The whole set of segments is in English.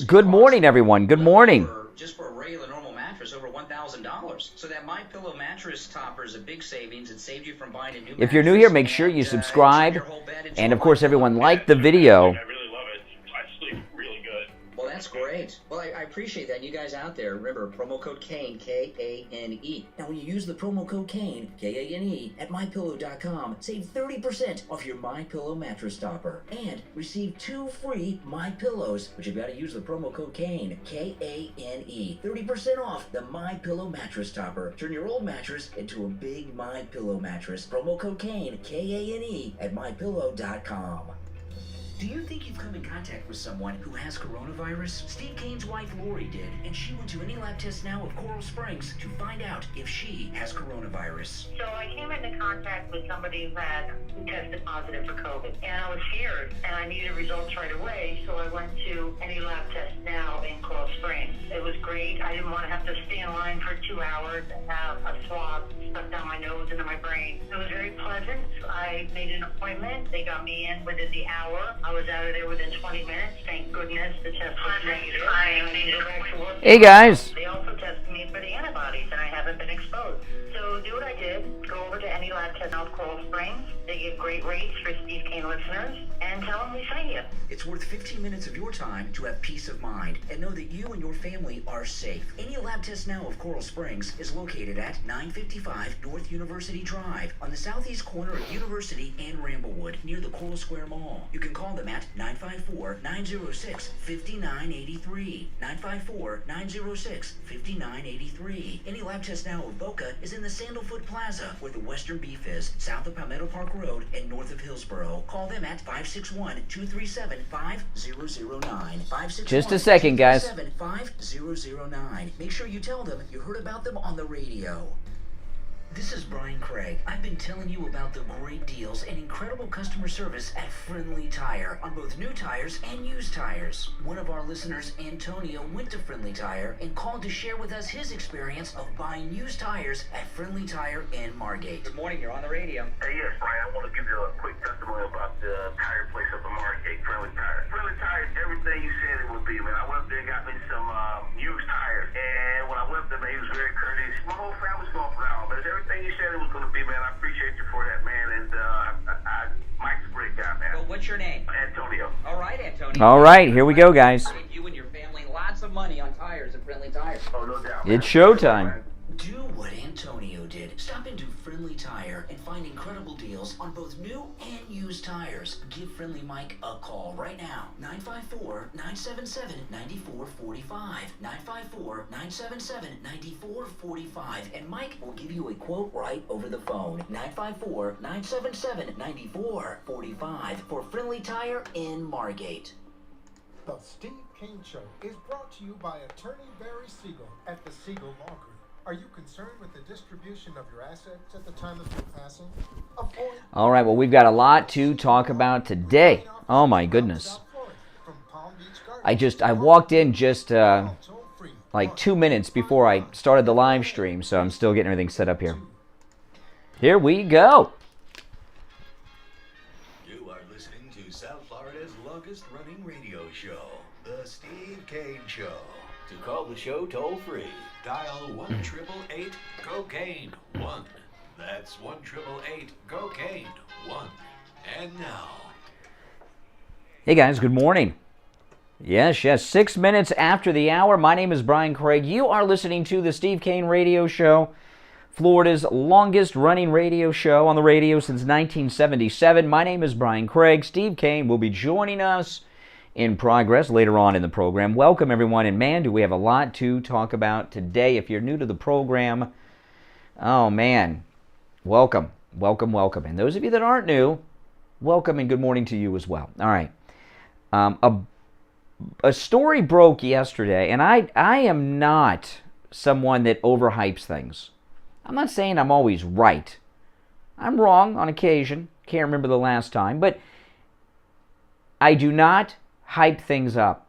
Good morning, everyone. Good morning. Just for a regular normal mattress, over $1,000. So that MyPillow mattress topper is a big savings. It saved you from buying a new mattress. If you're new here, make sure you subscribe. And of course, everyone like the video. I really love it. I sleep really good. Well, that's great. Well, I appreciate that. And you guys out there, remember, promo code KANE, K-A-N-E. Now, when you use the promo code KANE, K-A-N-E, at MyPillow.com, save 30% off your MyPillow mattress topper. And receive 2 free MyPillows, but you've got to use the promo code KANE, K-A-N-E. 30% off the MyPillow mattress topper. Turn your old mattress into a big MyPillow mattress. Promo code KANE, K-A-N-E, at MyPillow.com. Do you think you've come in contact with someone who has coronavirus? Steve Kane's wife Lori did, and she went to any lab test now of Coral Springs to find out if she has coronavirus. So I came into contact with somebody who tested positive for COVID, and I was scared, and I needed results right away, so I went to any lab test now in Coral Springs. It was great. I didn't want to have to stay in line for 2 hours and have a swab stuck down my nose into my brain. It was very pleasant. I made an appointment. They got me in within the hour. I was out of there within 20 minutes. Thank goodness the test was negative. I need to go back to work. Hey, guys. They also tested me for the antibodies, and I haven't been exposed. So do what I did. Go over to any lab test out Coral Springs. They give great rates for Steve Kane listeners, and tell them we sent you. It's worth 15 minutes of your time to have peace of mind and know that you and your family are safe. Any lab test now of Coral Springs is located at 955 North University Drive on the southeast corner of University and Ramblewood near the Coral Square Mall. You can call them at 954-906-5983. 954-906-5983. Any lab test now of Boca is in the Sandalfoot Plaza where the Western Beef is, south of Palmetto Park Road and north of Hillsboro. Call them at 561-237-5009. Just a second, guys. 55009. Make sure you tell them you heard about them on the radio. This is Brian Craig. I've been telling you about the great deals and incredible customer service at Friendly Tire on both new tires and used tires. One of our listeners, Antonio, went to Friendly Tire and called to share with us his experience of buying used tires at Friendly Tire in Margate. Good morning, you're on the radio. Hey, yes, Brian, I want to give you a quick testimony about the tire place up in Margate, Friendly Tire. Friendly Tire is everything you said it would be, man. I went up there and got me some used tires, and when I went up there, man, he was very courteous. My whole family's going for now, but it's everything you said it was going to be, man. I appreciate you for that, man, and Mike's a great guy, man. Well, what's your name? Antonio. All right, Antonio. All right, here we go, guys. Save you and your family lots of money on tires at Friendly Tire. Oh, no doubt. It's showtime. Do what Antonio did. Stop into Friendly Tire and find incredible deals on both new and used tires. Give Friendly Mike a call right now. 954-977-9445. 954-977-9445. And Mike will give you a quote right over the phone. 954-977-9445 for Friendly Tire in Margate. The Steve Kane Show is brought to you by Attorney Barry Siegel at the Siegel Law Group. Are you concerned with the distribution of your assets at the time of your passing? All right, well, we've got a lot to talk about today. Oh, my goodness. I walked in just like 2 minutes before I started the live stream, so I'm still getting everything set up here. Here we go. You are listening to South Florida's longest-running radio show, The Steve Kane Show. To call the show toll-free, dial 1-888-COCAINE-1. That's 1-888-COCAINE-1. And now... Hey, guys, good morning. Yes, 6 minutes after the hour. My name is Brian Craig. You are listening to the Steve Kane Radio Show, Florida's longest-running radio show on the radio since 1977. My name is Brian Craig. Steve Kane will be joining us in progress later on in the program. Welcome, everyone, and man, do we have a lot to talk about today. If you're new to the program, oh, man, welcome, welcome, welcome. And those of you that aren't new, welcome and good morning to you as well. All right. A story broke yesterday, and I am not someone that overhypes things. I'm not saying I'm always right. I'm wrong on occasion. Can't remember the last time, but I do not hype things up.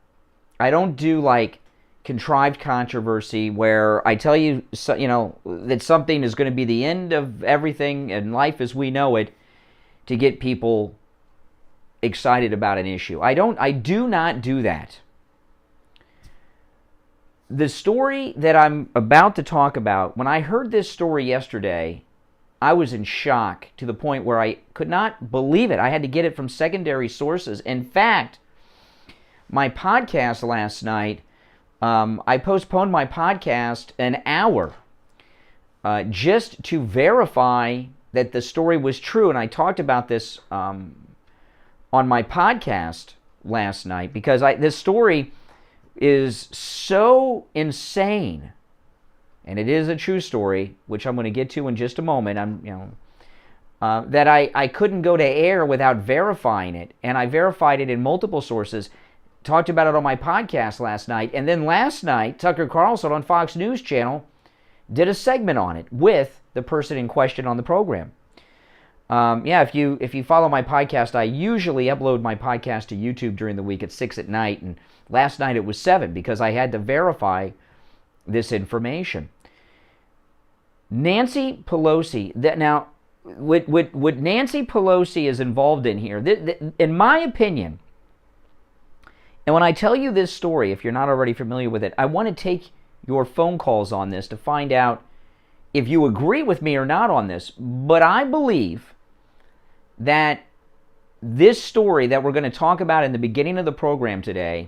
I don't do like contrived controversy where I tell you, that something is going to be the end of everything and life as we know it to get people excited about an issue. I do not do that. the story that I'm about to talk about, when I heard this story yesterday, I was in shock to the point where I could not believe it. I had to get it from secondary sources. In fact, my podcast last night, I postponed my podcast an hour just to verify that the story was true. And I talked about this on my podcast last night because this story is so insane, and it is a true story, which I'm going to get to in just a moment. That I couldn't go to air without verifying it, and I verified it in multiple sources. Talked about it on my podcast last night, and then last night Tucker Carlson on Fox News Channel did a segment on it with the person in question on the program. If you follow my podcast, I usually upload my podcast to YouTube during the week at 6 at night, and last night it was 7 because I had to verify this information. Nancy Pelosi, what Nancy Pelosi is involved in here, in my opinion, and when I tell you this story, if you're not already familiar with it, I want to take your phone calls on this to find out if you agree with me or not on this. But I believe that this story that we're going to talk about in the beginning of the program today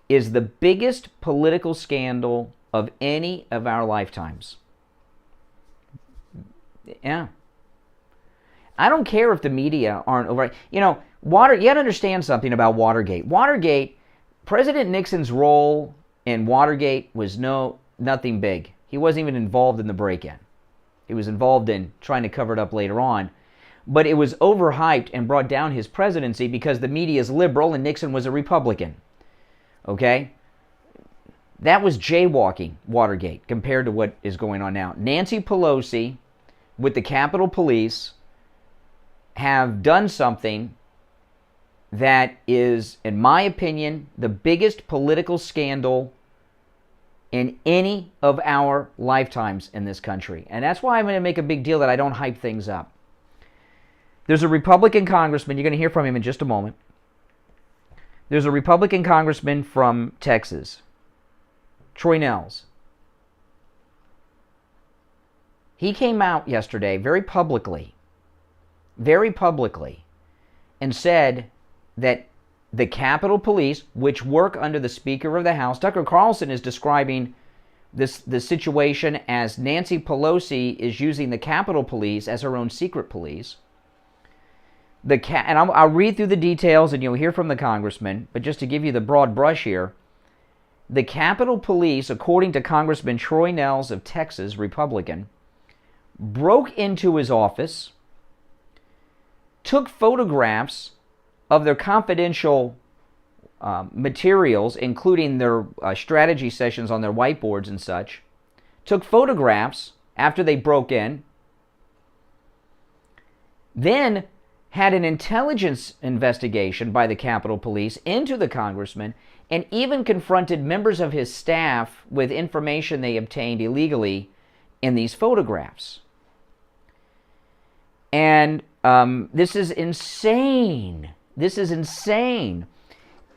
is the biggest political scandal of any of our lifetimes. Yeah. I don't care if the media aren't over. You got to understand something about Watergate. Watergate, President Nixon's role in Watergate was nothing big. He wasn't even involved in the break-in. He was involved in trying to cover it up later on. But it was overhyped and brought down his presidency because the media is liberal and Nixon was a Republican. Okay? That was jaywalking, Watergate, compared to what is going on now. Nancy Pelosi, with the Capitol Police, have done something that is, in my opinion, the biggest political scandal in any of our lifetimes in this country. And that's why I'm going to make a big deal that I don't hype things up. There's a Republican congressman, you're going to hear from him in just a moment. There's a Republican congressman from Texas, Troy Nehls. He came out yesterday very publicly, and said that the Capitol Police, which work under the Speaker of the House, Tucker Carlson is describing the situation as Nancy Pelosi is using the Capitol Police as her own secret police. And I'll read through the details and you'll hear from the congressman, but just to give you the broad brush here, the Capitol Police, according to Congressman Troy Nehls of Texas, Republican, broke into his office, took photographs of their confidential materials, including their strategy sessions on their whiteboards and such, took photographs after they broke in, then had an intelligence investigation by the Capitol Police into the congressman, and even confronted members of his staff with information they obtained illegally in these photographs. And this is insane. This is insane.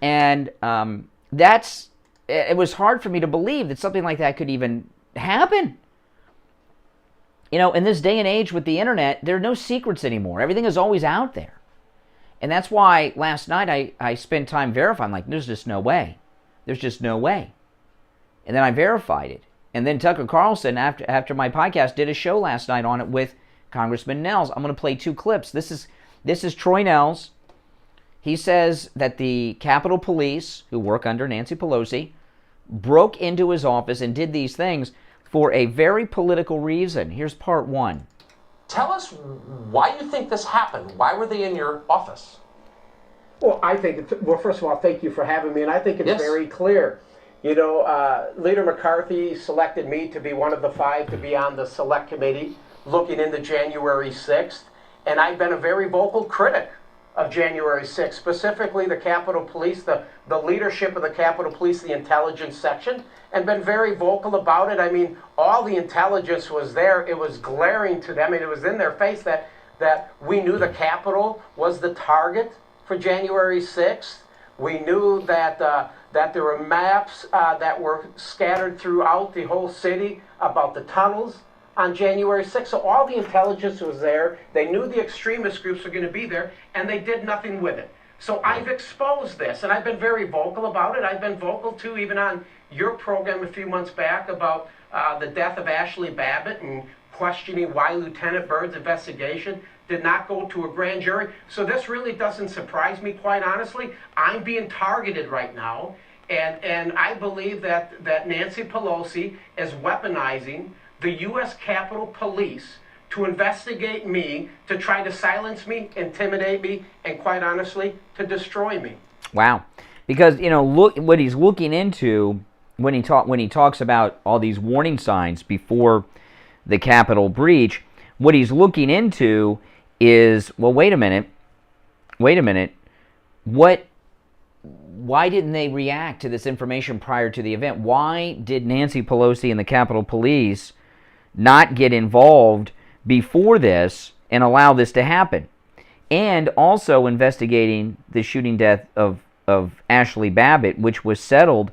And it was hard for me to believe that something like that could even happen. In this day and age with the internet, there are no secrets anymore. Everything is always out there. And that's why last night I spent time verifying, like, there's just no way. There's just no way. And then I verified it. And then Tucker Carlson, after my podcast, did a show last night on it with Congressman Nehls. I'm going to play 2 clips. This is Troy Nehls. He says that the Capitol Police, who work under Nancy Pelosi, broke into his office and did these things for a very political reason. Here's part 1. Tell us why you think this happened. Why were they in your office? Well, first of all, thank you for having me, and I think it's very clear. Leader McCarthy selected me to be one of the 5 to be on the select committee looking into January 6th, and I've been a very vocal critic of January 6th, specifically the Capitol Police, the leadership of the Capitol Police, the intelligence section, and been very vocal about it. I mean, all the intelligence was there. It was glaring to them, and it was in their face that we knew the Capitol was the target for January 6th. We knew that that there were maps that were scattered throughout the whole city about the tunnels on January 6th. So all the intelligence was there. They knew the extremist groups were going to be there, and they did nothing with it. So I've exposed this, and I've been very vocal about it. I've been vocal, too, even on your program a few months back about the death of Ashley Babbitt and questioning why Lieutenant Byrd's investigation did not go to a grand jury. So this really doesn't surprise me, quite honestly. I'm being targeted right now, and I believe that Nancy Pelosi is weaponizing the U.S. Capitol Police to investigate me, to try to silence me, intimidate me, and quite honestly, to destroy me. Wow. Because, you know, look what he's looking into when he talks about all these warning signs before the Capitol breach. What he's looking into is, well, wait a minute. Why didn't they react to this information prior to the event? Why did Nancy Pelosi and the Capitol Police not get involved before this and allow this to happen? And also investigating the shooting death of Ashley Babbitt, which was settled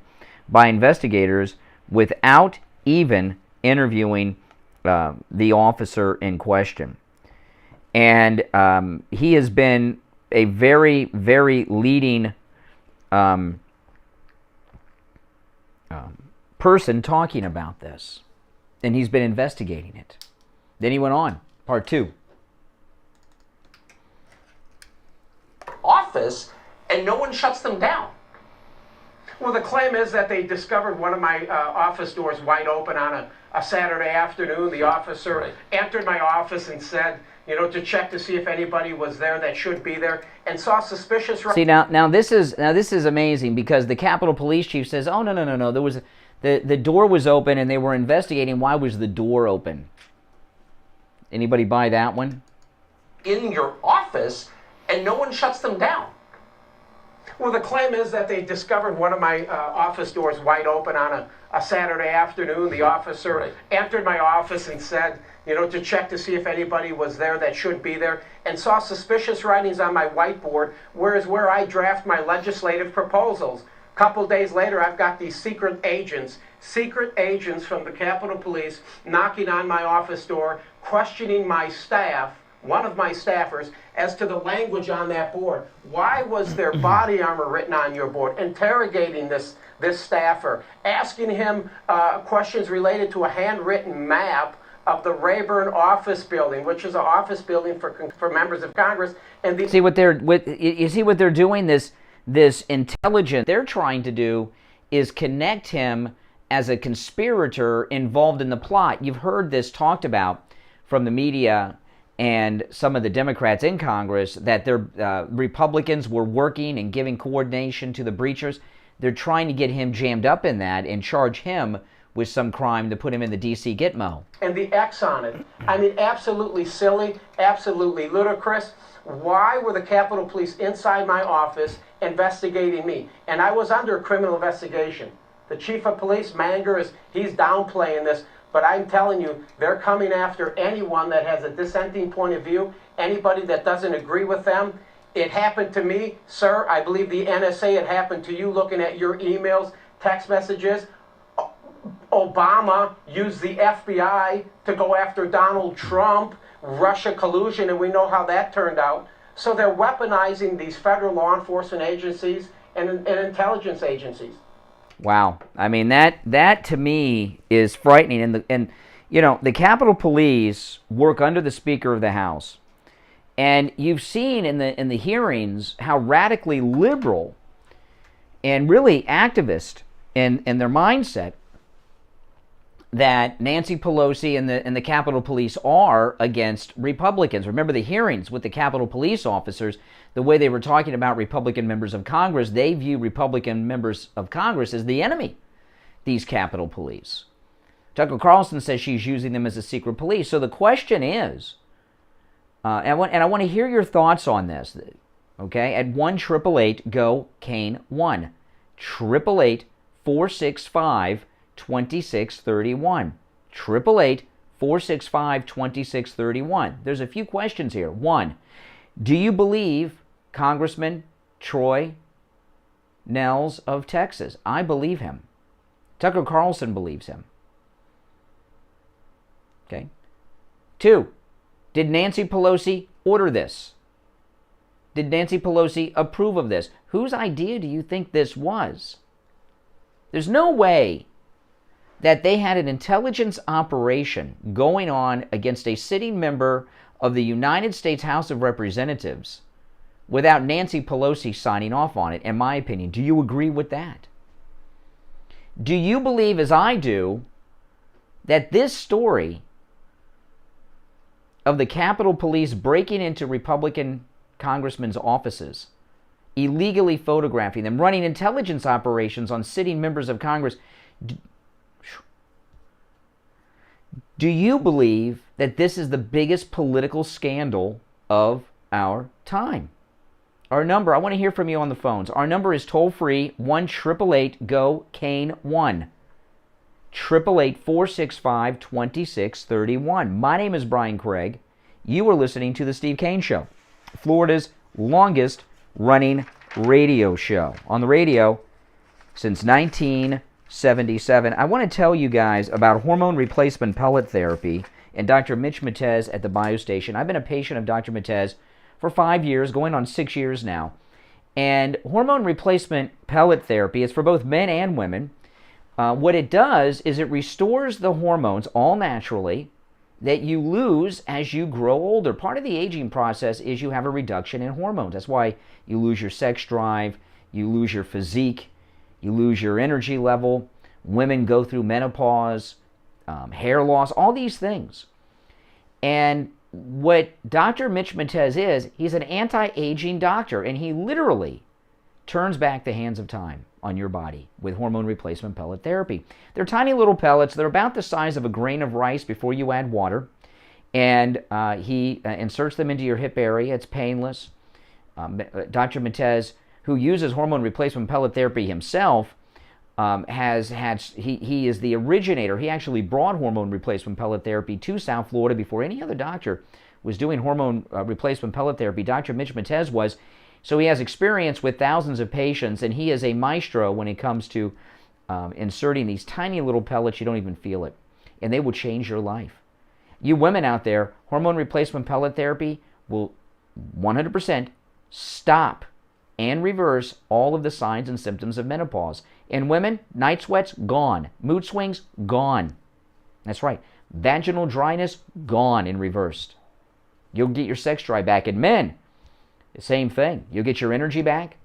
by investigators without even interviewing the officer in question. And he has been a very, very leading person talking about this. And he's been investigating it. Then he went on, part 2. Office, and no one shuts them down. Well, the claim is that they discovered one of my office doors wide open on a Saturday afternoon. The officer entered my office and said, you know, to check to see if anybody was there that should be there, and saw suspicious. See, now this is amazing, because the Capitol Police Chief says, oh, no, there was the door was open and they were investigating. Why was the door open? Anybody buy that one? In your office, and no one shuts them down. Well, the claim is that they discovered one of my office doors wide open on a Saturday afternoon. The officer entered my office and said, you know, to check to see if anybody was there that should be there, and saw suspicious writings on my whiteboard, where I draft my legislative proposals. A couple days later, I've got these secret agents from the Capitol Police knocking on my office door, questioning my staff, one of my staffers, as to the language on that board. Why was there body armor written on your board? Interrogating this staffer, asking him questions related to a handwritten map of the Rayburn office building, which is an office building for members of Congress. And you see what they're doing? This intelligence they're trying to do is connect him as a conspirator involved in the plot. You've heard this talked about from the media and some of the Democrats in Congress, that their Republicans were working and giving coordination to the breachers. They're trying to get him jammed up in that and charge him with some crime to put him in the D.C. Gitmo. And the X on it. I mean, absolutely silly, absolutely ludicrous. Why were the Capitol Police inside my office investigating me? And I was under criminal investigation. The Chief of Police, Manger, he's downplaying this. But I'm telling you, they're coming after anyone that has a dissenting point of view, anybody that doesn't agree with them. It happened to me, sir. I believe the NSA, it happened to you, looking at your emails, text messages. Obama used the FBI to go after Donald Trump, Russia collusion, and we know how that turned out. So they're weaponizing these federal law enforcement agencies and intelligence agencies. Wow. I mean, that to me is frightening. And you know, the Capitol Police work under the Speaker of the House. And you've seen in the hearings how radically liberal and really activist in their mindset that Nancy Pelosi and the Capitol Police are against Republicans. Remember the hearings with the Capitol Police officers, the way they were talking about Republican members of Congress. They view Republican members of Congress as the enemy, these Capitol Police. Tucker Carlson says she's using them as a secret police. So the question is, and I want to hear your thoughts on this, okay? At 1-888-GO-KANE 1-888-465-2631. 888-465-2631. There's a few questions here. 1, do you believe Congressman Troy Nehls of Texas. I believe him. Tucker Carlson believes him. Okay. 2, did Nancy Pelosi order this? Did Nancy Pelosi approve of this? Whose idea do you think this was? There's no way that they had an intelligence operation going on against a sitting member of the United States House of Representatives without Nancy Pelosi signing off on it, in my opinion. Do you agree with that? Do you believe, as I do, that this story of the Capitol Police breaking into Republican congressmen's offices, illegally photographing them, running intelligence operations on sitting members of Congress, do you believe that this is the biggest political scandal of our time? Our number, I want to hear from you on the phones. Our number is toll-free, 1-888-GO-CANE-1. 888-465-2631. My name is Brian Craig. You are listening to The Steve Kane Show, Florida's longest running radio show. On the radio since 1977. I want to tell you guys about hormone replacement pellet therapy and Dr. Mitch Matez at the BioStation. I've been a patient of Dr. Matez for 5 years, going on 6 years now. And hormone replacement pellet therapy is for both men and women. What it does is it restores the hormones, all naturally, that you lose as you grow older. Part of the aging process is you have a reduction in hormones. That's why you lose your sex drive, you lose your physique, you lose your energy level. Women go through menopause, hair loss, all these things. And what Dr. Mitch Matez is, he's an anti-aging doctor, and he literally turns back the hands of time on your body with hormone replacement pellet therapy. They're tiny little pellets. They're about the size of a grain of rice before you add water. And he inserts them into your hip area. It's painless. Dr. Matez, who uses hormone replacement pellet therapy himself, he is the originator. He actually brought hormone replacement pellet therapy to South Florida before any other doctor was doing hormone replacement pellet therapy. Dr. Mitch Matez was. So he has experience with thousands of patients, and he is a maestro when it comes to inserting these tiny little pellets. You don't even feel it, and they will change your life. You women out there, hormone replacement pellet therapy will 100% stop and reverse all of the signs and symptoms of menopause. In women, night sweats, gone. Mood swings, gone. That's right. Vaginal dryness, gone and reversed. You'll get your sex drive back. In men, the same thing. You'll get your energy back.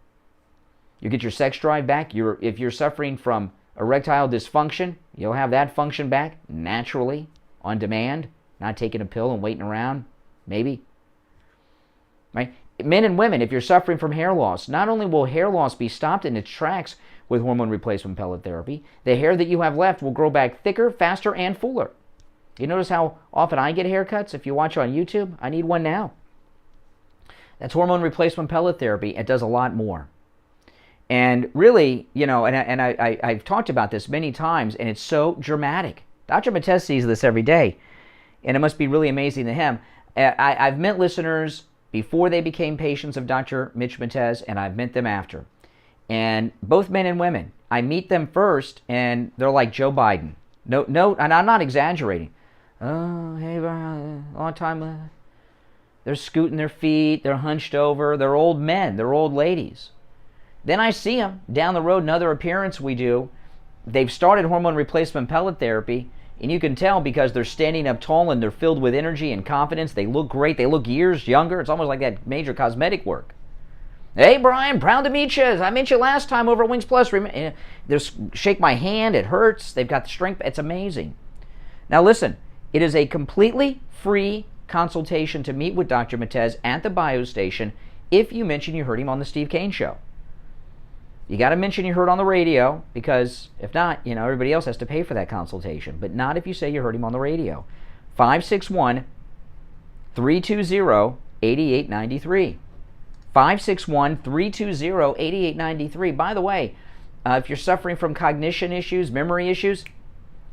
You'll get your sex drive back. If you're suffering from erectile dysfunction, you'll have that function back naturally, on demand, not taking a pill and waiting around, maybe. Right? Men and women, if you're suffering from hair loss, not only will hair loss be stopped in its tracks with hormone replacement pellet therapy, the hair that you have left will grow back thicker, faster, and fuller. You notice how often I get haircuts? If you watch on YouTube, I need one now. That's hormone replacement pellet therapy. It does a lot more. And really, I've talked about this many times, and it's so dramatic. Dr. Matez sees this every day, and it must be really amazing to him. I've met listeners before they became patients of Dr. Mitch Matez, and I've met them after. And both men and women, I meet them first, and they're like Joe Biden. No, and I'm not exaggerating. Oh, hey, long time. They're scooting their feet, they're hunched over, they're old men, they're old ladies. Then I see them down the road, another appearance we do. They've started hormone replacement pellet therapy, and you can tell because they're standing up tall and they're filled with energy and confidence. They look great, they look years younger. It's almost like that major cosmetic work. Hey, Brian, proud to meet you. I met you last time over at Wings Plus. They shake my hand, it hurts. They've got the strength. It's amazing. Now listen, it is a completely free consultation to meet with Dr. Matez at the BioStation if you mention you heard him on the Steve Kane Show. You got to mention you heard on the radio, because if not, everybody else has to pay for that consultation. But not if you say you heard him on the radio. 561-320-8893. 561-320-8893. By the way, if you're suffering from cognition issues, memory issues,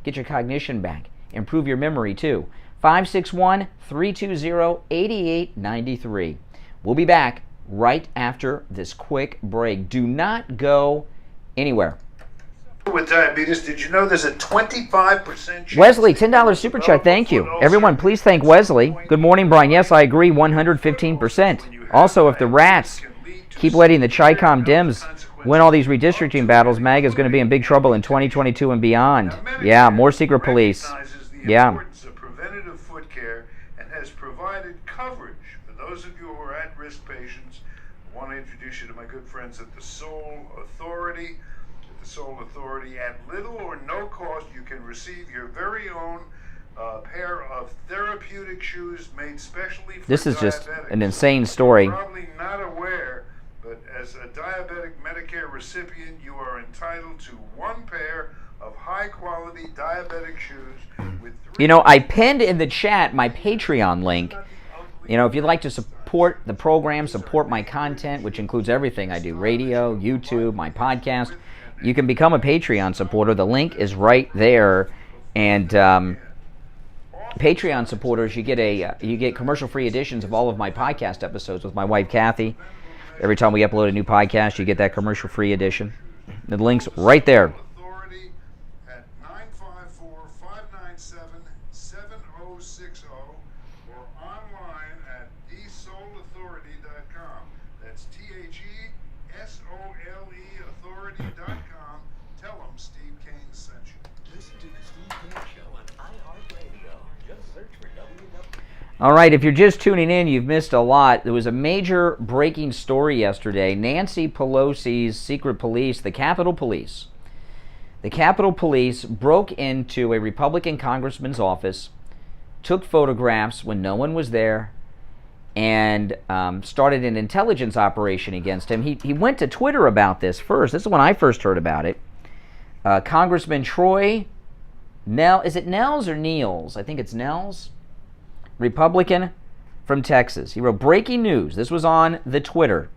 get your cognition back. Improve your memory too. 561-320-8893. We'll be back right after this quick break. Do not go anywhere. With diabetes, did you know there's a 25% chance? Wesley, $10 super chat. Thank you. Everyone, please thank Wesley. Good morning, Brian. Yes, I agree 115%. Also, if the rats keep letting the Chi-Com Dems win all these redistricting battles, MAGA is going to be in big trouble in 2022 and beyond. Yeah, more secret police. Yeah. Of preventative foot care and has provided coverage for those of you who are at-risk patients. I want to introduce you to my good friends at the Soul Authority. At the Soul Authority, at little or no cost, you can receive your very own pair of therapeutic shoes made specially for This is diabetics. just an insane story. You're probably not aware, but as a diabetic Medicare recipient, you are entitled to one pair of high-quality diabetic shoes with three... You know, I pinned in the chat my Patreon link. You know, if you'd like to support the program, support my content, which includes everything I do, radio, YouTube, my podcast, you can become a Patreon supporter. The link is right there. And Patreon supporters, you get commercial-free editions of all of my podcast episodes with my wife, Kathy. Every time we upload a new podcast, you get that commercial-free edition. The link's right there. Authority at 954-597-7060 or online at thesoulauthority.com. That's THESOLE authority.com. Tell them Steve Kane sent you. Listen to the Steve Kane Show on iHeartRadio. Just search for WW. All right, if you're just tuning in, you've missed a lot. There was a major breaking story yesterday. Nancy Pelosi's secret police, the Capitol Police. The Capitol Police broke into a Republican congressman's office, took photographs when no one was there, and started an intelligence operation against him. He went to Twitter about this first. This is when I first heard about it. Congressman Troy Nehls, is it Nehls or Nehls? I think it's Nehls. Republican from Texas. He wrote, breaking news. This was on the Twitter.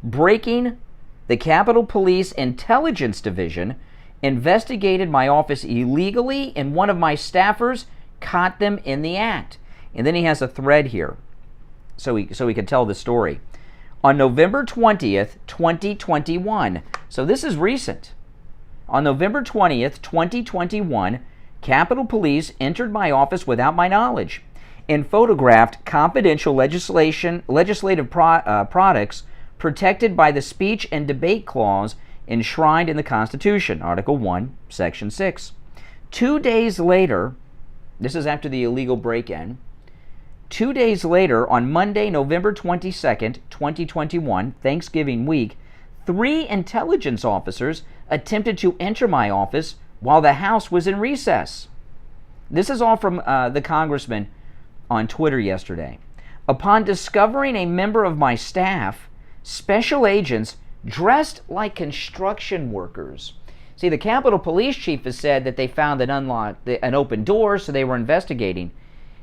Breaking, the Capitol Police Intelligence Division investigated my office illegally, and one of my staffers caught them in the act. And then he has a thread here so he can tell the story. On November 20th, 2021, so this is recent. On November 20th, 2021, Capitol Police entered my office without my knowledge and photographed confidential legislative products protected by the Speech and Debate Clause enshrined in the Constitution, Article 1, Section 6. 2 days later, this is after the illegal break-in, 2 days later, on Monday, November 22nd, 2021, Thanksgiving week, 3 intelligence officers attempted to enter my office while the House was in recess. This is all from the Congressman on Twitter yesterday. Upon discovering a member of my staff, special agents dressed like construction workers. See, the Capitol Police Chief has said that they found an open door, so they were investigating.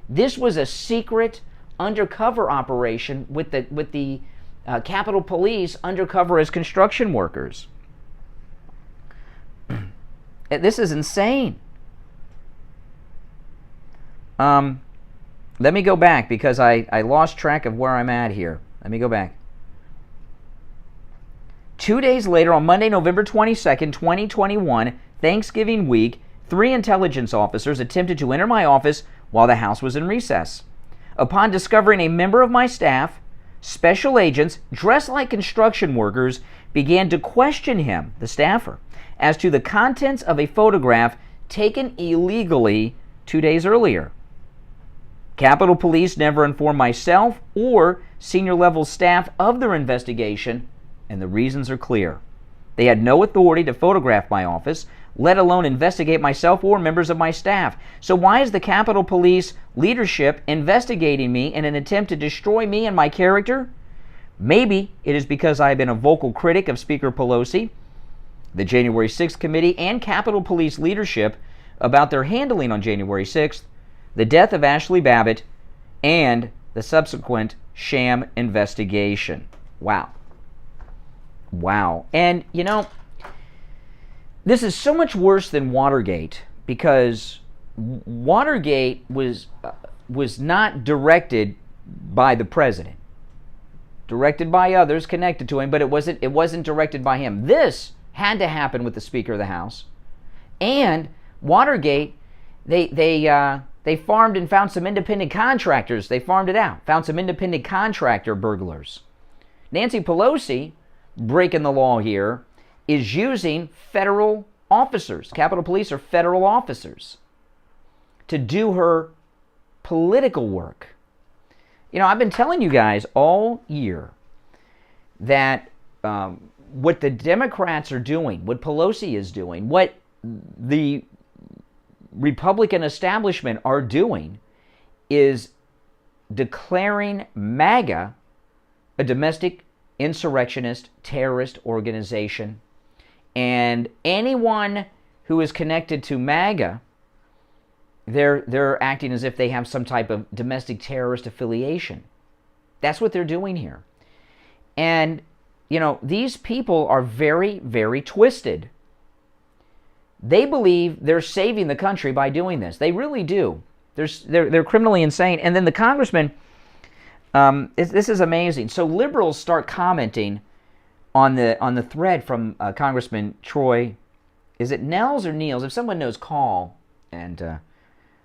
This was a secret undercover operation with the Capitol Police undercover as construction workers. This is insane. Let me go back because I lost track of where I'm at here. Let me go back. 2 days later, on Monday, November 22nd, 2021, Thanksgiving week, 3 intelligence officers attempted to enter my office while the House was in recess. Upon discovering a member of my staff, special agents dressed like construction workers began to question him, the staffer, as to the contents of a photograph taken illegally 2 days earlier. Capitol Police never informed myself or senior level staff of their investigation, and the reasons are clear. They had no authority to photograph my office, let alone investigate myself or members of my staff. So why is the Capitol Police leadership investigating me in an attempt to destroy me and my character? Maybe it is because I have been a vocal critic of Speaker Pelosi, the January 6th committee, and Capitol Police leadership about their handling on January 6th, the death of Ashley Babbitt, and the subsequent sham investigation. Wow. Wow. And, you know, this is so much worse than Watergate because Watergate was not directed by the president. directed by others connected to him, but it wasn't directed by him. This had to happen with the Speaker of the House. And Watergate, they farmed and found some independent contractors. They farmed it out, found some independent contractor burglars. Nancy Pelosi, breaking the law here, is using federal officers. Capitol Police are federal officers to do her political work. You know, I've been telling you guys all year that what the Democrats are doing, what Pelosi is doing, what the Republican establishment are doing is declaring MAGA a domestic insurrectionist terrorist organization. And anyone who is connected to MAGA, they're acting as if they have some type of domestic terrorist affiliation. That's what they're doing here. And, you know, these people are very, very twisted. They believe they're saving the country by doing this. They really do. They're criminally insane. And then the congressman, this is amazing. So liberals start commenting on the thread from Congressman Troy. Is it Nehls or Nehls? If someone knows, call. And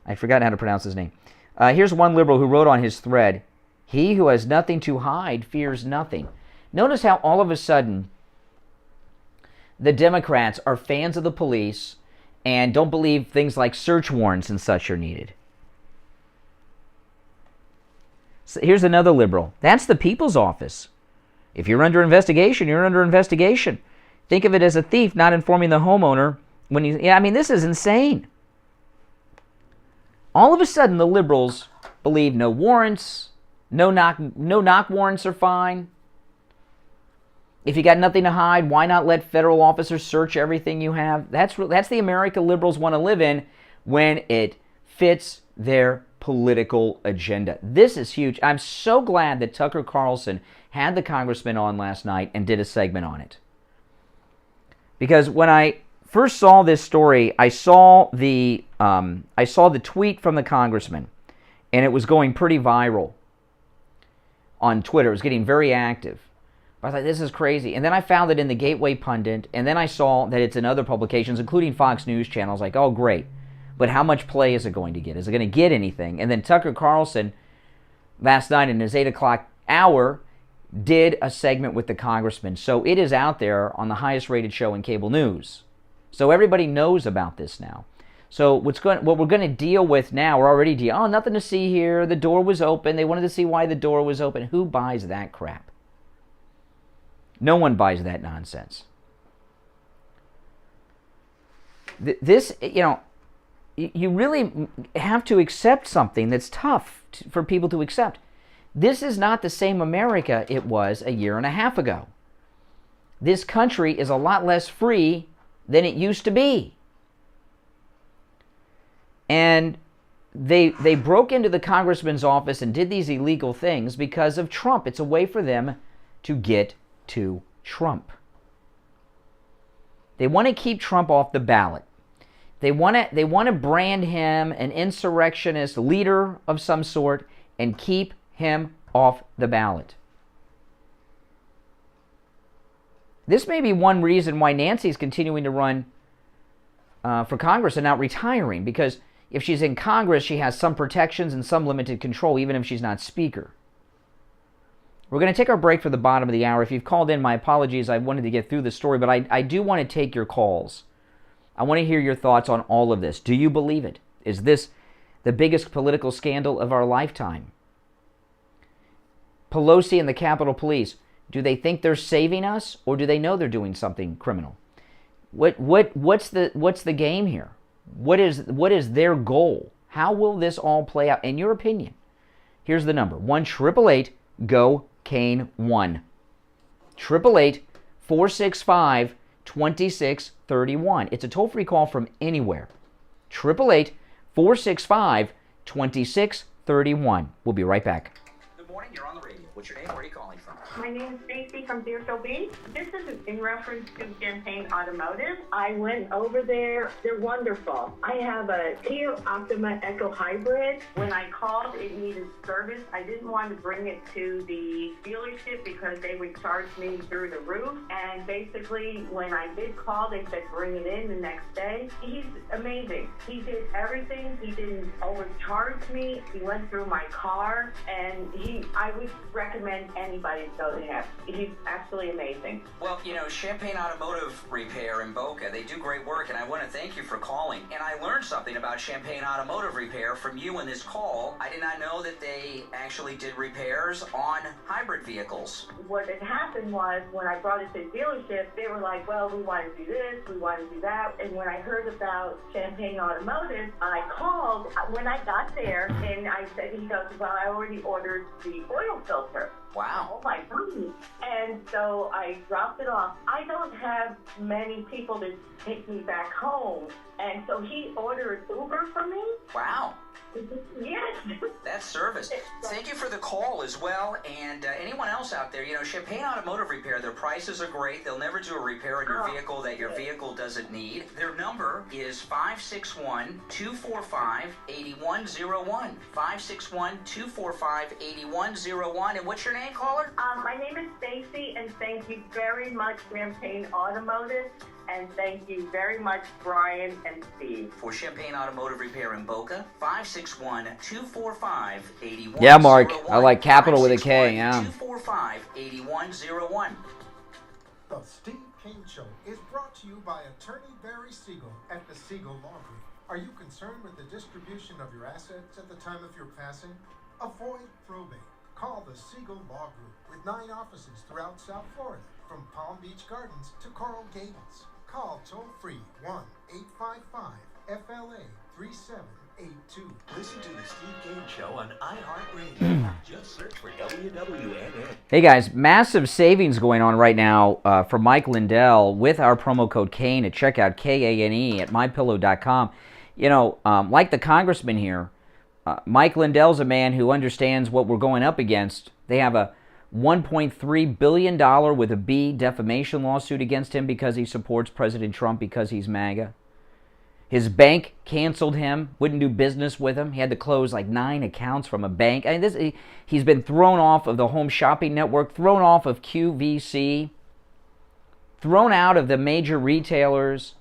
I forgot how to pronounce his name. Here's one liberal who wrote on his thread, "He who has nothing to hide fears nothing." Notice how all of a sudden the Democrats are fans of the police and don't believe things like search warrants and such are needed. So here's another liberal. That's the people's office. If you're under investigation, you're under investigation. Think of it as a thief not informing the homeowner when he's... Yeah, I mean, this is insane. All of a sudden, the liberals believe no warrants, no knock warrants are fine. If you got nothing to hide, why not let federal officers search everything you have? That's the America liberals want to live in when it fits their political agenda. This is huge. I'm so glad that Tucker Carlson had the congressman on last night and did a segment on it. Because when I first saw this story, I saw the tweet from the congressman, and it was going pretty viral on Twitter. It was getting very active. I thought, this is crazy. And then I found it in the Gateway Pundit, and then I saw that it's in other publications, including Fox News channels. Like, oh, great. But how much play is it going to get? Is it going to get anything? And then Tucker Carlson, last night in his 8 o'clock hour, did a segment with the congressman. So it is out there on the highest rated show in cable news. So everybody knows about this now. So what we're going to deal with now, we're already dealing, oh, nothing to see here. The door was open. They wanted to see why the door was open. Who buys that crap? No one buys that nonsense. This, you know, you really have to accept something that's tough for people to accept. This is not the same America it was a year and a half ago. This country is a lot less free than it used to be. And they broke into the congressman's office and did these illegal things because of Trump. It's a way for them to get to Trump. They want to keep Trump off the ballot. They want to brand him an insurrectionist leader of some sort and keep him off the ballot. This may be one reason why Nancy's continuing to run for Congress and not retiring, because if she's in Congress, she has some protections and some limited control, even if she's not Speaker. We're going to take our break for the bottom of the hour. If you've called in, my apologies. I wanted to get through the story, but I do want to take your calls. I want to hear your thoughts on all of this. Do you believe it? Is this the biggest political scandal of our lifetime? Pelosi and the Capitol Police, do they think they're saving us, or do they know they're doing something criminal? What's the game here? What is their goal? How will this all play out? In your opinion, here's the number: 1-888-GO-KANE-1. 888-465-2631. It's a toll-free call from anywhere. 888-465-2631. We'll be right back. Good morning. You're on the radio. What's your name? Where are you calling from? My name is Stacy from Deerfield Beach. This is in reference to Champagne Automotive. I went over there. They're wonderful. I have a Kia Optima Eco Hybrid. When I called, it needed service. I didn't want to bring it to the dealership because they would charge me through the roof. And basically, when I did call, they said bring it in the next day. He's amazing. He did everything. He didn't overcharge me. He went through my car, and I would recommend anybody to go there. He's absolutely amazing. Well, you know, Champagne Automotive Repair in Boca, they do great work, and I want to thank you for calling. And I learned something about Champagne Automotive Repair from you in this call. I did not know that they actually did repairs on hybrid vehicles. What had happened was, when I brought it to the dealership, they were like, well, we want to do this, we want to do that. And when I heard about Champagne Automotive, I called when I got there, and I said, he goes, well, I already ordered the oil filter. Wow. Oh my goodness. And so I dropped it off. I don't have many people to take me back home. And so he ordered Uber for me. Wow. Yes. That's service. Thank you for the call as well. And anyone else out there, you know, Champagne Automotive Repair, their prices are great. They'll never do a repair on your vehicle that your vehicle doesn't need. Their number is 561-245-8101. 561-245-8101. And what's your name, caller? My name is Stacy, and thank you very much, Champagne Automotive. And thank you very much, Brian and Steve. For Champagne Automotive Repair in Boca, 561-245-8101. Yeah, Mark. I like capital with a K, yeah. 245-8101. The Steve Kane Show is brought to you by Attorney Barry Siegel at the Siegel Law Group. Are you concerned with the distribution of your assets at the time of your passing? Avoid probate. Call the Siegel Law Group with 9 offices throughout South Florida, from Palm Beach Gardens to Coral Gables. Call toll-free 1-855-FLA-3782. Listen to the Steve Kane Show on iHeartRadio. Just search for WWNN. Hey guys, massive savings going on right now for Mike Lindell with our promo code KANE at checkout, KANE at MyPillow.com. You know, like the Congressman here, Mike Lindell's a man who understands what we're going up against. They have a $1.3 billion with a B defamation lawsuit against him because he supports President Trump because he's MAGA. His bank canceled him, wouldn't do business with him. He had to close like 9 accounts from a bank. I mean, he's been thrown off of the Home Shopping Network, thrown off of QVC, thrown out of the major retailers.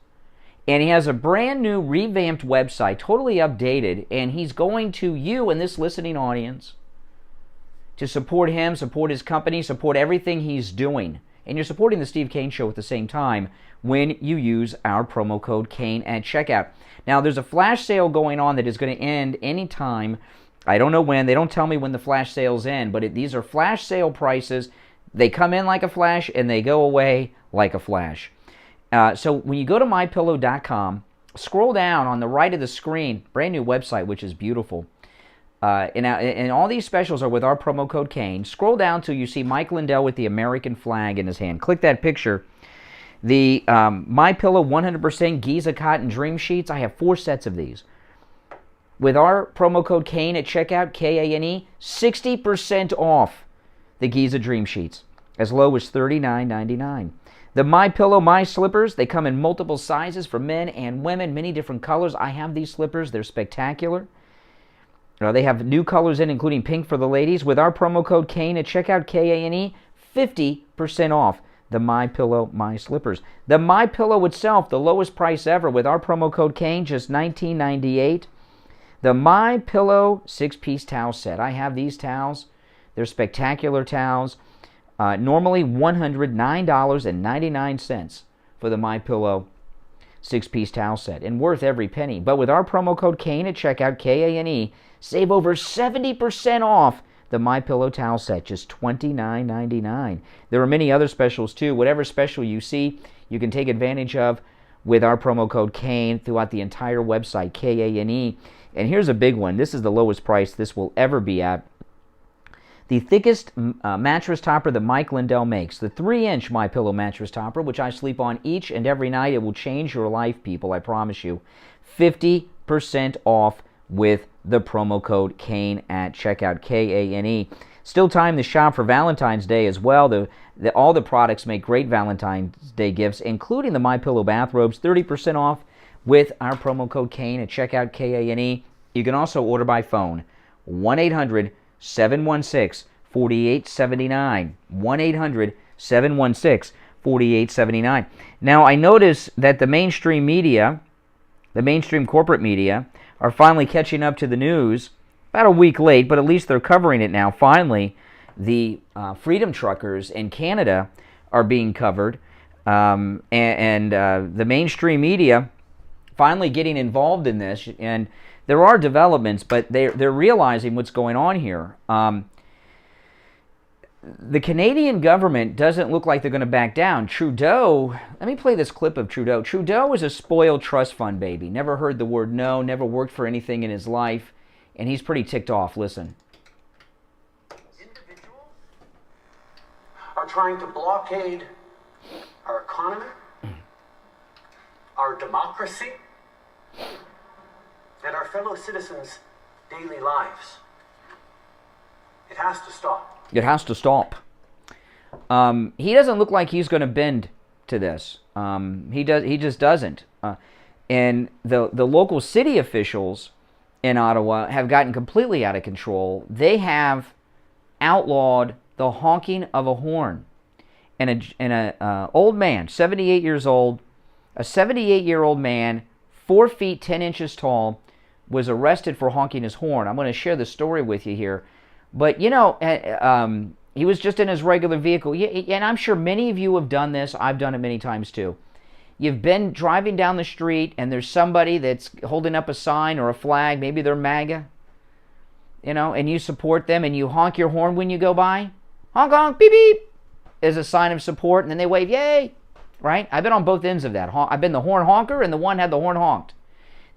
And he has a brand new revamped website, totally updated. And he's going to you and this listening audience to support him, support his company, support everything he's doing. And you're supporting the Steve Kane Show at the same time when you use our promo code KANE at checkout. Now, there's a flash sale going on that is going to end anytime. I don't know when. They don't tell me when the flash sales end, but these are flash sale prices. They come in like a flash, and they go away like a flash. So when you go to MyPillow.com, scroll down on the right of the screen, brand new website, which is beautiful. And all these specials are with our promo code KANE. Scroll down till you see Mike Lindell with the American flag in his hand. Click that picture. The MyPillow 100% Giza Cotton Dream Sheets, I have 4 sets of these. With our promo code KANE at checkout, KANE, 60% off the Giza Dream Sheets, as low as $39.99. The MyPillow My Slippers, they come in multiple sizes for men and women, many different colors. I have these slippers. They're spectacular. They have new colors in, including pink for the ladies. With our promo code KANE at checkout, KANE, 50% off the MyPillow My Slippers. The MyPillow itself, the lowest price ever. With our promo code KANE, just $19.98. The MyPillow 6-piece towel set. I have these towels. They're spectacular towels. Normally $109.99 for the MyPillow 6-piece towel set, and worth every penny. But with our promo code KANE at checkout, KANE, save over 70% off the MyPillow towel set, just $29.99. There are many other specials too. Whatever special you see, you can take advantage of with our promo code KANE throughout the entire website, KANE. And here's a big one. This is the lowest price this will ever be at. The thickest mattress topper that Mike Lindell makes, the 3-inch MyPillow mattress topper, which I sleep on each and every night. It will change your life, people, I promise you. 50% off with the promo code KANE at checkout, KANE. Still time to shop for Valentine's Day as well. All the products make great Valentine's Day gifts, including the MyPillow bathrobes, 30% off with our promo code KANE at checkout, KANE. You can also order by phone, 1-800-716-4879, 1-800-716-4879. Now, I notice that the mainstream media, the mainstream corporate media, are finally catching up to the news, about a week late, but at least they're covering it now. Finally, the Freedom Truckers in Canada are being covered, and the mainstream media finally getting involved in this. And there are developments, but they're realizing what's going on here. The Canadian government doesn't look like they're going to back down. Trudeau, let me play this clip of Trudeau. Trudeau is a spoiled trust fund baby. Never heard the word no, never worked for anything in his life, and he's pretty ticked off. Listen. Individuals are trying to blockade our economy, our democracy, and our fellow citizens' daily lives. It has to stop. It has to stop. He doesn't look like he's going to bend to this. He just doesn't. And the local city officials in Ottawa have gotten completely out of control. They have outlawed the honking of a horn. And a old man, 78 years old, a 78-year-old man, 4 feet 10 inches tall, was arrested for honking his horn. I'm going to share the story with you here. But, you know, he was just in his regular vehicle. And I'm sure many of you have done this. I've done it many times too. You've been driving down the street and there's somebody that's holding up a sign or a flag. Maybe they're MAGA, you know, and you support them and you honk your horn when you go by. Honk, honk, beep, beep, as a sign of support. And then they wave, yay, right? I've been on both ends of that. I've been the horn honker and the one had the horn honked.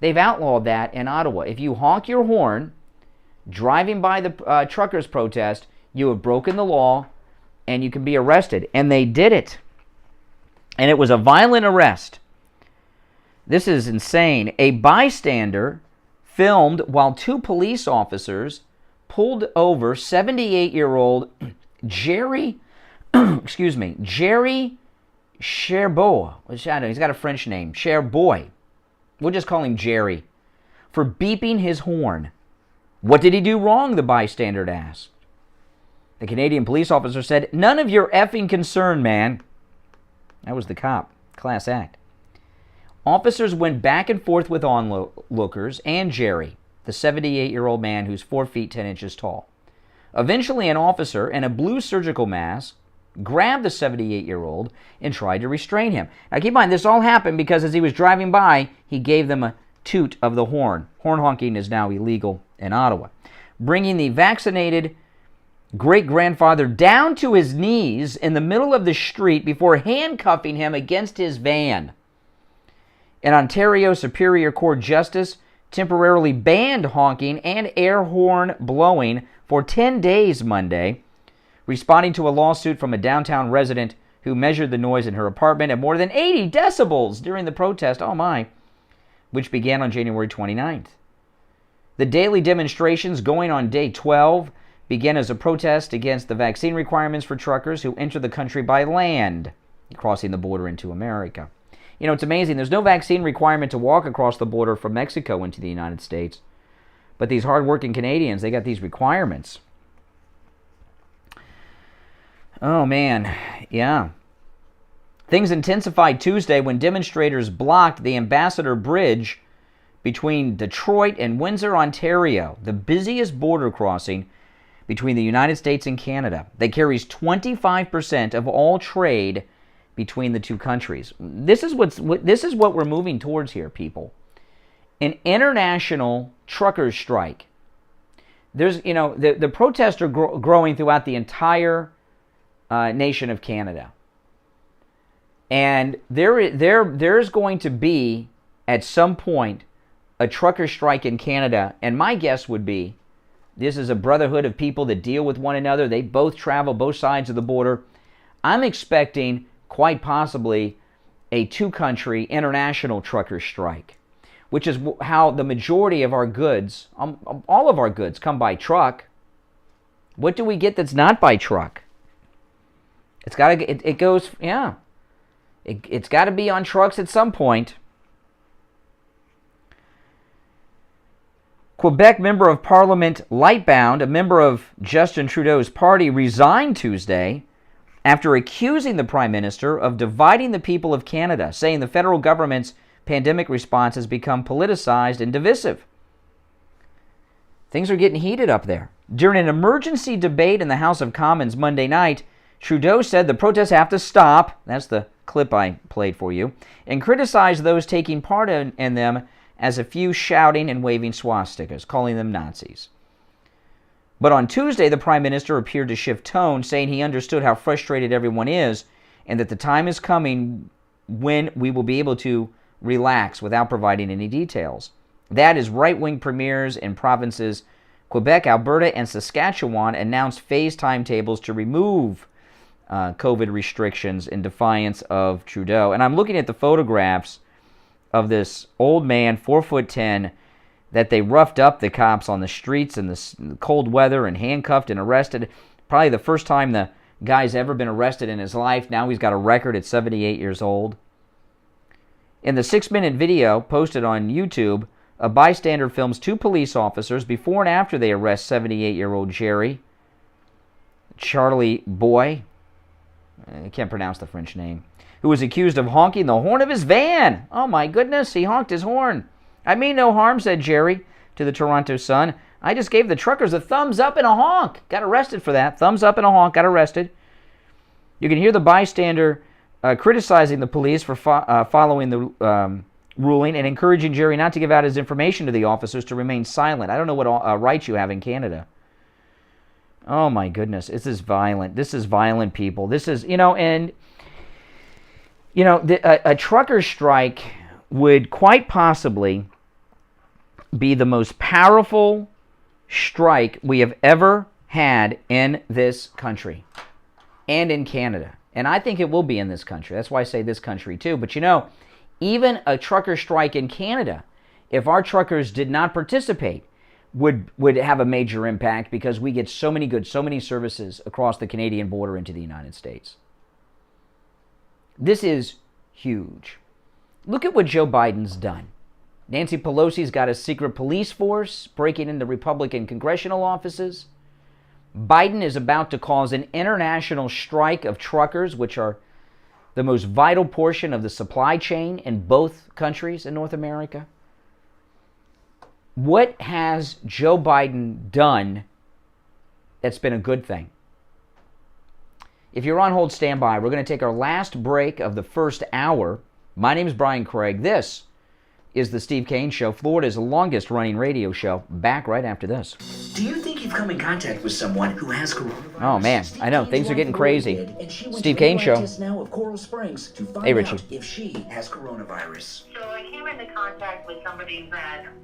They've outlawed that in Ottawa. If you honk your horn driving by the truckers' protest, you have broken the law and you can be arrested. And they did it. And it was a violent arrest. This is insane. A bystander filmed while 2 police officers pulled over 78-year-old Jerry, Jerry Cherbois. He's got a French name, Cherbois. We'll just call him Jerry, for beeping his horn. What did he do wrong, the bystander asked. The Canadian police officer said, none of your effing concern, man. That was the cop. Class act. Officers went back and forth with onlookers and Jerry, the 78-year-old man who's 4 feet 10 inches tall. Eventually, an officer in a blue surgical mask grabbed the 78-year-old and tried to restrain him. Now, keep in mind, this all happened because as he was driving by, he gave them a toot of the horn. Horn honking is now illegal in Ottawa. Bringing the vaccinated great-grandfather down to his knees in the middle of the street before handcuffing him against his van. An Ontario Superior Court justice temporarily banned honking and air horn blowing for 10 days Monday, responding to a lawsuit from a downtown resident who measured the noise in her apartment at more than 80 decibels during the protest, which began on January 29th. The daily demonstrations going on day 12 began as a protest against the vaccine requirements for truckers who enter the country by land, crossing the border into America. You know, it's amazing. There's no vaccine requirement to walk across the border from Mexico into the United States. But these hardworking Canadians, they got these requirements. Oh, man. Yeah. Things intensified Tuesday when demonstrators blocked the Ambassador Bridge between Detroit and Windsor, Ontario, the busiest border crossing between the United States and Canada, that carries 25% of all trade between the two countries. This is what we're moving towards here, people. An international truckers' strike. There's, you know, the protests are growing throughout the entire nation of Canada, and there's going to be at some point a trucker strike in Canada, and my guess would be this is a brotherhood of people that deal with one another. They both travel both sides of the border. I'm expecting quite possibly a two-country international trucker strike. which is how the majority of our goods, all of our goods, come by truck. What do we get that's not by truck? It's got to. It goes. Yeah. It's got to be on trucks at some point. Quebec Member of Parliament Lightbound, a member of Justin Trudeau's party, resigned Tuesday after accusing the Prime Minister of dividing the people of Canada, saying the federal government's pandemic response has become politicized and divisive. Things are getting heated up there. During an emergency debate in the House of Commons Monday night, Trudeau said the protests have to stop, that's the clip I played for you, and criticized those taking part in them, as a few shouting and waving swastikas, calling them Nazis. But on Tuesday, the Prime Minister appeared to shift tone, saying he understood how frustrated everyone is and that the time is coming when we will be able to relax without providing any details. That is, right-wing premiers in provinces Quebec, Alberta, and Saskatchewan announced phased timetables to remove COVID restrictions in defiance of Trudeau. And I'm looking at the photographs of this old man, 4'10", that they roughed up the cops on the streets in the cold weather and handcuffed and arrested. Probably the first time the guy's ever been arrested in his life. Now he's got a record at 78 years old. In the 6-minute video posted on YouTube, a bystander films 2 police officers before and after they arrest 78-year-old Charlie Boy, I can't pronounce the French name, who was accused of honking the horn of his van. Oh my goodness, he honked his horn. I mean no harm, said Jerry to the Toronto Sun. I just gave the truckers a thumbs up and a honk. Got arrested for that. Thumbs up and a honk. Got arrested. You can hear the bystander criticizing the police for following the ruling and encouraging Jerry not to give out his information to the officers, to remain silent. I don't know what rights you have in Canada. Oh my goodness, this is violent. This is violent, people. This is, a trucker strike would quite possibly be the most powerful strike we have ever had in this country and in Canada. And I think it will be in this country. That's why I say this country too. But even a trucker strike in Canada, if our truckers did not participate, would have a major impact, because we get so many goods, so many services across the Canadian border into the United States. This is huge. Look at what Joe Biden's done. Nancy Pelosi's got a secret police force breaking into Republican congressional offices. Biden is about to cause an international strike of truckers, which are the most vital portion of the supply chain in both countries in North America. What has Joe Biden done that's been a good thing? If you're on hold, stand by. We're going to take our last break of the first hour. My name is Brian Craig. This is the Steve Kane Show, Florida's longest running radio show. Back right after this. Do you think you've come in contact with someone who has coronavirus? Oh man, I know, things are getting crazy. Steve Kane Show. Now of Coral Springs to find Hey, Richie. out if she has coronavirus. So I came into contact with somebody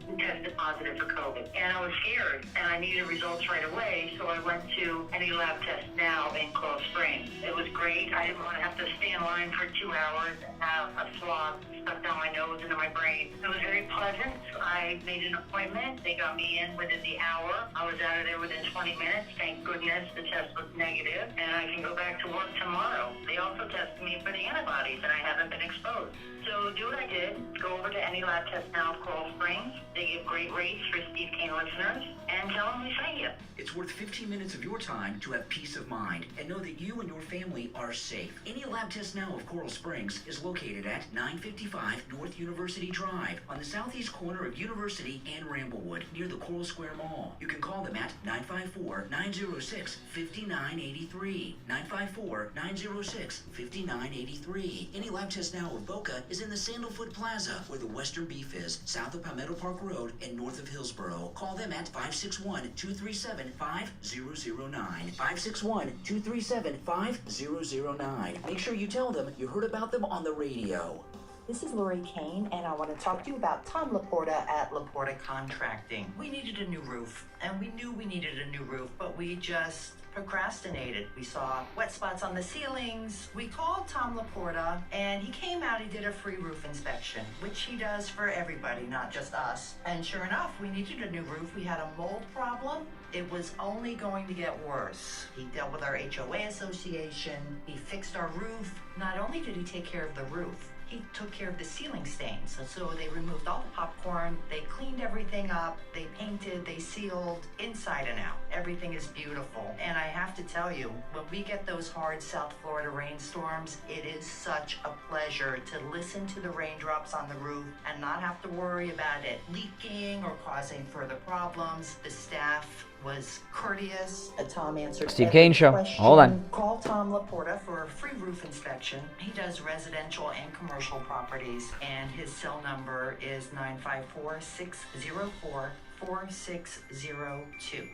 who tested positive for COVID, and I was scared, and I needed results right away, so I went to any lab test now in Coral Springs. It was great. I didn't want to have to stay in line for 2 hours and have a swab stuck down my nose into my brain. It was very pleasant. I made an appointment. They got me in within the hour. I was out of there within 20 minutes. Thank goodness the test was negative, and I can go back to work tomorrow. They also tested me for the antibodies, and I haven't been exposed. So do what I did. Go over to any lab test now of Coral Springs. They give great rates for Steve Kane listeners, and tell them we sent you. It's worth 15 minutes of your time to have peace of mind and know that you and your family are safe. Any lab test now of Coral Springs is located at 955 North University Drive on the southeast corner of University and Ramblewood near the Coral Square Mall. You can call them at 954-906-5983. 954-906-5983. Any lab test now of Boca is in the Sandalfoot Plaza, where the Western Beef is, south of Palmetto Park Road and north of Hillsboro. Call them at 561-237-5009. 561-237-5009. Make sure you tell them you heard about them on the radio. This is Lori Kane, and I want to talk to you about Tom Laporta at Laporta Contracting. We needed a new roof, and we knew we needed a new roof, but we just procrastinated. We saw wet spots on the ceilings. We called Tom Laporta, and he came out. He did a free roof inspection, which he does for everybody, not just us. And sure enough, we needed a new roof. We had a mold problem. It was only going to get worse. He dealt with our HOA association. He fixed our roof. Not only did he take care of the roof, he took care of the ceiling stains. So they removed all the popcorn, they cleaned everything up, they painted, they sealed, inside and out. Everything is beautiful. And I have to tell you, when we get those hard South Florida rainstorms, it is such a pleasure to listen to the raindrops on the roof and not have to worry about it leaking or causing further problems. The staff was courteous. Tom answered Steve Kane Show. question. Hold on. Call Tom Laporta for a free roof inspection. He does residential and commercial properties, and his cell number is 954-604-4602.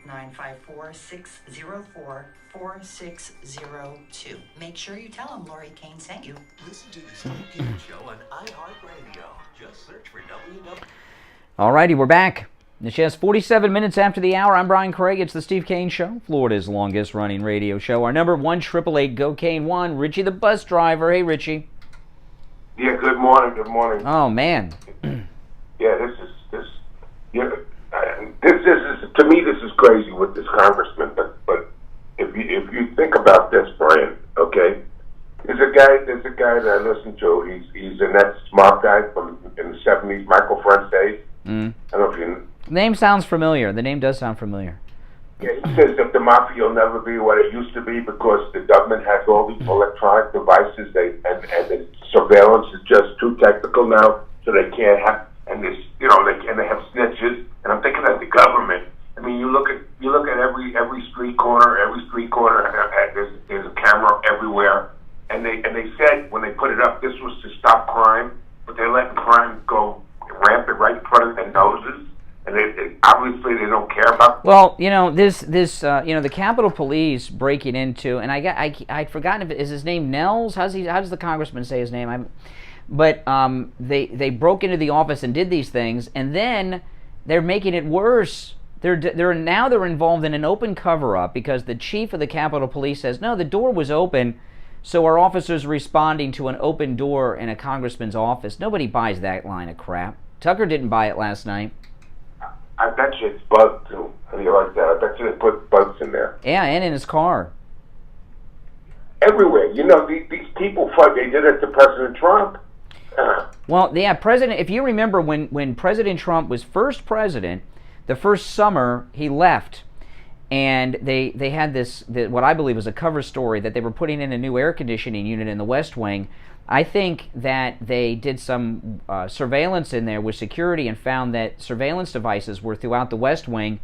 954-604-4602. Make sure you tell him Lori Kane sent you. Listen to the Steve Kane Show on iHeartRadio. Just search for WW. Alrighty, we're back. It's just 47 minutes after the hour. I'm Brian Craig. It's the Steve Kane Show, Florida's longest-running radio show. Our number 1-888-GO-KANE-1, Richie the bus driver. Hey, Richie. Yeah, good morning. Good morning. Oh, man. Yeah, this is to me this is crazy with this congressman. But if you think about this, Brian, okay, there's a guy that I listen to. He's a net smart guy from in the '70s, Michael Front days. I don't know if you. Name sounds familiar. The name does sound familiar. Yeah, he says that the mafia will never be what it used to be because the government has all these electronic devices. And the surveillance is just too technical now, so they can't have. And this, they have snitches. And I'm thinking of the government. I mean, you look at every street corner. There's a camera everywhere. And they said when they put it up, this was to stop crime, but they're letting crime go rampant right in front of their noses. And they obviously they don't care about. Well, the Capitol Police breaking into, and I'd forgotten is his name Nehls? How does the congressman say his name? They broke into the office and did these things, and then they're making it worse. They're involved in an open cover-up because the chief of the Capitol Police says no, the door was open, so our officers responding to an open door in a congressman's office. Nobody buys that line of crap. Tucker didn't buy it last night. I bet you it's bugged too. How do you like that? I bet you they put bugs in there. Yeah, and in his car. Everywhere. These people, they did it to President Trump. Well, yeah, if you remember when President Trump was first president, the first summer he left, and they had what I believe was a cover story that they were putting in a new air conditioning unit in the West Wing. I think that they did some surveillance in there with security and found that surveillance devices were throughout the West Wing,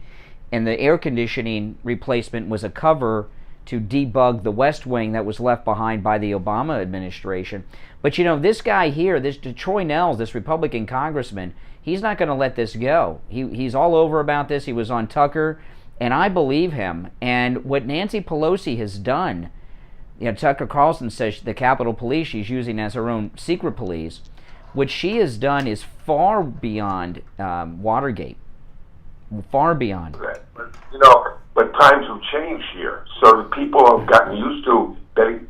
and the air conditioning replacement was a cover to debug the West Wing that was left behind by the Obama administration. But this guy here, this Troy Nehls, this Republican congressman, he's not going to let this go. He's all over about this. He was on Tucker, and I believe him. And what Nancy Pelosi has done, Tucker Carlson says the Capitol Police she's using as her own secret police. What she has done is far beyond Watergate. Far beyond. But times have changed here, so the people have gotten used to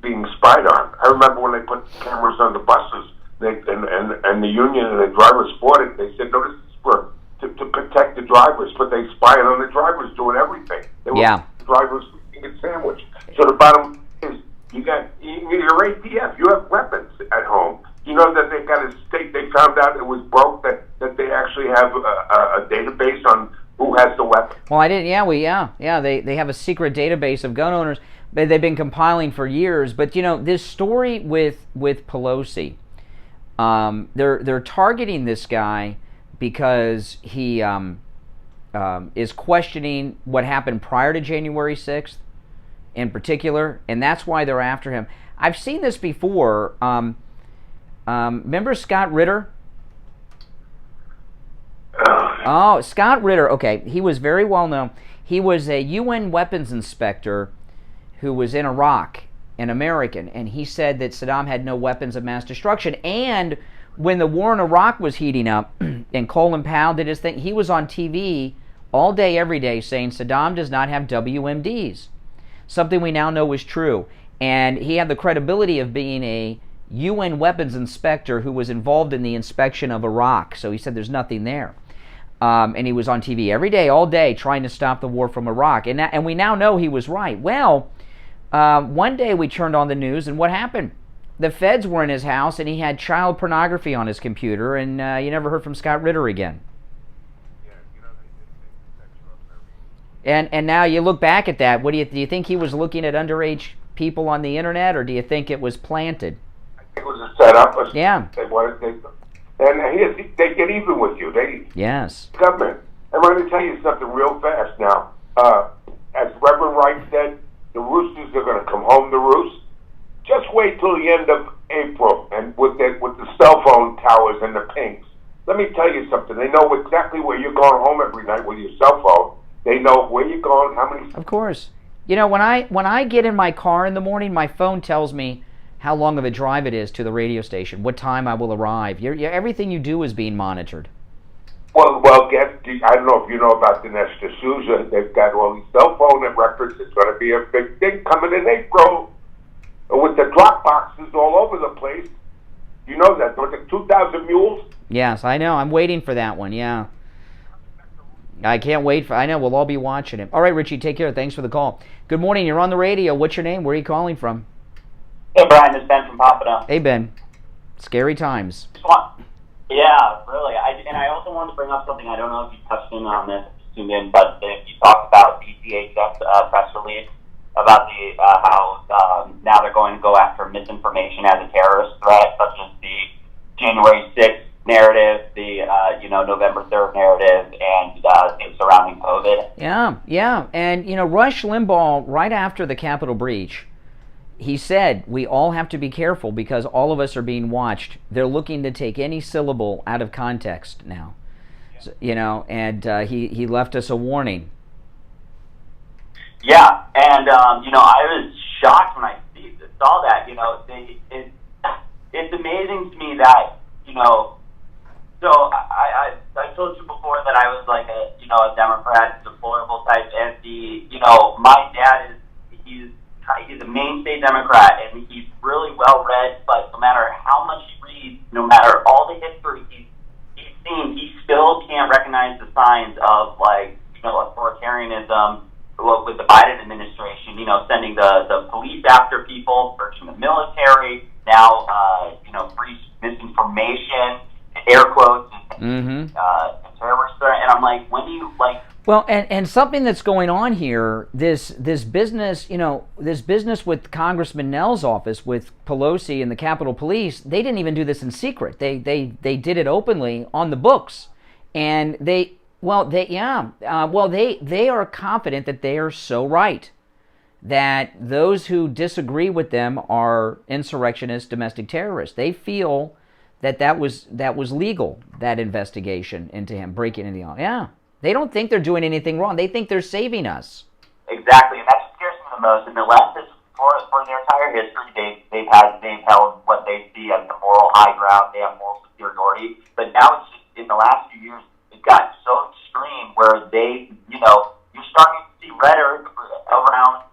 being spied on. I remember when they put cameras on the buses, and the union and the drivers fought it. They said, "No, this is for to protect the drivers," but they spied on the drivers doing everything. They were the drivers eating a sandwich. So the bottom is you're ATF. You have weapons at home. You know that they got a state. They found out it was broke. That they actually have a database on who has the weapon. Well, I didn't. Yeah. They have a secret database of gun owners that they've been compiling for years. But this story with Pelosi, they're targeting this guy because he is questioning what happened prior to January 6th, in particular, and that's why they're after him. I've seen this before. Remember Scott Ritter? Oh, Scott Ritter. Okay, he was very well known. He was a UN weapons inspector who was in Iraq, an American, and he said that Saddam had no weapons of mass destruction. And when the war in Iraq was heating up and Colin Powell did his thing, he was on TV all day, every day, saying Saddam does not have WMDs. Something we now know is true. And he had the credibility of being a UN weapons inspector who was involved in the inspection of Iraq. So he said there's nothing there. And he was on TV every day, all day, trying to stop the war from Iraq. And we now know he was right. Well, one day we turned on the news, and what happened? The feds were in his house, and he had child pornography on his computer, and you never heard from Scott Ritter again. And now you look back at that. What do you think he was looking at underage people on the internet, or do you think it was planted? I think it was a setup. Yeah. And they get even with you. Yes. Government. I'm going to tell you something real fast now. As Reverend Wright said, the roosters are going to come home to roost. Just wait till the end of April, and with the cell phone towers and the pings. Let me tell you something. They know exactly where you're going home every night with your cell phone. They know where you're going, how many... Of course. You know, when I get in my car in the morning, my phone tells me how long of a drive it is to the radio station, what time I will arrive. Everything you do is being monitored. Well, I don't know if you know about Dinesh D'Souza. They've got all these cell phone records. It's going to be a big thing coming in April. With the drop boxes all over the place. You know that, with the 2,000 mules? Yes, I know. I'm waiting for that one, yeah. I can't wait I know, we'll all be watching it. All right, Richie, take care. Thanks for the call. Good morning. You're on the radio. What's your name? Where are you calling from? Hey, Brian. It's Ben from Pompano. Hey, Ben. Scary times. Yeah, really. I also wanted to bring up something. I don't know if you touched in on this, tuned in, but if you talked about DCHS press release about the how now they're going to go after misinformation as a terrorist threat, such as the January 6th narrative, the November 3rd narrative, and things surrounding COVID. Yeah. And, Rush Limbaugh, right after the Capitol breach, he said we all have to be careful because all of us are being watched. They're looking to take any syllable out of context now. So, and he left us a warning. Yeah, and I was shocked when I saw that. It's amazing to me that So I told you before that I was like a Democrat, deplorable type, and my dad he's a mainstay Democrat, and he's really well read. But no matter how much he reads, no matter all the history he's seen, he still can't recognize the signs of authoritarianism. With the Biden administration, sending the police after people, purging the military, now, free misinformation, air quotes, terrorist threat, and I'm like, when do you, Well, and something that's going on here, this business, this business with Congressman Nehls' office, with Pelosi and the Capitol Police, they didn't even do this in secret. They did it openly on the books, and they are confident that they are so right, that those who disagree with them are insurrectionists, domestic terrorists. They feel that was legal, that investigation into him breaking into the office. Yeah, they don't think they're doing anything wrong. They think they're saving us. Exactly, and that's what scares me the most. And the leftists, for their entire history, they've held what they see as the moral high ground. They have moral superiority, but now it's just in the last few years. Got so extreme where you're starting to see rhetoric around,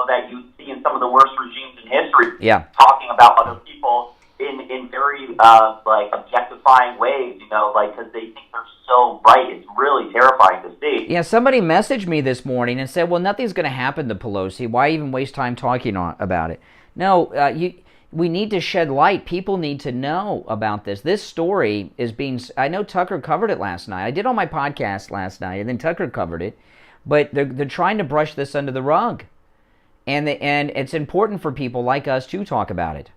that you see in some of the worst regimes in history. Yeah. Talking about other people in very, objectifying ways, because they think they're so right. It's really terrifying to see. Yeah, somebody messaged me this morning and said, well, nothing's going to happen to Pelosi. Why even waste time talking about it? No, we need to shed light. People need to know about this. This story is I know Tucker covered it last night. I did on my podcast last night, and then Tucker covered it. But they're trying to brush this under the rug. And it's important for people like us to talk about it.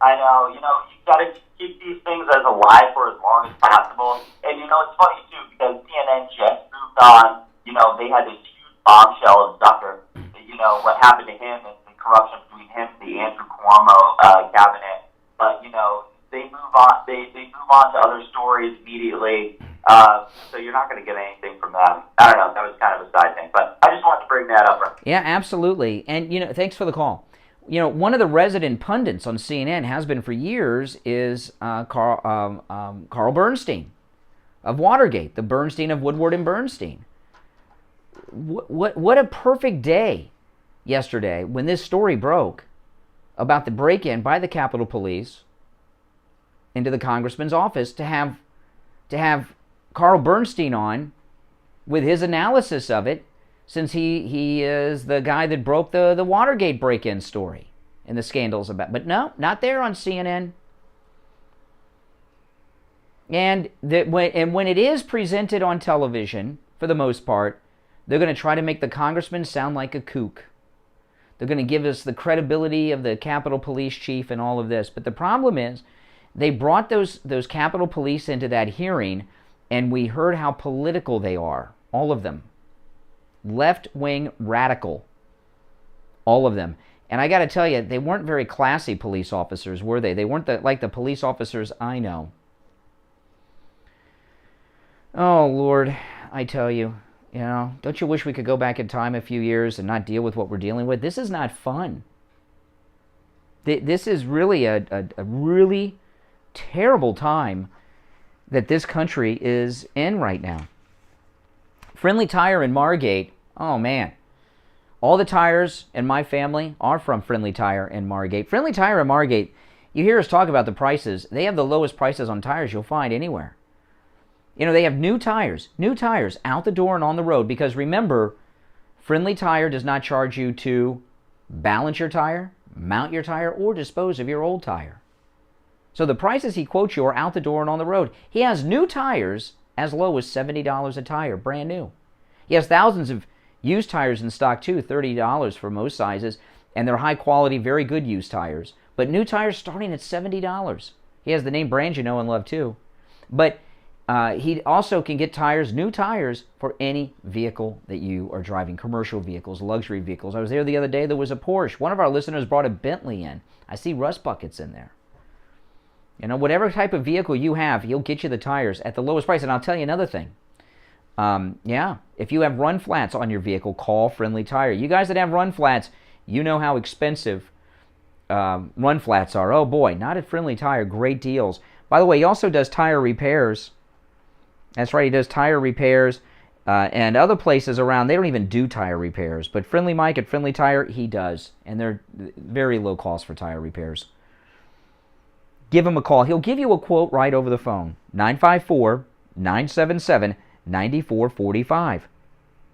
I know. You got to keep these things as alive for as long as possible. And, it's funny, too, because CNN just moved on. They had this huge bombshell of Tucker. What happened to him and the corruption between him and the Andrew Cuomo cabinet. But, they move on. They move on to other stories immediately. So you're not going to get anything from them. I don't know. That was kind of a side thing. But I just wanted to bring that up. Yeah, absolutely. And, thanks for the call. one of the resident pundits on CNN has been for years is Carl Bernstein of Watergate, the Bernstein of Woodward and Bernstein. What a perfect day yesterday when this story broke about the break-in by the Capitol Police into the congressman's office to have Carl Bernstein on with his analysis of it, since he is the guy that broke the Watergate break-in story and the scandals about. But no, not there on CNN. And when it is presented on television, for the most part, they're going to try to make the congressman sound like a kook. They're going to give us the credibility of the Capitol Police chief and all of this. But the problem is, they brought those Capitol Police into that hearing, and we heard how political they are, all of them. Left-wing radical, all of them. And I got to tell you, they weren't very classy police officers, were they? They weren't like the police officers I know. Oh, Lord, I tell you, don't you wish we could go back in time a few years and not deal with what we're dealing with? This is not fun. This is really a really terrible time that this country is in right now. Friendly Tire in Margate, oh man. All the tires in my family are from Friendly Tire in Margate. Friendly Tire in Margate, you hear us talk about the prices. They have the lowest prices on tires you'll find anywhere. They have new tires out the door and on the road, because remember, Friendly Tire does not charge you to balance your tire, mount your tire, or dispose of your old tire. So the prices he quotes you are out the door and on the road. He has new tires as low as $70 a tire, brand new. He has thousands of used tires in stock too, $30 for most sizes, and they're high quality, very good used tires. But new tires starting at $70. He has the name brands you know and love too. But he also can get new tires for any vehicle that you are driving, commercial vehicles, luxury vehicles. I was there the other day, there was a Porsche. One of our listeners brought a Bentley in. I see rust buckets in there. Whatever type of vehicle you have, he'll get you the tires at the lowest price. And I'll tell you another thing. If you have run flats on your vehicle, call Friendly Tire. You guys that have run flats, you know how expensive run flats are. Oh boy, not at Friendly Tire. Great deals. By the way, he also does tire repairs. That's right, he does tire repairs. And other places around, they don't even do tire repairs. But Friendly Mike at Friendly Tire, he does. And they're very low cost for tire repairs. Give him a call. He'll give you a quote right over the phone. 954-977-9445.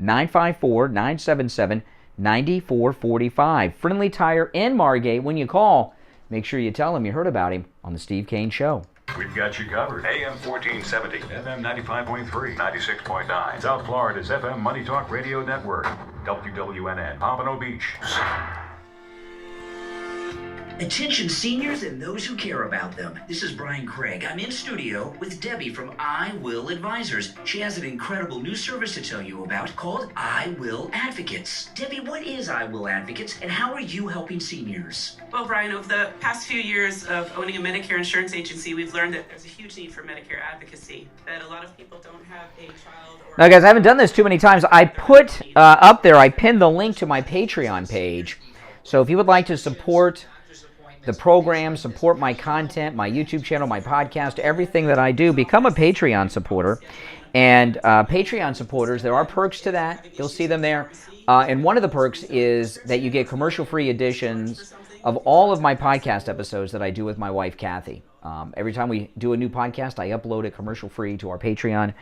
954-977-9445. Friendly Tire in Margate. When you call, make sure you tell him you heard about him on the Steve Kane Show. We've got you covered. AM 1470, FM 95.3, 96.9. South Florida's FM Money Talk Radio Network. WWNN, Pompano Beach. Attention seniors and those who care about them. This is Brian Craig. I'm in studio with Debbie from I Will Advisors. She has an incredible new service to tell you about called I Will Advocates. Debbie, what is I Will Advocates and how are you helping seniors? Well, Brian, over the past few years of owning a Medicare insurance agency, we've learned that there's a huge need for Medicare advocacy, that a lot of people don't have a child or... Now, guys, I haven't done this too many times. I put up there, I pinned the link to my Patreon page. So if you would like to support the program, support my content, my YouTube channel, my podcast, everything that I do, become a Patreon supporter. And Patreon supporters, there are perks to that. You'll see them there. And one of the perks is that you get commercial-free editions of all of my podcast episodes that I do with my wife, Kathy. Every time we do a new podcast, I upload it commercial-free to our Patreon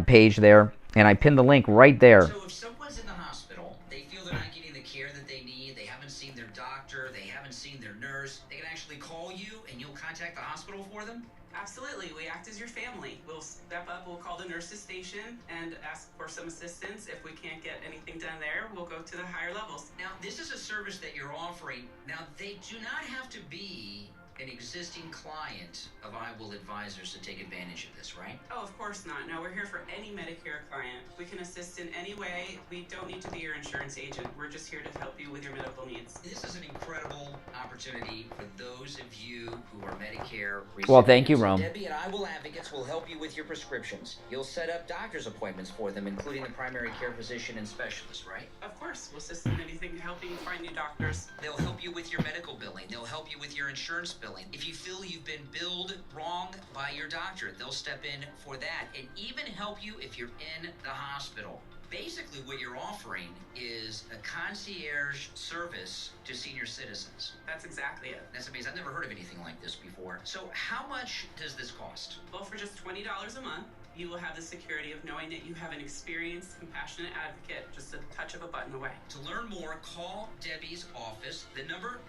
page there. And I pinned the link right there. So if someone's in the hospital, they feel they're not getting the care that they need, they haven't seen their doctor, they haven't seen their nurse, they can actually call you and you'll contact the hospital for them? Absolutely. We act as your family. We'll step up, we'll call the nurses station and ask for some assistance. If we can't get anything done there, we'll go to the higher levels. Now, this is a service that you're offering. Now, they do not have to be an existing client of iWill Advisors to take advantage of this, right? Oh, of course not. No, we're here for any Medicare client. We can assist in any way. We don't need to be your insurance agent. We're just here to help you with your medical needs. This is an incredible opportunity for those of you who are Medicare recipients. Well, thank you, Rome. Debbie and iWill Advocates will help you with your prescriptions. You'll set up doctor's appointments for them, including the primary care physician and specialist, right? Of course, we'll assist in anything, helping you find new doctors. They'll help you with your medical billing. They'll help you with your insurance billing. If you feel you've been billed wrong by your doctor, they'll step in for that and even help you if you're in the hospital. Basically, what you're offering is a concierge service to senior citizens. That's exactly it. That's amazing. I've never heard of anything like this before. So how much does this cost? Well, for just $20 a month, you will have the security of knowing that you have an experienced, compassionate advocate just a touch of a button away. To learn more, call Debbie's office. The number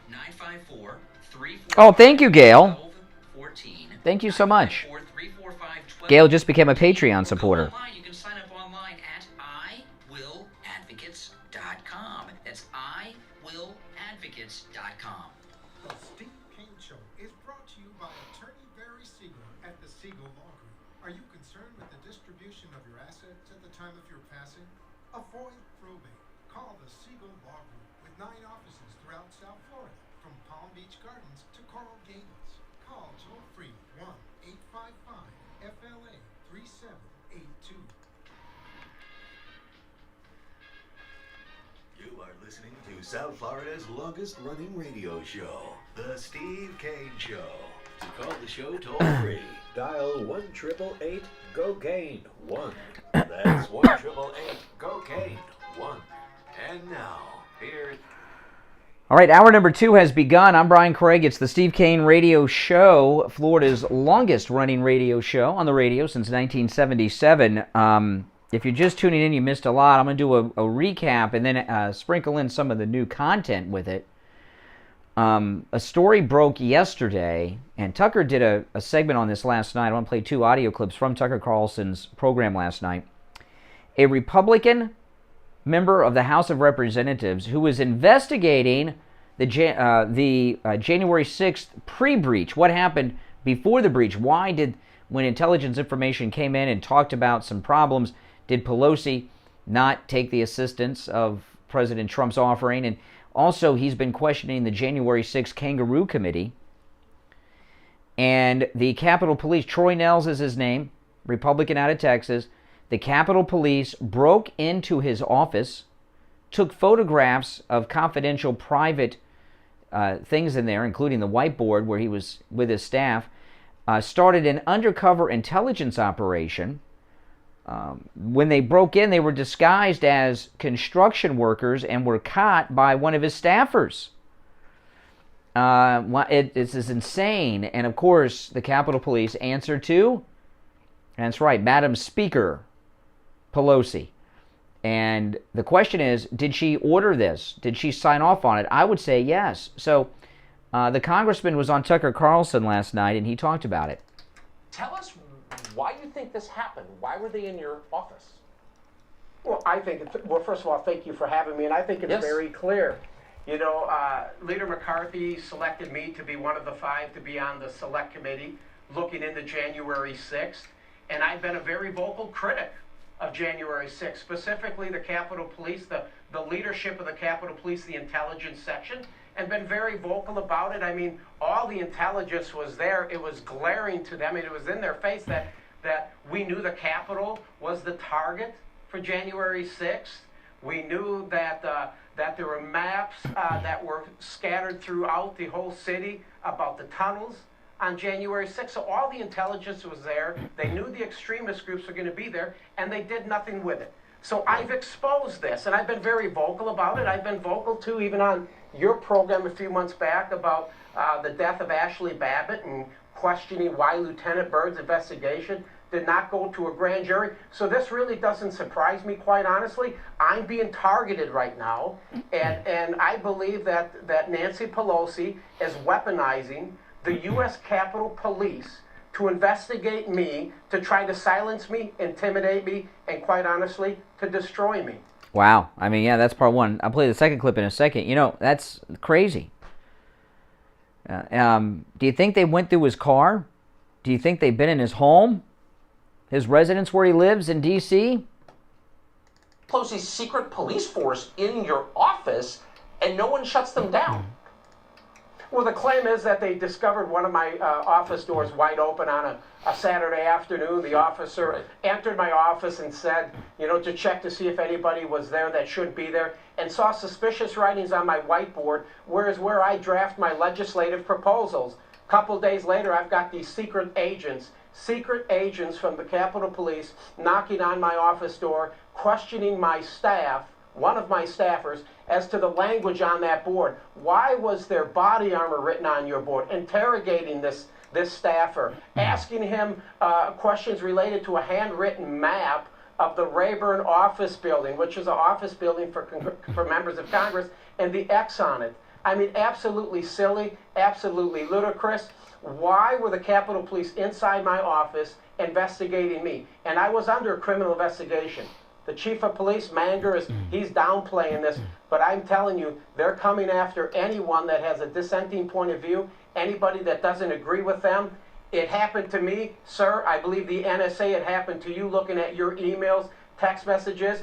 954-345-1214. Oh, thank you, Gail. Thank you so much. Gail just became a Patreon supporter. You can sign up online at iwilladvocates.com. That's iwilladvocates.com. The Steve Kane Show is brought to you by attorney Barry Siegel at the Siegel Law Group. Are you concerned with the distribution of your assets at the time of your passing? Avoid probate. Call the Siegel Law Group with 9 offices throughout South Florida, from Palm Beach Gardens to Coral Gables. Call toll-free 1-855-FLA-3782. You are listening to South Florida's longest-running radio show, The Steve Kane Show. To call the show toll-free, dial 1-888-GO-KANE-1. That's 1-888-GO-KANE-1. And now, here's... All right, hour number 2 has begun. I'm Brian Craig. It's the Steve Kane Radio Show, Florida's longest-running radio show on the radio since 1977. If you're just tuning in, you missed a lot. I'm going to do a recap and then sprinkle in some of the new content with it. A story broke yesterday, and Tucker did a segment on this last night. I want to play 2 audio clips from Tucker Carlson's program last night. A Republican member of the House of Representatives who was investigating the January 6th pre-breach. What happened before the breach? Why did, when intelligence information came in and talked about some problems, did Pelosi not take the assistance of President Trump's offering? And also, he's been questioning the January 6th Kangaroo Committee. And the Capitol Police, Troy Nehls is his name, Republican out of Texas. The Capitol Police broke into his office, took photographs of confidential private things in there, including the whiteboard where he was with his staff, started an undercover intelligence operation. When they broke in, they were disguised as construction workers and were caught by one of his staffers. This is insane. And of course, the Capitol Police answered to, that's right, Madam Speaker Pelosi. And the question is, did she order this? Did she sign off on it? I would say yes. So the congressman was on Tucker Carlson last night, and he talked about it. Tell us why you think this happened. Why were they in your office? Well, I think first of all, thank you for having me, and I think it's very clear. You know, Leader McCarthy selected me to be one of the 5 to be on the select committee looking into January 6th, and I've been a very vocal critic of January 6th, specifically the Capitol Police, the leadership of the Capitol Police, the intelligence section, and been very vocal about it. I mean, all the intelligence was there. It was glaring to them, and it was in their face that we knew the Capitol was the target for January 6th. We knew that there were maps that were scattered throughout the whole city about the tunnels on January 6th. So all the intelligence was there. They knew the extremist groups were going to be there, and they did nothing with it. So I've exposed this, and I've been very vocal about it. I've been vocal, too, even on your program a few months back about the death of Ashley Babbitt and questioning why Lieutenant Byrd's investigation did not go to a grand jury. So this really doesn't surprise me, quite honestly. I'm being targeted right now, and I believe that Nancy Pelosi is weaponizing the U.S. Capitol Police to investigate me, to try to silence me, intimidate me, and quite honestly, to destroy me. Wow. I mean, yeah, that's part 1. I'll play the second clip in a second. You know, that's crazy. Do you think they went through his car? Do you think they've been in his home? His residence where he lives in D.C.? Pelosi's secret police force in your office, and no one shuts them down. Well, the claim is that they discovered one of my office doors wide open on a Saturday afternoon. The officer entered my office and said, to check to see if anybody was there that should be there, and saw suspicious writings on my whiteboard, where I draft my legislative proposals. A couple days later, I've got these secret agents from the Capitol Police knocking on my office door, questioning my staff, one of my staffers, as to the language on that board. Why was there body armor written on your board? Interrogating this staffer, asking him questions related to a handwritten map of the Rayburn office building, which is an office building for members of Congress, and the X on it. I mean, absolutely silly, absolutely ludicrous. Why were the Capitol Police inside my office investigating me? And I was under a criminal investigation. The chief of police, Manger, he's downplaying this, but I'm telling you, they're coming after anyone that has a dissenting point of view, anybody that doesn't agree with them. It happened to me, sir. I believe the NSA, it happened to you looking at your emails, text messages.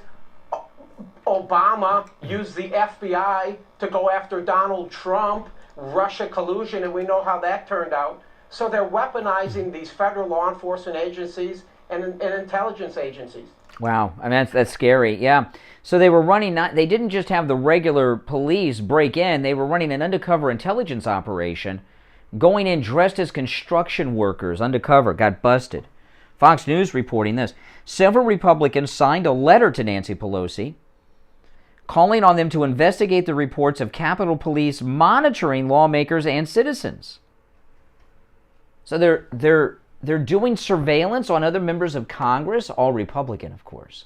Obama used the FBI to go after Donald Trump, Russia collusion, and we know how that turned out. So they're weaponizing these federal law enforcement agencies and intelligence agencies. Wow, I mean, that's scary, yeah. So they were running, they didn't just have the regular police break in, they were running an undercover intelligence operation, going in dressed as construction workers, undercover, got busted. Fox News reporting this. Several Republicans signed a letter to Nancy Pelosi calling on them to investigate the reports of Capitol Police monitoring lawmakers and citizens. So they're doing surveillance on other members of Congress, all Republican, of course.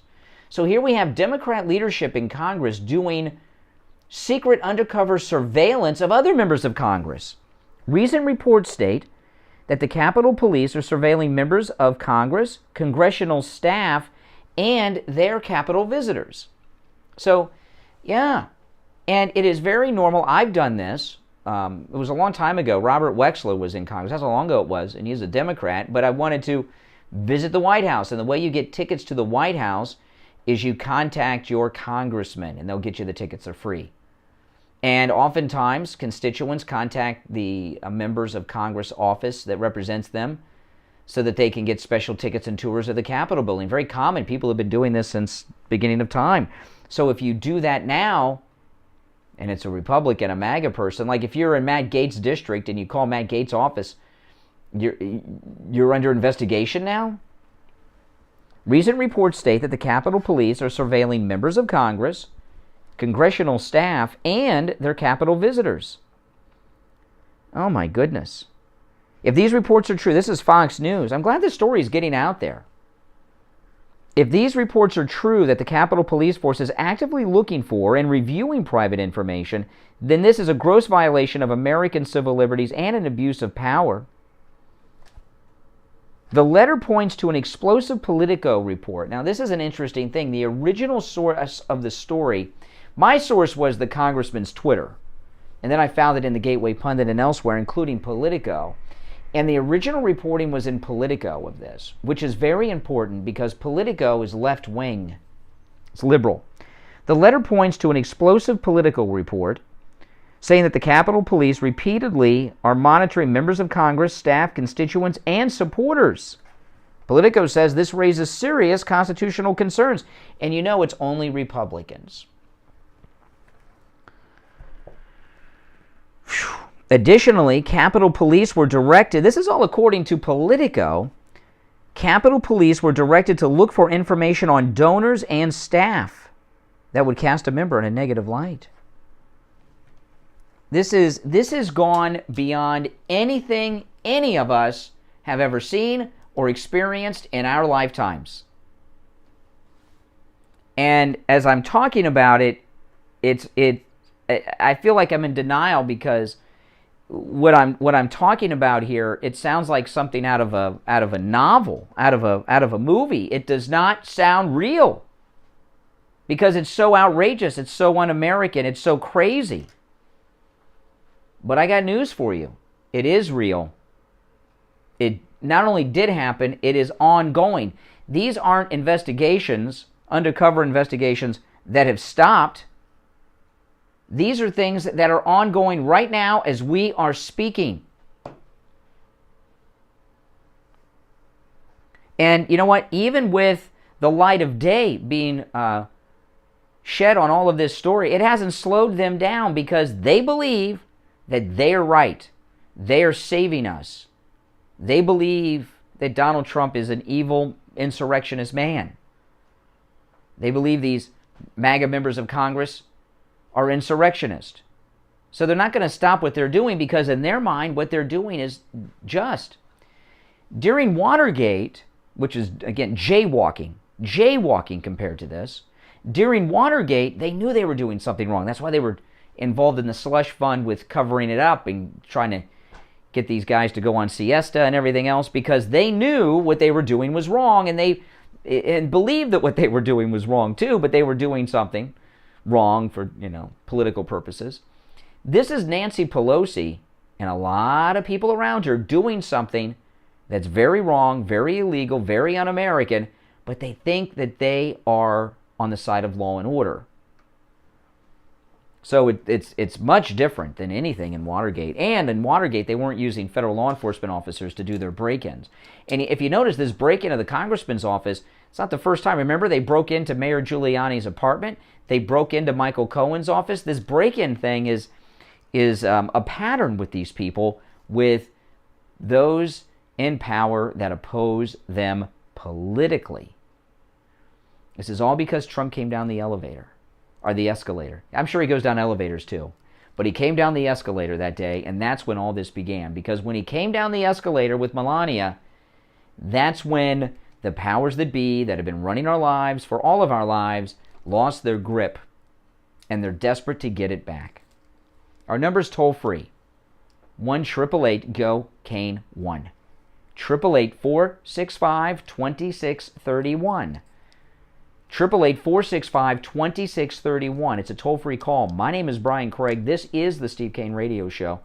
So here we have Democrat leadership in Congress doing secret undercover surveillance of other members of Congress. Recent reports state that the Capitol Police are surveilling members of Congress, congressional staff, and their Capitol visitors. So, yeah, and it is very normal. I've done this. It was a long time ago. Robert Wexler was in Congress. That's how long ago it was, and he's a Democrat. But I wanted to visit the White House, and the way you get tickets to the White House is you contact your congressman, and they'll get you the tickets. They're free. And oftentimes, constituents contact the members of Congress office that represents them so that they can get special tickets and tours of the Capitol building. Very common. People have been doing this since the beginning of time. So if you do that now, and it's a Republican, a MAGA person, like if you're in Matt Gaetz' district and you call Matt Gaetz' office, you're under investigation now? Recent reports state that the Capitol Police are surveilling members of Congress, congressional staff, and their Capitol visitors. Oh my goodness. If these reports are true, this is Fox News. I'm glad this story is getting out there. If these reports are true that the Capitol Police Force is actively looking for and reviewing private information, then this is a gross violation of American civil liberties and an abuse of power. The letter points to an explosive Politico report. Now, this is an interesting thing. The original source of the story, my source was the Congressman's Twitter. And then I found it in the Gateway Pundit and elsewhere, including Politico. And the original reporting was in Politico of this, which is very important because Politico is left-wing. It's liberal. The letter points to an explosive Politico report saying that the Capitol Police repeatedly are monitoring members of Congress, staff, constituents, and supporters. Politico says this raises serious constitutional concerns. And you know it's only Republicans. Whew. Additionally, Capitol Police were directed, this is all according to Politico, Capitol Police were directed to look for information on donors and staff that would cast a member in a negative light. This has gone beyond anything any of us have ever seen or experienced in our lifetimes. And as I'm talking about it, I feel like I'm in denial because what I'm talking about here, it sounds like something out of a novel, out of a movie. It does not sound real because it's so outrageous, it's so un-American, it's so crazy. But I got news for you. It is real. It not only did happen, it is ongoing. These aren't investigations, undercover investigations, that have stopped. These are things that are ongoing right now as we are speaking. And you know what? Even with the light of day being shed on all of this story, it hasn't slowed them down because they believe that they are right. They are saving us. They believe that Donald Trump is an evil insurrectionist man. They believe these MAGA members of Congress are insurrectionists. So they're not going to stop what they're doing because in their mind, what they're doing is just. During Watergate, which is, again, jaywalking compared to this, during Watergate, they knew they were doing something wrong. That's why they were involved in the slush fund with covering it up and trying to get these guys to go on siesta and everything else, because they knew what they were doing was wrong, and they believed that what they were doing was wrong too, but they were doing something wrong for, political purposes. This is Nancy Pelosi and a lot of people around her doing something that's very wrong, very illegal, very un-American, but they think that they are on the side of law and order. So it's much different than anything in Watergate. And in Watergate, they weren't using federal law enforcement officers to do their break-ins. And if you notice, this break-in of the congressman's office, it's not the first time. Remember, they broke into Mayor Giuliani's apartment. They broke into Michael Cohen's office. This break-in thing is a pattern with these people, with those in power that oppose them politically. This is all because Trump came down the elevator. Or the escalator. I'm sure he goes down elevators too. But he came down the escalator that day, and that's when all this began. Because when he came down the escalator with Melania, that's when the powers that be that have been running our lives for all of our lives lost their grip. And they're desperate to get it back. Our number's toll free. 1-888-GO-CANE 1. 888-465-2631. 888-465-2631. It's a toll-free call. My name is Brian Craig. This is the Steve Kane Radio Show.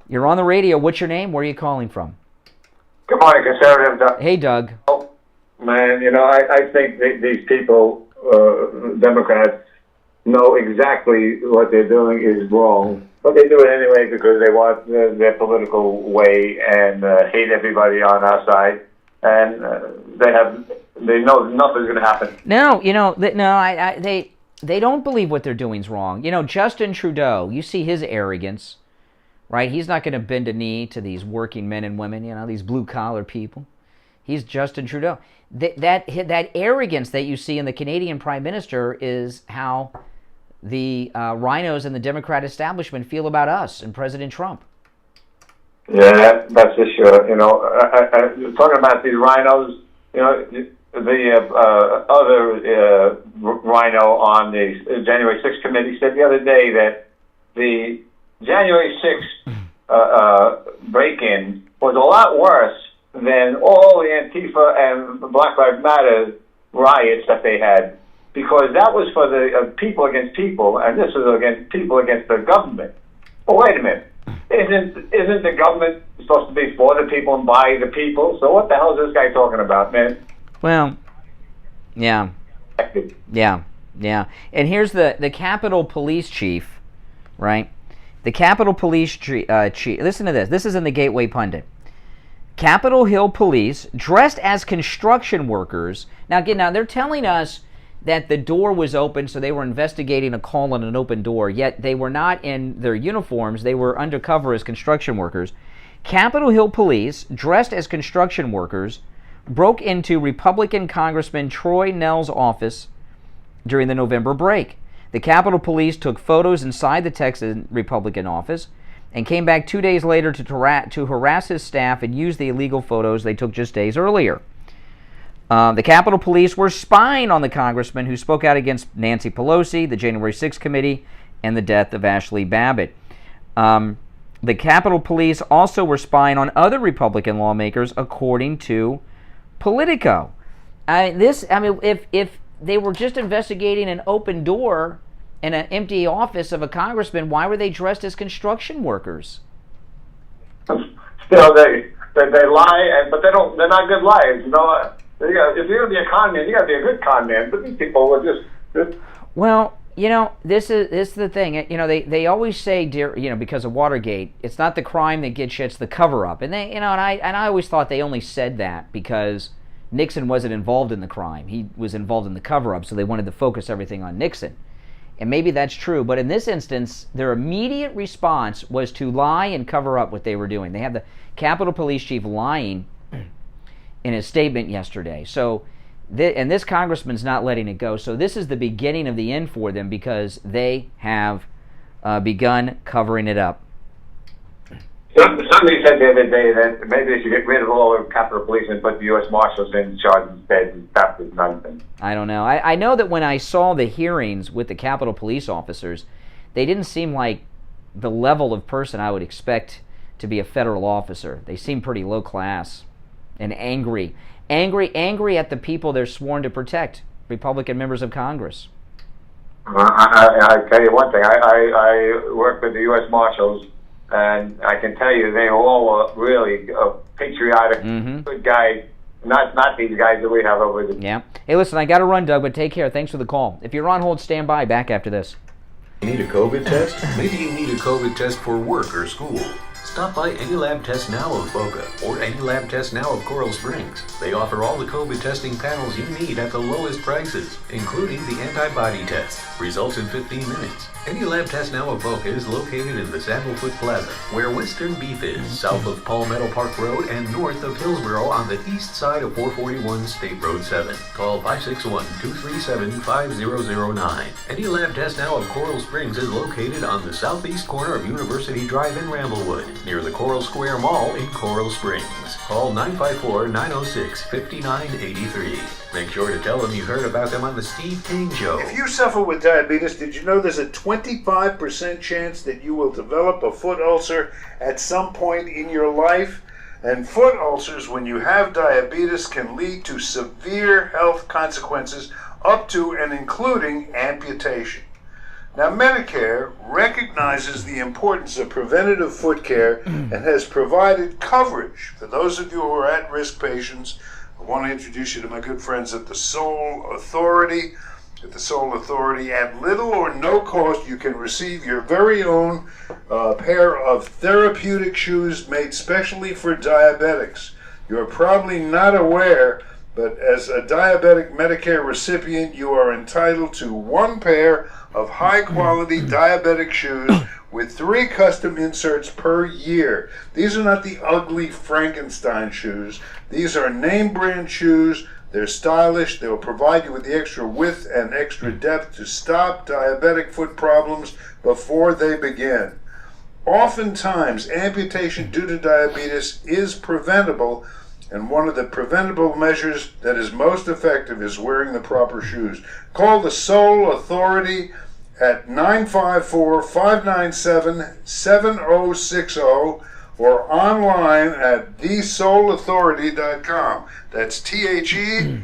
You're on the radio. What's your name? Where are you calling from? Good morning, Conservative Doug. Hey, Doug. Oh, man, I think these people, Democrats, know exactly what they're doing is wrong. But they do it anyway because they want their political way and hate everybody on our side. And they know nothing's going to happen. No, they don't believe what they're doing is wrong. Justin Trudeau, you see his arrogance, right? He's not going to bend a knee to these working men and women, these blue-collar people. He's Justin Trudeau. That arrogance that you see in the Canadian Prime Minister is how the rhinos and the Democrat establishment feel about us and President Trump. Yeah, that's for sure. Talking about these rhinos, the other rhino on the January 6th committee said the other day that the January 6th break-in was a lot worse than all the Antifa and Black Lives Matter riots that they had, because that was for the people against people, and this is against people against the government. Well, wait a minute. Isn't the government supposed to be for the people and by the people? So what the hell is this guy talking about, man? Well, yeah. And here's the Capitol Police Chief, right? The Capitol Police Chief. Listen to this. This is in the Gateway Pundit. Capitol Hill Police dressed as construction workers. Now they're telling us that the door was open, so they were investigating a call on an open door, yet they were not in their uniforms. They were undercover as construction workers. Capitol Hill Police, dressed as construction workers, broke into Republican Congressman Troy Nehls' office during the November break. The Capitol Police took photos inside the Texas Republican office and came back 2 days later to harass his staff and use the illegal photos they took just days earlier. The Capitol Police were spying on the congressman who spoke out against Nancy Pelosi, the January 6th committee, and the death of Ashley Babbitt. The Capitol Police also were spying on other Republican lawmakers, according to Politico. If they were just investigating an open door in an empty office of a congressman, why were they dressed as construction workers? they lie, but they're not good liars. If you're gonna be a con man, you gotta be a good con man. But these people were just. Well, this is the thing. They always say, because of Watergate, it's not the crime that gets you, it's the cover up. And and I always thought they only said that because Nixon wasn't involved in the crime. He was involved in the cover up, so they wanted to focus everything on Nixon. And maybe that's true, but in this instance, their immediate response was to lie and cover up what they were doing. They have the Capitol Police Chief lying in his statement yesterday. So, and this congressman's not letting it go. So this is the beginning of the end for them because they have begun covering it up. Somebody said the other day that maybe they should get rid of all the Capitol Police and put the U.S. Marshals in charge instead and stop this nonsense. I don't know. I know that when I saw the hearings with the Capitol Police officers, they didn't seem like the level of person I would expect to be a federal officer. They seem pretty low class and angry at the people they're sworn to protect, Republican members of Congress. I tell you one thing. I work with the U.S. Marshals. And I can tell you, they were all really patriotic, good guys. Not these guys that we have over there. Yeah. Hey, listen, I got to run, Doug, but take care. Thanks for the call. If you're on hold, stand by. Back after this. Need a COVID test? Maybe you need a COVID test for work or school. Stop by Any Lab Test Now of Boca or Any Lab Test Now of Coral Springs. They offer all the COVID testing panels you need at the lowest prices, including the antibody test. Results in 15 minutes. Any Lab Test Now of Boca is located in the Sandalfoot Plaza, where Western Beef is, south of Palmetto Park Road and north of Hillsborough on the east side of 441 State Road 7. Call 561-237-5009. Any Lab Test Now of Coral Springs is located on the southeast corner of University Drive in Ramblewood, near the Coral Square Mall in Coral Springs. Call 954-906-5983. Make sure to tell them you heard about them on the Steve Kane Show. If you suffer with diabetes, did you know there's a 25% chance that you will develop a foot ulcer at some point in your life? And foot ulcers, when you have diabetes, can lead to severe health consequences up to and including amputation. Now, Medicare recognizes the importance of preventative foot care and has provided coverage for those of you who are at-risk patients. I want to introduce you to my good friends at the Sole Authority. At the Sole Authority, at little or no cost, you can receive your very own pair of therapeutic shoes made specially for diabetics. You're probably not aware, but as a diabetic Medicare recipient, you are entitled to one pair of high-quality diabetic shoes with 3 custom inserts per year. These are not the ugly Frankenstein shoes. These are name brand shoes. They're stylish. They'll provide you with the extra width and extra depth to stop diabetic foot problems before they begin. Oftentimes, amputation due to diabetes is preventable, and one of the preventable measures that is most effective is wearing the proper shoes. Call the Sole Authority at 954-597-7060 or online at thesoleauthority.com. That's THESOLE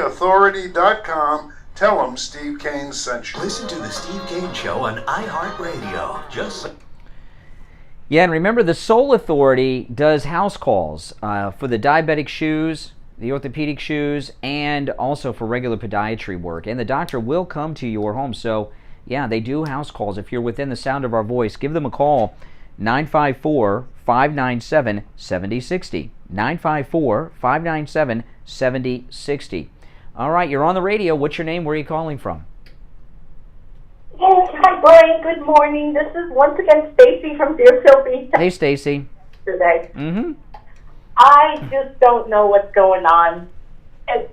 authority.com. Tell them Steve Kane sent you. Listen to the Steve Kane Show on iHeartRadio. Yeah, and remember, the Sole Authority does house calls for the diabetic shoes, the orthopedic shoes, and also for regular podiatry work. And the doctor will come to your home. So, yeah, they do house calls. If you're within the sound of our voice, give them a call, 954-597-7060. 954-597-7060. All right, you're on the radio. What's your name? Where are you calling from? Yes, hi Brian. Good morning. This is once again Stacy from Deerfield Beach. Hey, Stacy. Today. Mm-hmm. I just don't know what's going on. It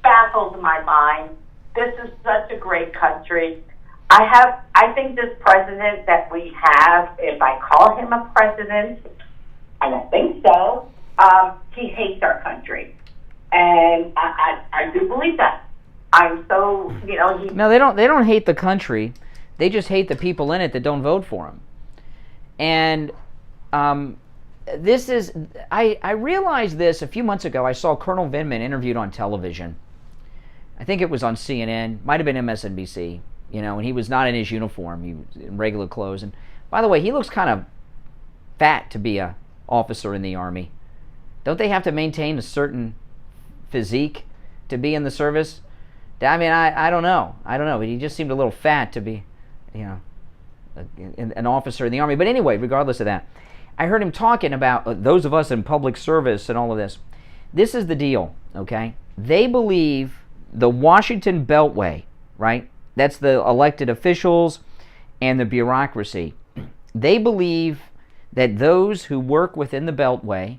baffles my mind. This is such a great country. I think this president that we have, if I call him a president, and I think so, he hates our country. And I do believe that. I'm so, No, they don't hate the country. They just hate the people in it that don't vote for him. And this is, I realized this a few months ago. I saw Colonel Vindman interviewed on television. I think it was on CNN, might have been MSNBC, and he was not in his uniform. He was in regular clothes. And by the way, he looks kind of fat to be a officer in the Army. Don't they have to maintain a certain physique to be in the service? I mean, I don't know. But he just seemed a little fat to be, an officer in the Army. But anyway, regardless of that, I heard him talking about those of us in public service and all of this. This is the deal, okay? They believe the Washington Beltway, right? That's the elected officials and the bureaucracy. They believe that those who work within the Beltway,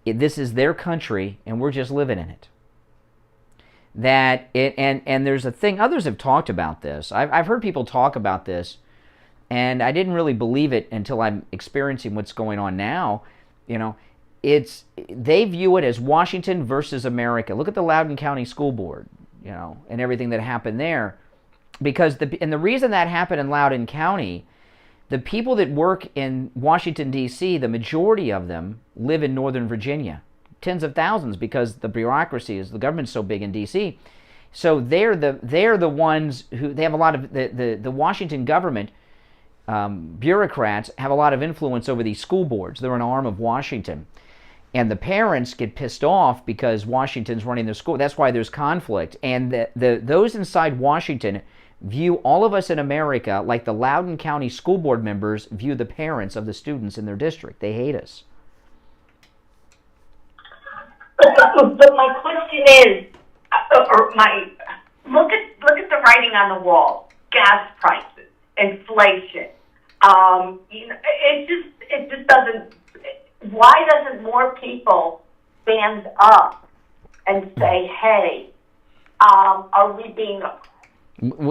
this is their country and we're just living in it. And there's a thing, others have talked about this. I've heard people talk about this, and I didn't really believe it until I'm experiencing what's going on now. They view it as Washington versus America. Look at the Loudoun County School Board, and everything that happened there. Because the reason that happened in Loudoun County, the people that work in Washington, D.C., the majority of them live in Northern Virginia. Tens of thousands, because the bureaucracy the government's so big in D.C. So they're the ones who, they have a lot of, the Washington government bureaucrats have a lot of influence over these school boards. They're an arm of Washington. And the parents get pissed off because Washington's running their school. That's why there's conflict. And those inside Washington view all of us in America like the Loudoun County school board members view the parents of the students in their district. They hate us. But my question is, look at the writing on the wall: gas prices, inflation. It just doesn't. Why doesn't more people stand up and say, "Hey, are we being?"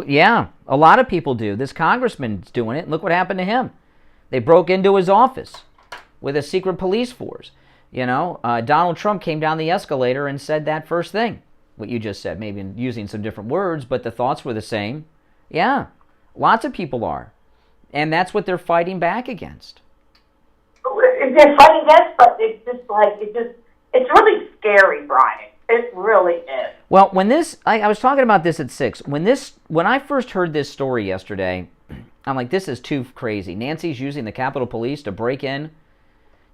Yeah, a lot of people do. This congressman's doing it. Look what happened to him. They broke into his office with a secret police force. Donald Trump came down the escalator and said that first thing, what you just said, maybe using some different words, but the thoughts were the same. Yeah, lots of people are. And that's what they're fighting back against. They're fighting against, but it's really scary, Brian. It really is. Well, when I was talking about this at 6. When I first heard this story yesterday, I'm like, this is too crazy. Nancy's using the Capitol Police to break in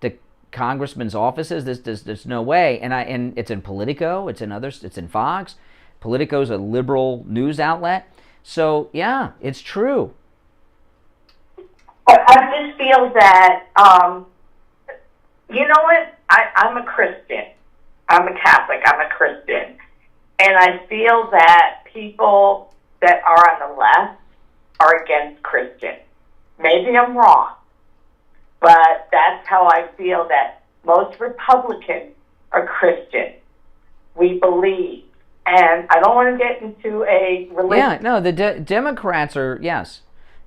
to congressmen's offices. There's no way. And it's in Politico. It's in others. It's in Fox. Politico's a liberal news outlet. So yeah, it's true. I just feel that you know what? I'm a Christian. I'm a Catholic. I'm a Christian, and I feel that people that are on the left are against Christian. Maybe I'm wrong, but that's how I feel that most Republicans are Christian. We believe. And I don't want to get into a religion. Yeah, no, the Democrats are, yes.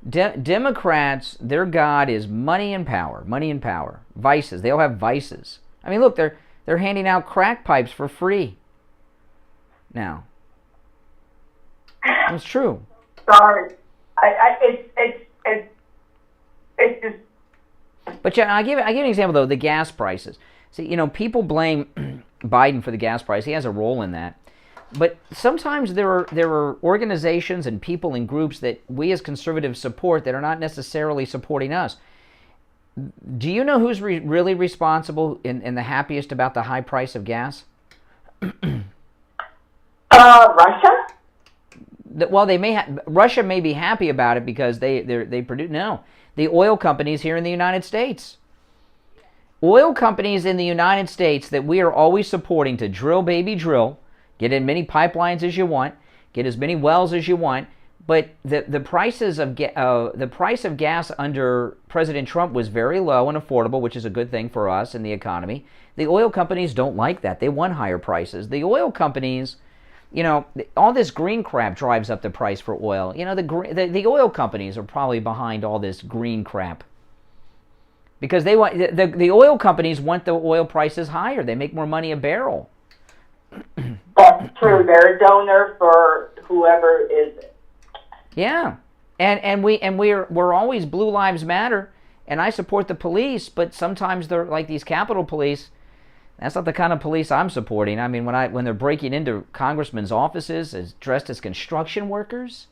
Democrats, their God is money and power. Money and power. Vices. They all have vices. I mean, look, they're handing out crack pipes for free now. It's true. Sorry. It's just... But yeah, I give you an example, though, the gas prices. See, people blame Biden for the gas price. He has a role in that. But sometimes there are organizations and people and groups that we as conservatives support that are not necessarily supporting us. Do you know who's really responsible and the happiest about the high price of gas? Russia? Well, Russia may be happy about it because they produce. No, the oil companies here in the United States. Oil companies in the United States that we are always supporting to drill, baby, drill. Get as many pipelines as you want. Get as many wells as you want. But the price of gas under President Trump was very low and affordable, which is a good thing for us and the economy. The oil companies don't like that. They want higher prices. The oil companies, all this green crap drives up the price for oil. The oil companies are probably behind all this green crap. Because they want the oil companies want the oil prices higher. They make more money a barrel. That's true. They're a donor for whoever is it. Yeah, and we're always Blue Lives Matter, and I support the police, but sometimes they're like these Capitol Police. That's not the kind of police I'm supporting. I mean, when they're breaking into congressmen's offices dressed as construction workers,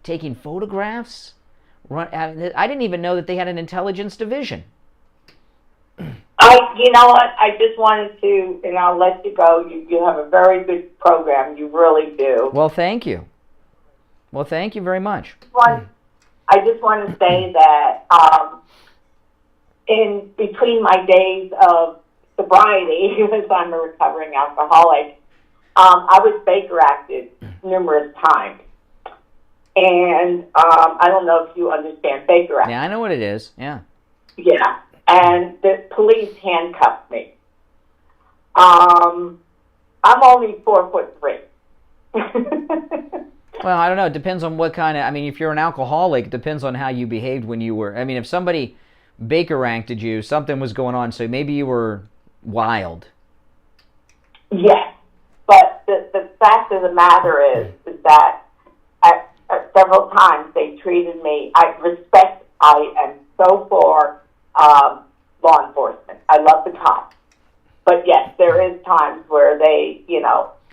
taking photographs. I didn't even know that they had an intelligence division. You know what? I just wanted to, and I'll let you go. You have a very good program. You really do. Well, thank you. Well, thank you very much. I just want to say that in between my days of sobriety, because I'm a recovering alcoholic, I was Baker acted numerous times. And I don't know if you understand Baker Act. Yeah, I know what it is. Yeah. Yeah. And the police handcuffed me. I'm only 4'3". Well, I don't know. It depends on what kind of... I mean, if you're an alcoholic, it depends on how you behaved when you were... I mean, if somebody Baker acted you, something was going on, so maybe you were wild. Yes. But the fact of the matter is that several times they treated me... I am so for law enforcement. I love the cops. But yes, there is times where they,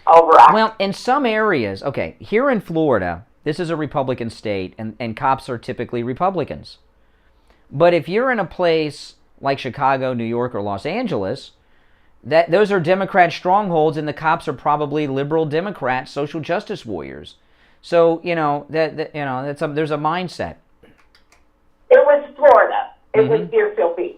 overact. Well, in some areas, okay, here in Florida, this is a Republican state, and cops are typically Republicans. But if you're in a place like Chicago, New York, or Los Angeles, those are Democrat strongholds, and the cops are probably liberal Democrats, social justice warriors. So, there's a mindset. It was Florida. It was Deerfield Beach.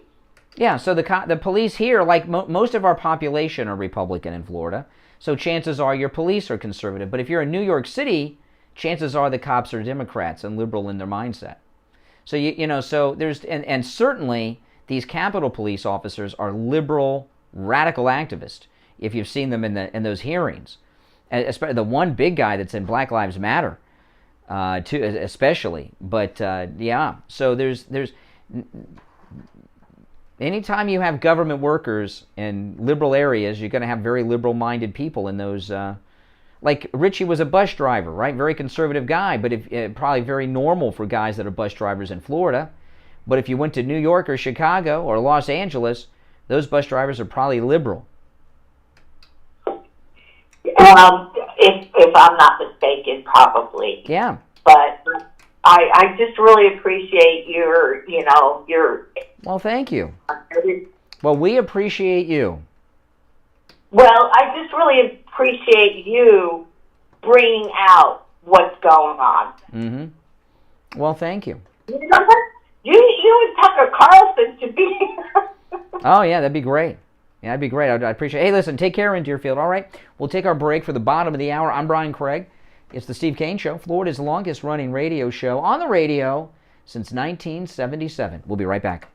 Yeah, so the police here, like most of our population, are Republican in Florida. So chances are your police are conservative. But if you're in New York City, chances are the cops are Democrats and liberal in their mindset. So so there's and certainly these Capitol Police officers are liberal, radical activists. If you've seen them in those hearings, especially the one big guy that's in Black Lives Matter, too, especially. But yeah, so there's. Anytime you have government workers in liberal areas, you're going to have very liberal-minded people in those. Like Richie was a bus driver, right? Very conservative guy, but probably very normal for guys that are bus drivers in Florida. But if you went to New York or Chicago or Los Angeles, those bus drivers are probably liberal. If I'm not mistaken, probably. Yeah. But I just really appreciate your. Well, thank you. Well, we appreciate you. Well, I just really appreciate you bringing out what's going on. Mm-hmm. Well, thank you. You and Tucker Carlson should be here. Oh, yeah, that'd be great. Yeah, that'd be great. I'd appreciate it. Hey, listen, take care in Deerfield, all right? We'll take our break for the bottom of the hour. I'm Brian Craig. It's the Steve Kane Show, Florida's longest-running radio show on the radio since 1977. We'll be right back.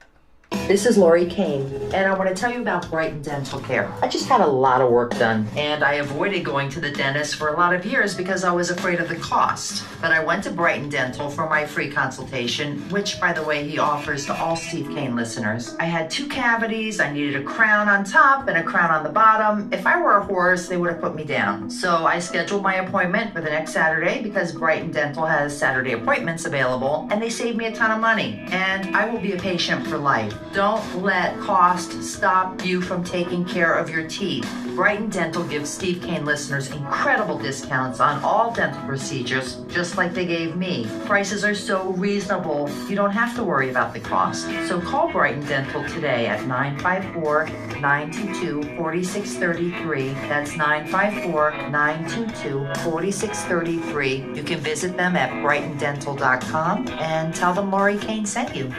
This is Lori Kane, and I want to tell you about Brighton Dental Care. I just had a lot of work done, and I avoided going to the dentist for a lot of years because I was afraid of the cost. But I went to Brighton Dental for my free consultation, which, by the way, he offers to all Steve Kane listeners. I had 2 cavities, I needed a crown on top and a crown on the bottom. If I were a horse, they would have put me down. So I scheduled my appointment for the next Saturday because Brighton Dental has Saturday appointments available, and they saved me a ton of money. And I will be a patient for life. Don't let cost stop you from taking care of your teeth. Brighton Dental gives Steve Kane listeners incredible discounts on all dental procedures, just like they gave me. Prices are so reasonable, you don't have to worry about the cost. So call Brighton Dental today at 954-922-4633. That's 954-922-4633. You can visit them at brightondental.com and tell them Lori Kane sent you.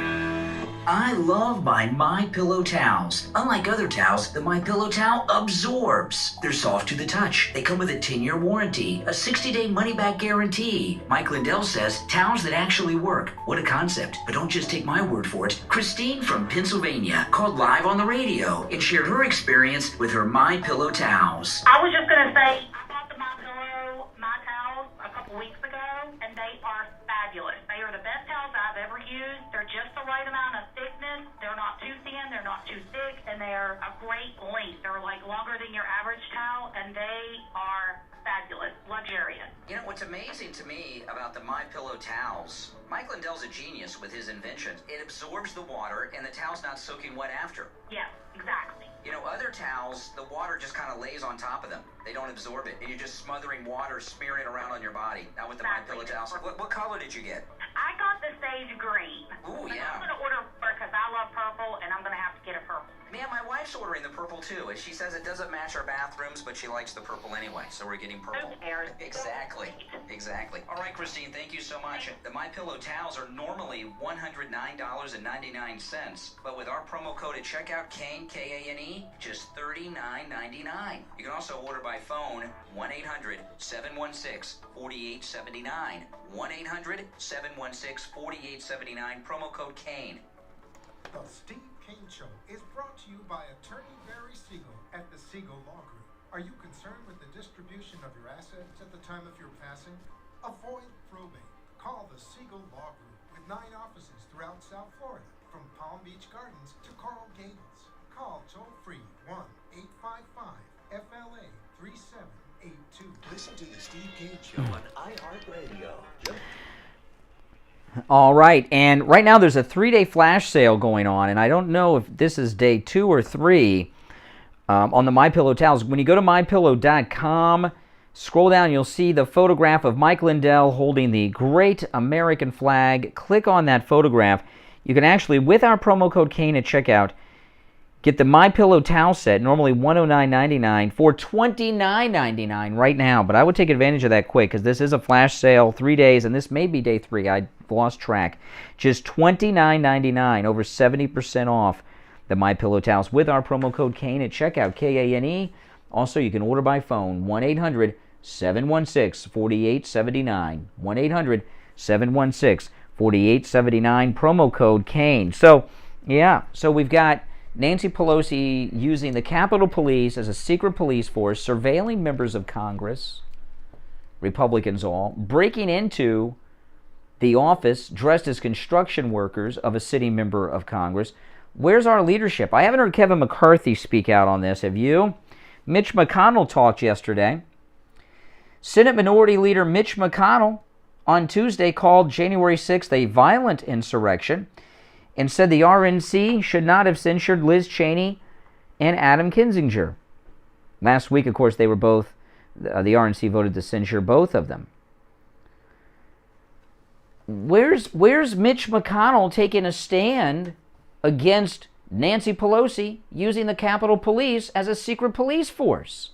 I love my MyPillow towels. Unlike other towels, the MyPillow towel absorbs. They're soft to the touch. They come with a 10-year warranty, a 60-day money-back guarantee. Mike Lindell says towels that actually work. What a concept. But don't just take my word for it. Christine from Pennsylvania called live on the radio and shared her experience with her MyPillow towels. I was just going to say, I bought the MyPillow, my towels, a couple weeks ago, and they are fabulous. They are the best towels I've ever used. They're just the right amount of thickness. They're not too thin, they're not too thick, and they're a great length. They're like longer than your average towel, and they are fabulous, luxurious. You know, what's amazing to me about the MyPillow towels, Mike Lindell's a genius with his invention. It absorbs the water, and the towel's not soaking wet after. Yes, exactly. You know, other towels, the water just kind of lays on top of them. They don't absorb it, and you're just smothering water, smearing it around on your body. Now with the MyPillow towels, what color did you get? I got the sage green. Ooh, but yeah. I'm going to order more because I I love purple, and I'm going to have to get a purple. Man, my wife's ordering the purple too. She says it doesn't match our bathrooms, but she likes the purple anyway, so we're getting purple. Who cares? Exactly. All right, Christine, thank you so much. The MyPillow towels are normally $109.99, but with our promo code at checkout, Kane, K-A-N-E, just $39.99. You can also order by phone, 1-800-716-4879. 1-800-716-4879, promo code Kane. The Steve Kane Show is brought to you by attorney Barry Siegel at the Siegel Law Group. Are you concerned with the distribution of your assets at the time of your passing? Avoid probate. Call the Siegel Law Group with 9 offices throughout South Florida, from Palm Beach Gardens to Coral Gables. Call toll-free 1-855-FLA-3782. Listen to the Steve Kane Show on iHeartRadio. All right, and right now there's a 3-day flash sale going on, and I don't know if this is day 2 or 3 on the MyPillow towels. When you go to MyPillow.com, scroll down, you'll see the photograph of Mike Lindell holding the great American flag. Click on that photograph. You can actually, with our promo code Kane at checkout, get the MyPillow towel set, normally $109.99, for $29.99 right now. But I would take advantage of that quick because this is a flash sale, 3 days, and this may be day 3. I lost track. Just $29.99, over 70% off the MyPillow towels with our promo code Kane at checkout, K-A-N-E. Also, you can order by phone, 1-800-716-4879. 1-800-716-4879, promo code Kane. So we've got Nancy Pelosi using the Capitol Police as a secret police force, surveilling members of Congress, Republicans all, breaking into the office dressed as construction workers of a sitting member of Congress. Where's our leadership? I haven't heard Kevin McCarthy speak out on this. Have you? Mitch McConnell talked yesterday. Senate Minority Leader Mitch McConnell on Tuesday called January 6th a violent insurrection and said the RNC should not have censured Liz Cheney and Adam Kinzinger. Last week, of course, they were both, the RNC voted to censure both of them. Where's Mitch McConnell taking a stand against Nancy Pelosi using the Capitol Police as a secret police force?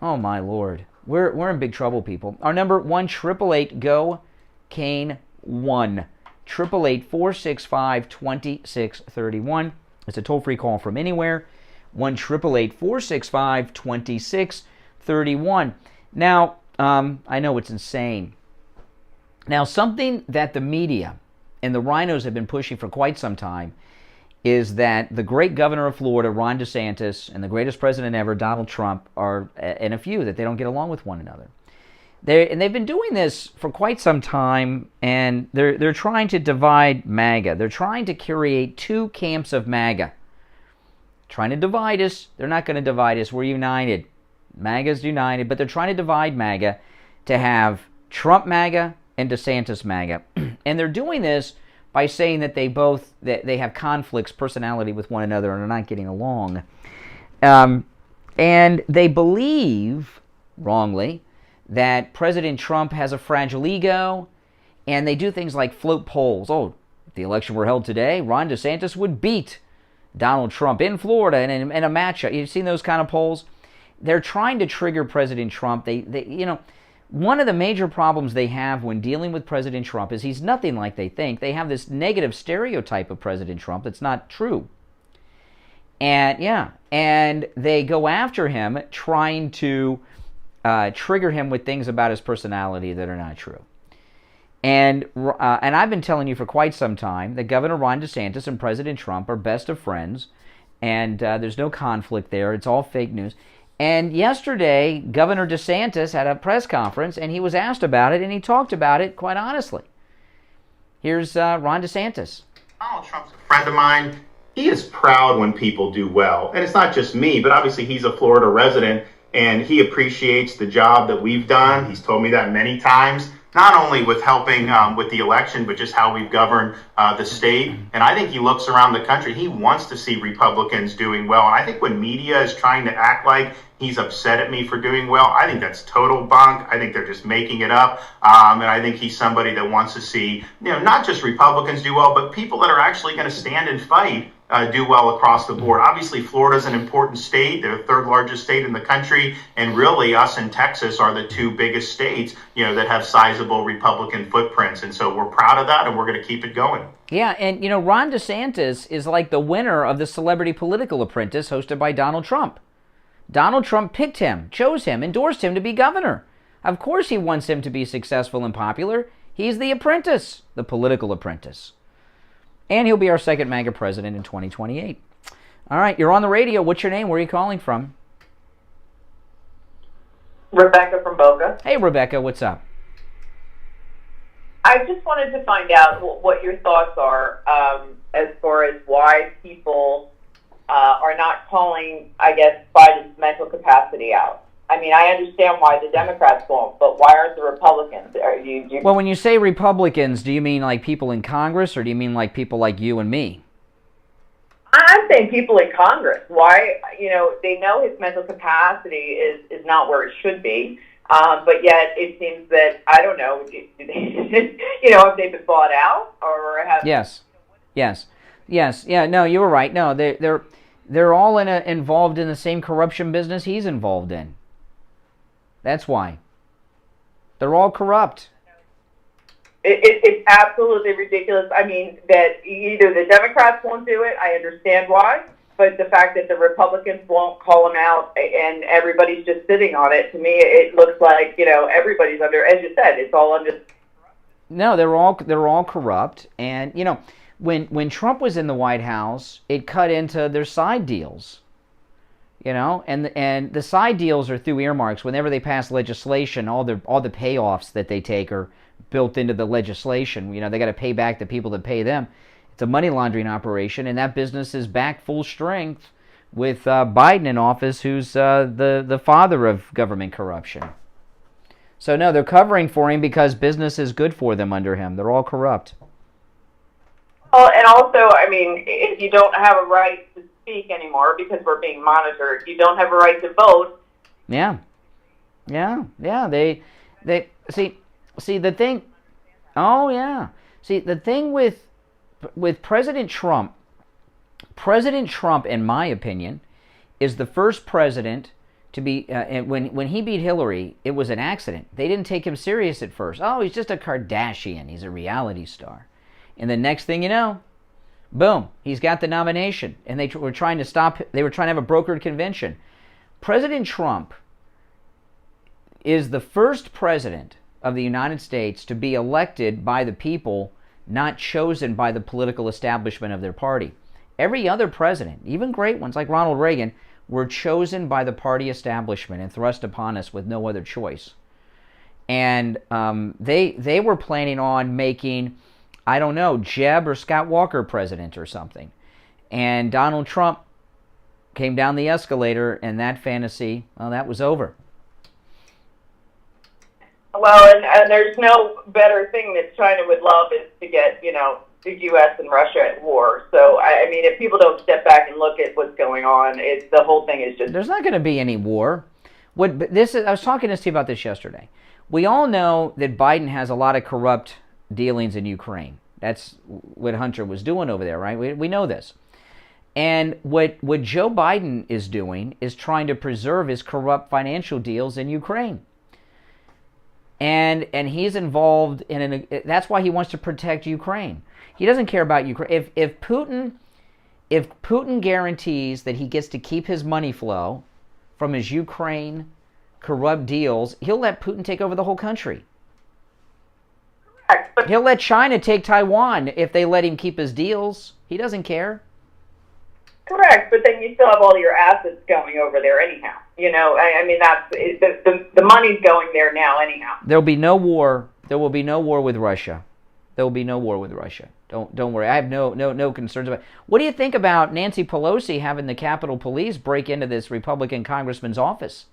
Oh, my Lord. We're in big trouble, people. Our number, 1-888-GO-KANE-1. 888-465-2631. It's a toll-free call from anywhere. 1-888-465-2631. Now, I know it's insane. Now, something that the media and the rhinos have been pushing for quite some time is that the great governor of Florida, Ron DeSantis, and the greatest president ever, Donald Trump, are in a feud, that they don't get along with one another. They've been doing this for quite some time, and they're trying to divide MAGA. They're trying to create 2 camps of MAGA. Trying to divide us. They're not going to divide us. We're united. MAGA's united, but they're trying to divide MAGA to have Trump MAGA and DeSantis MAGA. And they're doing this by saying that they have conflicts, personality with one another, and are not getting along. And they believe, wrongly, that President Trump has a fragile ego, and they do things like float polls. Oh, if the election were held today, Ron DeSantis would beat Donald Trump in Florida in a matchup. You've seen those kind of polls? They're trying to trigger President Trump. One of the major problems they have when dealing with President Trump is he's nothing like they think. They have this negative stereotype of President Trump that's not true. And they go after him trying to trigger him with things about his personality that are not true. And I've been telling you for quite some time that Governor Ron DeSantis and President Trump are best of friends, and there's no conflict there. It's all fake news. And yesterday, Governor DeSantis had a press conference, and he was asked about it, and he talked about it quite honestly. Here's Ron DeSantis. Donald Trump's a friend of mine. He is proud when people do well. And it's not just me, but obviously he's a Florida resident, and he appreciates the job that we've done. He's told me that many times. not only with helping with the election, but just how we govern the state. And I think he looks around the country. He wants to see Republicans doing well. And I think when media is trying to act like he's upset at me for doing well, I think that's total bunk. I think they're just making it up. And I think he's somebody that wants to see, not just Republicans do well, but people that are actually going to stand and fight do well across the board. Obviously, Florida's an important state. They're the third largest state in the country. And really, us and Texas are the two biggest states, that have sizable Republican footprints. And so we're proud of that, and we're going to keep it going. Yeah, and, Ron DeSantis is like the winner of the Celebrity Political Apprentice hosted by Donald Trump. Donald Trump picked him, chose him, endorsed him to be governor. Of course he wants him to be successful and popular. He's the apprentice, the political apprentice. And he'll be our second MAGA president in 2028. All right, you're on the radio. What's your name? Where are you calling from? Rebecca from Boca. Hey, Rebecca, what's up? I just wanted to find out what your thoughts are as far as why people are not calling, I guess, Biden's mental capacity out. I mean, I understand why the Democrats won't, but why aren't the Republicans? Well, when you say Republicans, do you mean like people in Congress, or do you mean like people like you and me? I'm saying people in Congress. Why, they know his mental capacity is not where it should be, but yet it seems that, I don't know, have they been bought out, or have... Yes. Yeah, no, you were right. No, they're all involved in the same corruption business he's involved in. That's why. They're all corrupt. It's absolutely ridiculous. I mean, that either the Democrats won't do it, I understand why, but the fact that the Republicans won't call them out and everybody's just sitting on it, to me, it looks like, everybody's under, as you said, it's all under... No, they're all corrupt. And, when Trump was in the White House, it cut into their side deals. And the side deals are through earmarks. Whenever they pass legislation, all the payoffs that they take are built into the legislation. They got to pay back the people that pay them. It's a money laundering operation, and that business is back full strength with Biden in office, who's the father of government corruption. So no, they're covering for him because business is good for them under him. They're all corrupt. Well, and also, I mean, if you don't have a right to speak anymore because we're being monitored, you don't have a right to vote. Yeah. They see the thing. Oh yeah. See, the thing with President Trump, in my opinion, is the first president to be. And when he beat Hillary, it was an accident. They didn't take him serious at first. Oh, he's just a Kardashian. He's a reality star. And the next thing you know, boom, he's got the nomination. And they were trying to stop. They were trying to have a brokered convention. President Trump is the first president of the United States to be elected by the people, not chosen by the political establishment of their party. Every other president, even great ones like Ronald Reagan, were chosen by the party establishment and thrust upon us with no other choice. And they were planning on making, I don't know, Jeb or Scott Walker president or something. And Donald Trump came down the escalator, and that fantasy, well, that was over. Well, and there's no better thing that China would love is to get, the U.S. and Russia at war. So, I mean, if people don't step back and look at what's going on, the whole thing is just... There's not going to be any war. I was talking to Steve about this yesterday. We all know that Biden has a lot of corrupt dealings in Ukraine. That's what Hunter was doing over there, right? We know this. And what Joe Biden is doing is trying to preserve his corrupt financial deals in Ukraine. And he's involved in that's why he wants to protect Ukraine. He doesn't care about Ukraine. If Putin guarantees that he gets to keep his money flow from his Ukraine corrupt deals, he'll let Putin take over the whole country. He'll let China take Taiwan if they let him keep his deals. He doesn't care. Correct, but then you still have all your assets going over there anyhow. I mean, that's the money's going there now anyhow. There'll be no war. There will be no war with Russia. There will be no war with Russia. Don't worry. I have no concerns about it. What do you think about Nancy Pelosi having the Capitol Police break into this Republican congressman's office?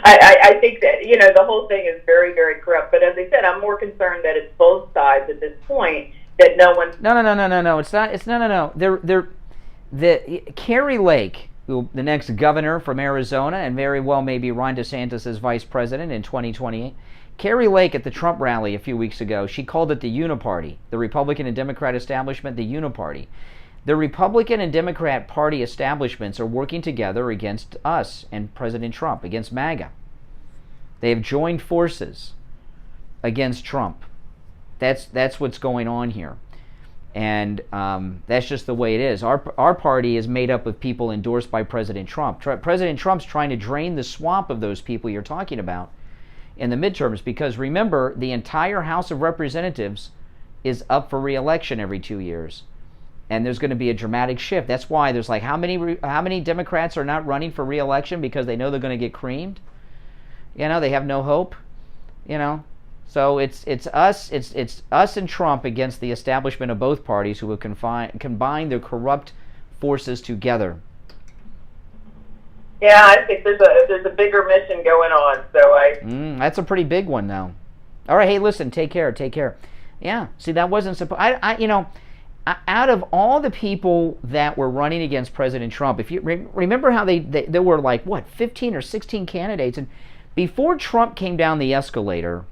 I think that, the whole thing is very, very corrupt. But as I said, I'm more concerned that it's both sides at this point, that no one... No. It's not. No. Carrie Lake, the next governor from Arizona, and very well maybe Ron DeSantis as vice president in 2028. Carrie Lake at the Trump rally a few weeks ago, she called it the Uniparty, the Republican and Democrat establishment, the Uniparty. The Republican and Democrat Party establishments are working together against us and President Trump, against MAGA. They have joined forces against Trump. That's what's going on here. And that's just the way it is. Our party is made up of people endorsed by President Trump. President Trump's trying to drain the swamp of those people you're talking about in the midterms, because remember, the entire House of Representatives is up for re-election every 2 years. And there's going to be a dramatic shift. That's why there's like, how many Democrats are not running for re-election because they know they're going to get creamed? They have no hope. So it's us and Trump against the establishment of both parties who have combined their corrupt forces together. Yeah, I think there's a bigger mission going on. So that's a pretty big one now. All right, hey, listen, take care. Yeah, see, that wasn't supposed. Out of all the people that were running against President Trump, if you remember how there were like, 15 or 16 candidates, and before Trump came down the escalator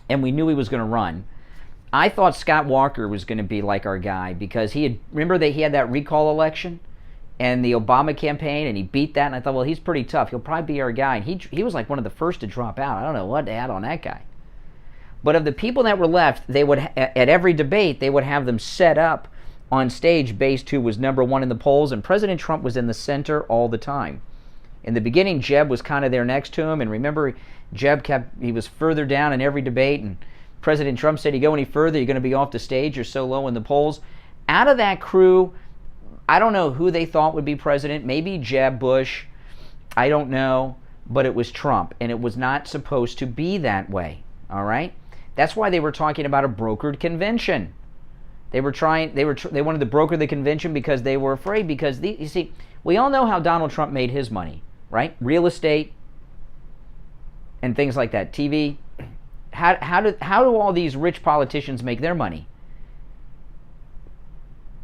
and we knew he was going to run, I thought Scott Walker was going to be like our guy, because he had that recall election and the Obama campaign, and he beat that, and I thought, well, he's pretty tough. He'll probably be our guy. And he was like one of the first to drop out. I don't know what to add on that guy. But of the people that were left, they would at every debate, they would have them set up on stage based who was number one in the polls, and President Trump was in the center all the time. In the beginning, Jeb was kind of there next to him, and remember, Jeb he was further down in every debate, and President Trump said, you go any further, you're going to be off the stage, you're so low in the polls. Out of that crew, I don't know who they thought would be president, maybe Jeb Bush, I don't know, but it was Trump, and it was not supposed to be that way, all right? That's why they were talking about a brokered convention. They wanted to broker the convention because they were afraid, because you see, we all know how Donald Trump made his money, right? Real estate and things like that, TV. How do all these rich politicians make their money?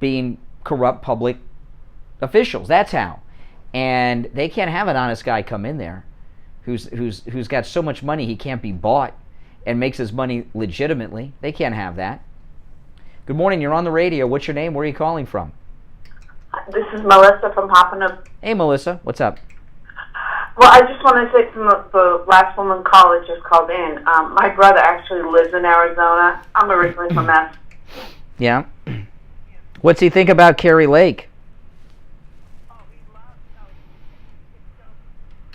Being corrupt public officials. That's how. And they can't have an honest guy come in there who's got so much money he can't be bought and makes his money legitimately. They can't have that. Good morning, you're on the radio. What's your name? Where are you calling from? This is Melissa from Pompano. Hey, Melissa, what's up? Well, I just want to say from the last woman caller just called in, my brother actually lives in Arizona. I'm originally from Mass. Yeah. What's he think about Carrie Lake?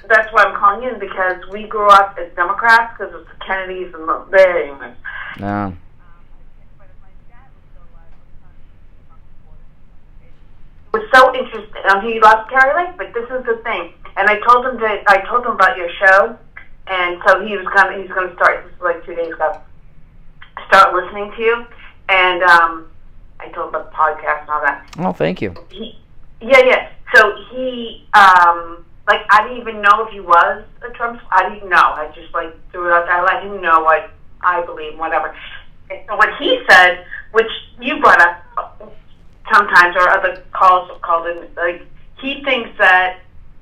That's why I'm calling in, because we grew up as Democrats because of the Kennedys and the... No. It was so interesting. He loves Carrie Lake, but this is the thing. And I told him about your show, and so he's going to start. This is like 2 days ago. Start listening to you, and I told him about the podcast and all that. Oh, thank you. Yeah. So he I didn't even know if he was a Trump. I didn't know. I just threw it out there. I let him know what I believe, whatever. And so what he said, which you brought up sometimes, or other callers have called in, he thinks that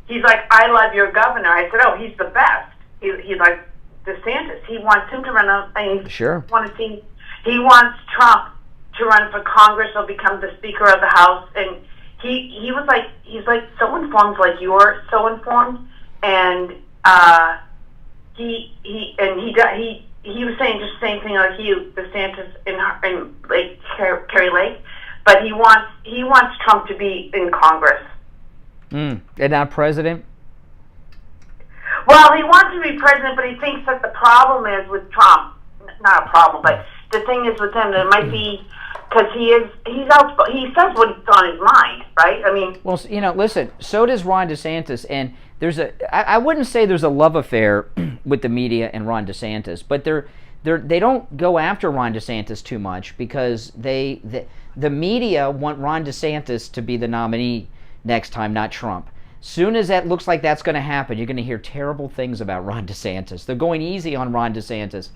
he's like, I love your governor. I said, oh, he's the best. He's like DeSantis. He wants him to run. Sure. He wants Trump to run for Congress or become the Speaker of the House, and he was like, he's like so informed, like you're so informed, and he was saying just the same thing like you, DeSantis and like Carrie Lake, but he wants Trump to be in Congress. And not president? Well, he wants to be president, but he thinks that the problem is with Trump. Not a problem, but the thing is with him, it might be because he says what's on his mind, right? I mean, well, listen. So does Ron DeSantis, and I wouldn't say there's a love affair with the media and Ron DeSantis, but they don't go after Ron DeSantis too much because the media want Ron DeSantis to be the nominee next time, not Trump. Soon as that looks like that's going to happen, you're going to hear terrible things about Ron DeSantis. They're going easy on Ron DeSantis.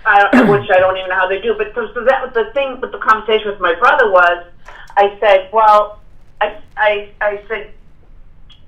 Which I don't even know how they do. But so that was the thing with the conversation with my brother was, I said, well, I said,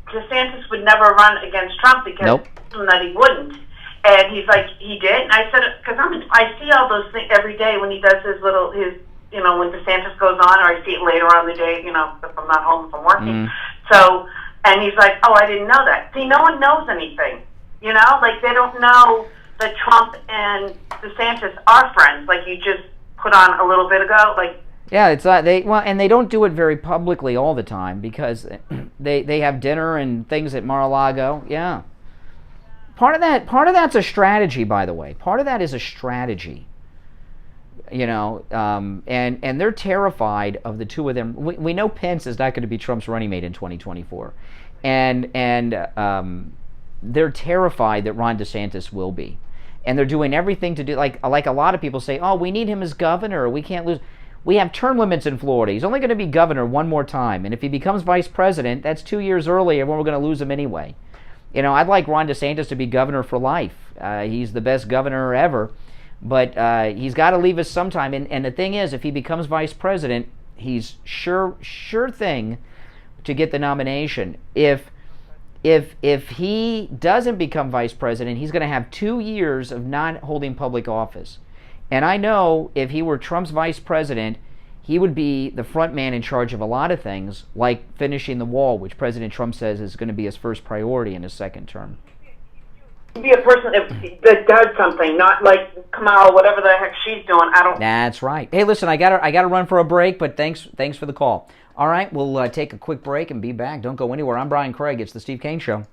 DeSantis would never run against Trump because that he wouldn't. And he's like, he did? And I said, because I see all those things every day when he does his, when DeSantis goes on, or I see it later on the day, if I'm not home, if I'm working. So, and he's like, oh, I didn't know that. See, no one knows anything, like they don't know that Trump and DeSantis are friends, like you just put on a little bit ago, like. Yeah, it's and they don't do it very publicly all the time because they have dinner and things at Mar-a-Lago. Yeah. Part of that's a strategy, by the way. Part of that is a strategy. And they're terrified of the two of them. We know Pence is not going to be Trump's running mate in 2024. And they're terrified that Ron DeSantis will be. And they're doing everything to do, like a lot of people say, oh, we need him as governor. We can't lose. We have term limits in Florida. He's only going to be governor one more time. And if he becomes vice president, that's 2 years earlier when we're going to lose him anyway. I'd like Ron DeSantis to be governor for life. He's the best governor ever. But he's got to leave us sometime. And the thing is, if he becomes vice president, he's sure thing to get the nomination. If he doesn't become vice president, he's going to have 2 years of not holding public office. And I know if he were Trump's vice president, he would be the front man in charge of a lot of things, like finishing the wall, which President Trump says is going to be his first priority in his second term. Be a person that does something, not like Kamala, whatever the heck she's doing. That's right. Hey, listen, I gotta run for a break, but thanks for the call. All right, we'll take a quick break and be back. Don't go anywhere. I'm Brian Craig. It's the Steve Kane Show.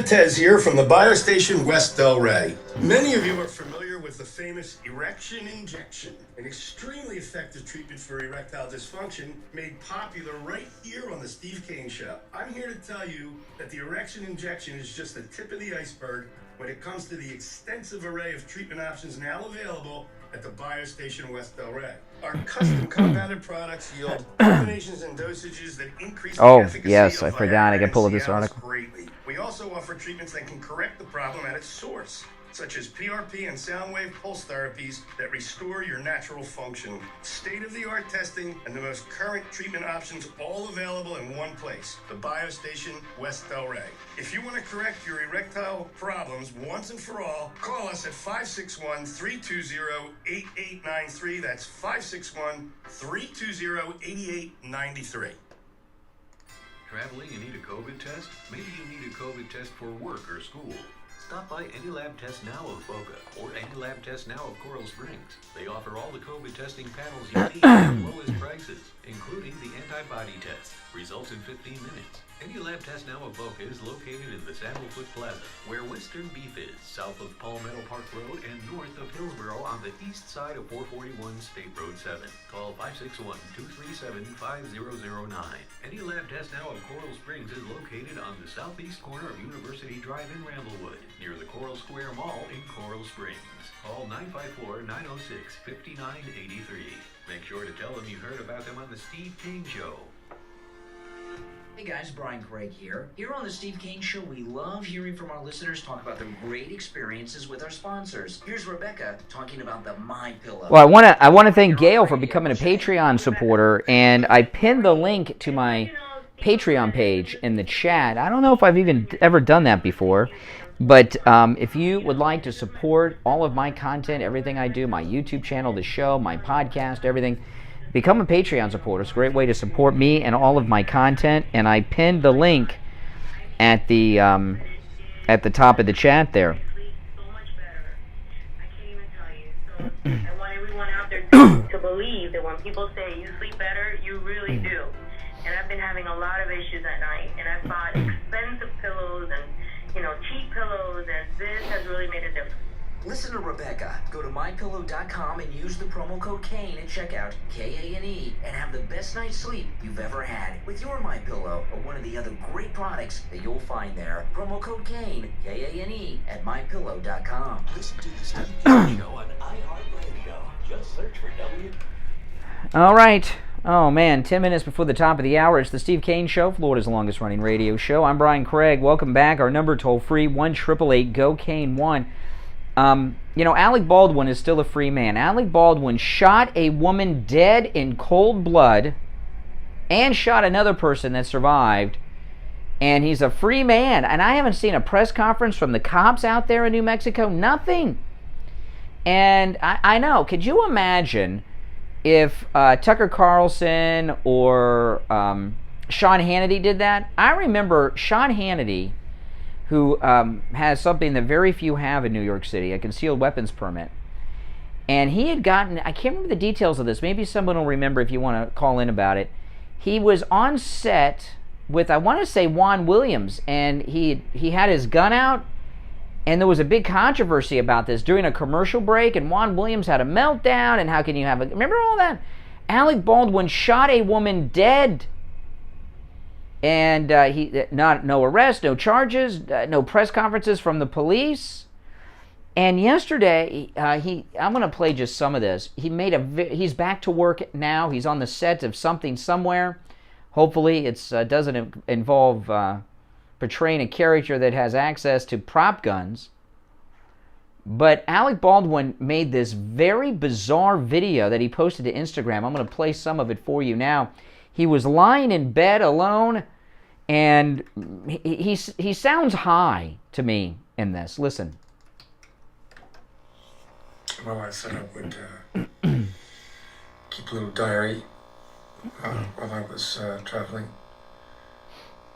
Tez here from the Biostation West Delray. Many of you are familiar with the famous erection injection, an extremely effective treatment for erectile dysfunction made popular right here on the Steve Kane Show. I'm here to tell you that the erection injection is just the tip of the iceberg when it comes to the extensive array of treatment options now available at the Biostation West Delray. Our custom compounded products yield combinations and dosages that increase the efficacy yes, of I forgot. I got to pull up this Cialis article. greatly. We also offer treatments that can correct the problem at its source, such as PRP and soundwave pulse therapies that restore your natural function. State-of-the-art testing and the most current treatment options all available in one place, the Biostation West Delray. If you want to correct your erectile problems once and for all, call us at 561-320-8893. That's 561-320-8893. Traveling and need a COVID test? Maybe you need a COVID test for work or school. Stop by Any Lab Test Now of Boca or Any Lab Test Now of Coral Springs. They offer all the COVID testing panels you need at the lowest prices, including the antibody test. Results in 15 minutes. Any Lab Test Now of Boca is located in the Sandalfoot Plaza, where Western Beef is, south of Palmetto Park Road and north of Hillsborough on the east side of 441 State Road 7. Call 561-237-5009. Any Lab Test Now of Coral Springs is located on the southeast corner of University Drive in Ramblewood, near the Coral Square Mall in Coral Springs. Call 954-906-5983. Make sure to tell them you heard about them on the Steve Kane Show. Hey guys, Brian Craig here. Here on the Steve Kane Show, we love hearing from our listeners talk about their great experiences with our sponsors. Here's Rebecca talking about the MyPillow. Well, I want to thank Gail for becoming a Patreon supporter, and I pinned the link to my Patreon page in the chat. I don't know if I've even ever done that before, but if you would like to support all of my content, everything I do, my YouTube channel, the show, my podcast, everything, become a Patreon supporter. It's a great way to support me and all of my content, and I pinned the link at the top of the chat there. I want everyone out there to believe that when people say you sleep better, you really do. And I've been having a lot of issues at night, and I've bought expensive pillows and cheap pillows, and this has really made a difference. Listen to Rebecca. Go to MyPillow.com and use the promo code KANE at checkout, K-A-N-E, and have the best night's sleep you've ever had with your MyPillow or one of the other great products that you'll find there. Promo code KANE, K-A-N-E, at MyPillow.com. Listen to the Steve Kane Show on iHeartRadio. Just search for W. All right. Oh man, 10 minutes before the top of the hour. It's the Steve Kane Show, Florida's longest running radio show. I'm Brian Craig. Welcome back. Our number toll free, 1-888-GO-KANE-1. Alec Baldwin is still a free man. Alec Baldwin shot a woman dead in cold blood and shot another person that survived. And he's a free man. And I haven't seen a press conference from the cops out there in New Mexico. Nothing. And I know. Could you imagine if Tucker Carlson or Sean Hannity did that? I remember Sean Hannity, who has something that very few have in New York City, a concealed weapons permit. And he had gotten, I can't remember the details of this, maybe someone will remember if you want to call in about it. He was on set with, I want to say, Juan Williams, and he had his gun out, and there was a big controversy about this during a commercial break, and Juan Williams had a meltdown, and how can you have a... Remember all that? Alec Baldwin shot a woman dead. And no arrest, no charges, no press conferences from the police. And yesterday, I'm going to play just some of this. He's back to work now. He's on the set of Something Somewhere. Hopefully, it doesn't involve portraying a character that has access to prop guns. But Alec Baldwin made this very bizarre video that he posted to Instagram. I'm going to play some of it for you now. He was lying in bed alone, and he sounds high to me in this. Listen. Well, I said I would keep a little diary while I was traveling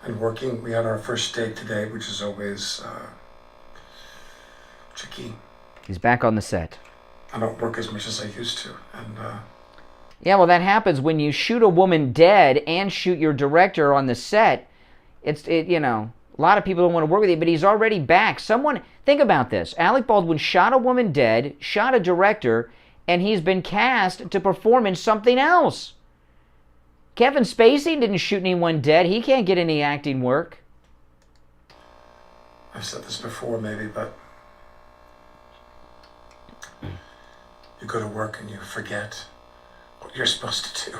and working. We had our first date today, which is always tricky. He's back on the set. I don't work as much as I used to, and yeah, well, that happens when you shoot a woman dead and shoot your director on the set. A lot of people don't want to work with you, but he's already back. Think about this. Alec Baldwin shot a woman dead, shot a director, and he's been cast to perform in something else. Kevin Spacey didn't shoot anyone dead. He can't get any acting work. I've said this before maybe, but you go to work and you forget what you're supposed to do.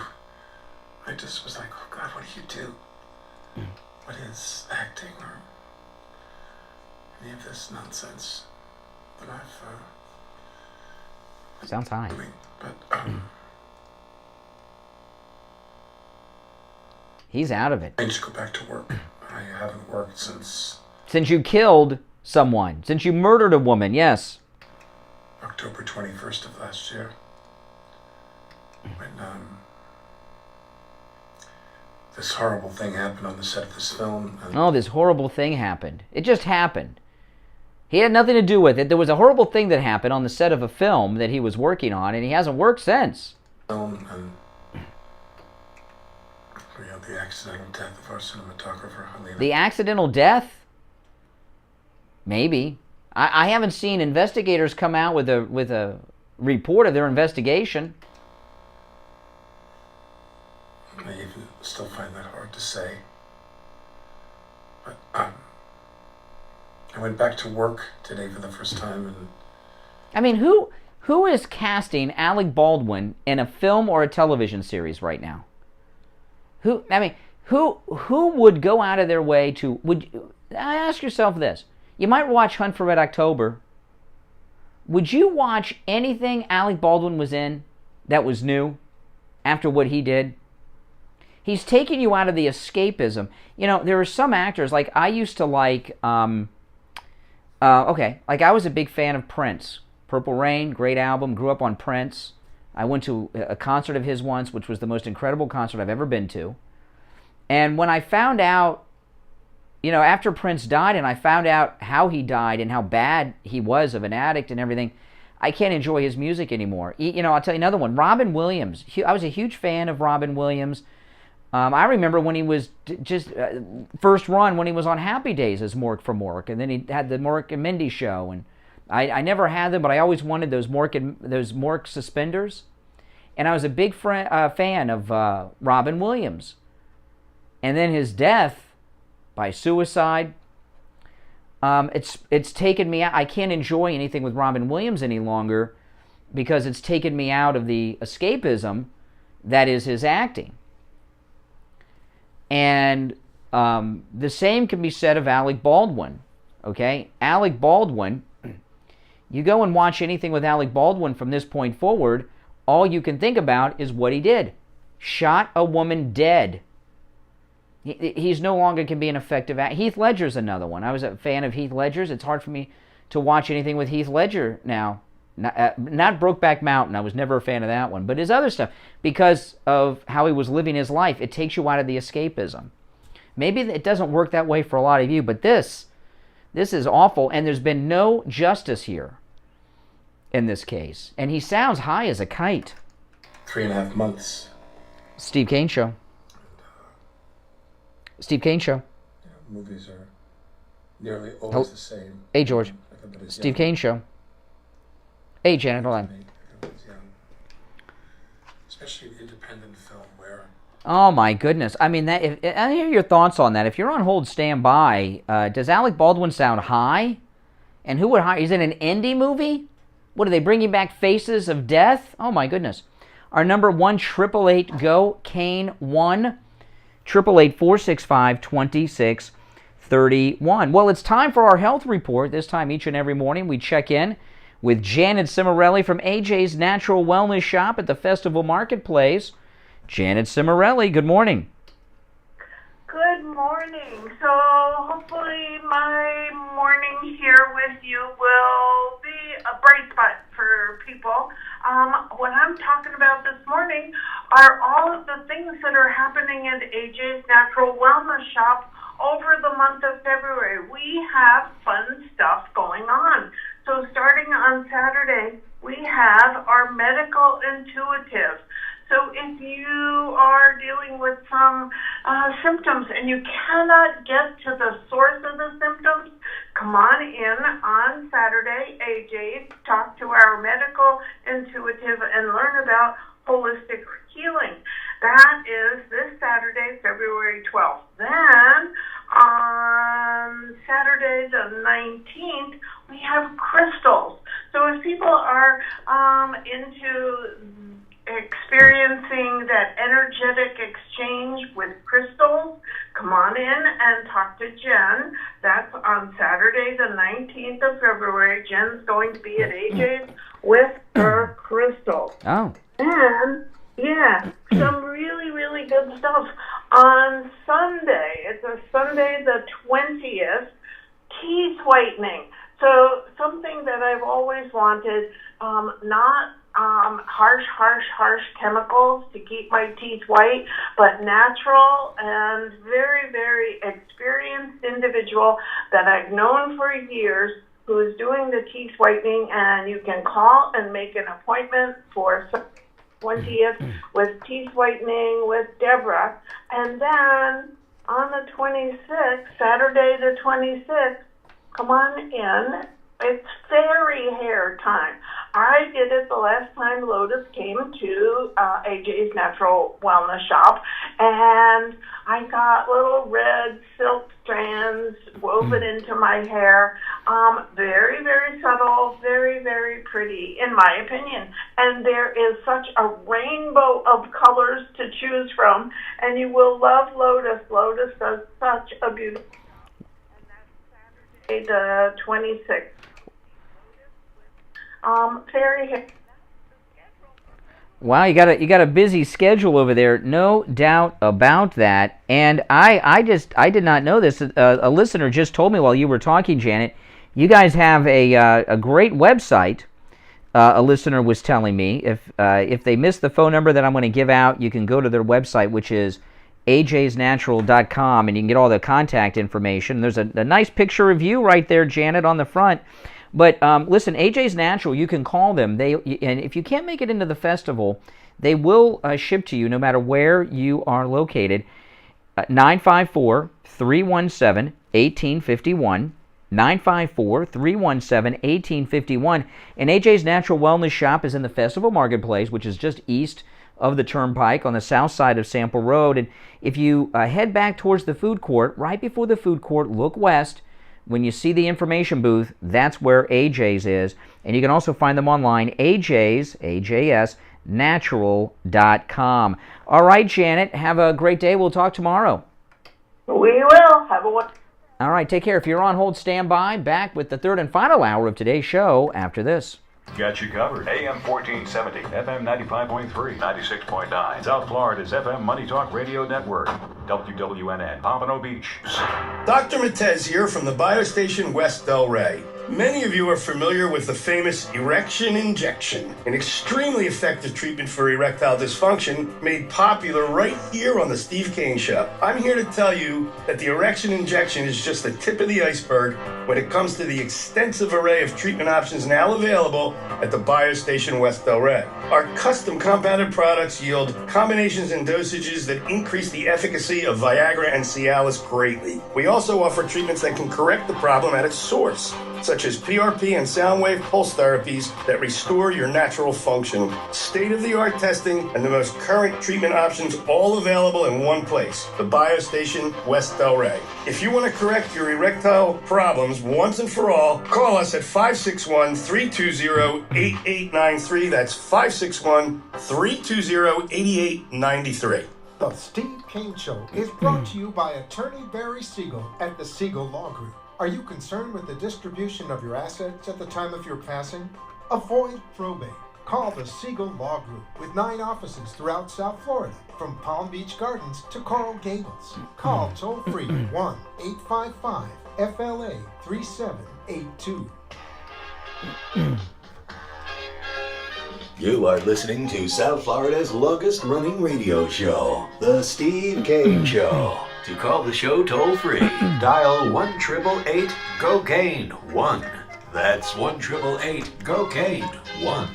I just was like, oh God, what do you do? What is acting or any of this nonsense that I've sounds high. doing? But he's out of it. I need to go back to work. I haven't worked since you killed someone, since you murdered a woman. Yes. October 21st of last year, when this horrible thing happened on the set of this film. Oh, this horrible thing happened. It just happened. He had nothing to do with it. There was a horrible thing that happened on the set of a film that he was working on, and he hasn't worked since. And we had the accidental death of our cinematographer, Helena. The accidental death? Maybe. I haven't seen investigators come out with a report of their investigation. I even still find that hard to say. But I went back to work today for the first time, and I mean, who is casting Alec Baldwin in a film or a television series right now? Who would go out of their way to? Ask yourself this. You might watch Hunt for Red October. Would you watch anything Alec Baldwin was in that was new after what he did? He's taking you out of the escapism. There are some actors, like I used to like, I was a big fan of Prince. Purple Rain, great album, grew up on Prince. I went to a concert of his once, which was the most incredible concert I've ever been to. And when I found out, after Prince died and I found out how he died and how bad he was of an addict and everything, I can't enjoy his music anymore. I'll tell you another one, Robin Williams. I was a huge fan of Robin Williams. I remember when he was just first run when he was on Happy Days as Mork from Mork, and then he had the Mork and Mindy show, and I never had them, but I always wanted those Mork suspenders, and I was a big fan of Robin Williams, and then his death by suicide. It's taken me out. I can't enjoy anything with Robin Williams any longer because it's taken me out of the escapism. that is his acting. And the same can be said of Alec Baldwin. Okay? Alec Baldwin, you go and watch anything with Alec Baldwin from this point forward, all you can think about is what he did. Shot a woman dead. He's no longer can be an effective actor. Heath Ledger's another one. I was a fan of Heath Ledger's. It's hard for me to watch anything with Heath Ledger now. Not Brokeback Mountain. I was never a fan of that one. But his other stuff, because of how he was living his life, it takes you out of the escapism. Maybe it doesn't work that way for a lot of you, but this is awful, and there's been no justice here in this case. And he sounds high as a kite. 3.5 months. Steve Kane Show. Steve Kane Show. Yeah, movies are nearly always the same. Hey, George. Steve Kane Show. Hey, Janet, hold on. Especially independent film where... Oh, my goodness. I mean, I hear your thoughts on that. If you're on hold, stand by. Does Alec Baldwin sound high? And who would hire? He's in an indie movie? What, are they bringing back Faces of Death? Oh, my goodness. Our number 1-888-GO-KANE-1. 888-465-2631. Well, it's time for our health report. This time each and every morning we check in with Janet Cimarelli from AJ's Natural Wellness Shop at the Festival Marketplace. Janet Cimarelli, good morning. Good morning. So hopefully my morning here with you will be a bright spot for people. What I'm talking about this morning are all of the things that are happening at AJ's Natural Wellness Shop over the month of February. We have fun stuff going on. So starting on Saturday, we have our medical intuitive. So if you are dealing with some symptoms and you cannot get to the source of the symptoms, come on in on Saturday, AJ, talk to our medical intuitive and learn about holistic healing. That is this Saturday, February 12th. Then on Saturday the 19th, we have crystals. So if people are into experiencing that energetic exchange with crystals, come on in and talk to Jen. That's on Saturday the 19th of February. Jen's going to be at AJ's with her crystals. Oh. And, yeah, some really, really good stuff. On Sunday, it's a Sunday the 20th, teeth whitening. So something that I've always wanted, not harsh chemicals to keep my teeth white, but natural and very, very experienced individual that I've known for years who is doing the teeth whitening, and you can call and make an appointment for 20th with teeth whitening with Deborah. And then on the 26th, Saturday the 26th, come on in. It's fairy hair time. I did it the last time Lotus came to AJ's Natural Wellness Shop, and I got little red silk strands woven into my hair. Very, very subtle, very, very pretty, in my opinion. And there is such a rainbow of colors to choose from, and you will love Lotus. Lotus does such a beautiful. And that's Saturday the 26th. Wow, you got a busy schedule over there, no doubt about that. And I did not know this. A listener just told me while you were talking, Janet. You guys have a great website. A listener was telling me if they missed the phone number that I'm going to give out, you can go to their website, which is ajsnatural.com, and you can get all the contact information. There's a nice picture of you right there, Janet, on the front. But listen, AJ's Natural, you can call them. And if you can't make it into the festival, they will ship to you no matter where you are located. 954-317-1851. 954-317-1851. And AJ's Natural Wellness Shop is in the Festival Marketplace, which is just east of the Turnpike on the south side of Sample Road. And if you head back towards the food court, right before the food court, look west. When you see the information booth, that's where AJ's is. And you can also find them online, AJ's, AJS, natural.com. All right, Janet, have a great day. We'll talk tomorrow. We will. Have a wonderful. All right, take care. If you're on hold, stand by. Back with the third and final hour of today's show after this. Got you covered. AM 1470, FM 95.3, 96.9. South Florida's FM Money Talk Radio Network. WWNN, Pompano Beach. Dr. Matez here from the Biostation West Delray. Many of you are familiar with the famous erection injection, an extremely effective treatment for erectile dysfunction made popular right here on the Steve Kane Show. I'm here to tell you that the erection injection is just the tip of the iceberg when it comes to the extensive array of treatment options now available at the Biostation West Delray. Our custom compounded products yield combinations and dosages that increase the efficacy of Viagra and Cialis greatly. We also offer treatments that can correct the problem at its source, such as PRP and sound wave pulse therapies that restore your natural function. State-of-the-art testing and the most current treatment options all available in one place, the Biostation West Delray. If you want to correct your erectile problems once and for all, call us at 561-320-8893. That's 561-320-8893. The Steve Kane Show is brought to you by Attorney Barry Siegel at the Siegel Law Group. Are you concerned with the distribution of your assets at the time of your passing? Avoid probate. Call the Siegel Law Group with 9 offices throughout South Florida, from Palm Beach Gardens to Coral Gables. Call toll-free 1-855-FLA-3782. You are listening to South Florida's longest running radio show, The Steve Kane Show. To call the show toll free, dial 1-888-GO-KANE-1. That's 1-888-GO-KANE-1.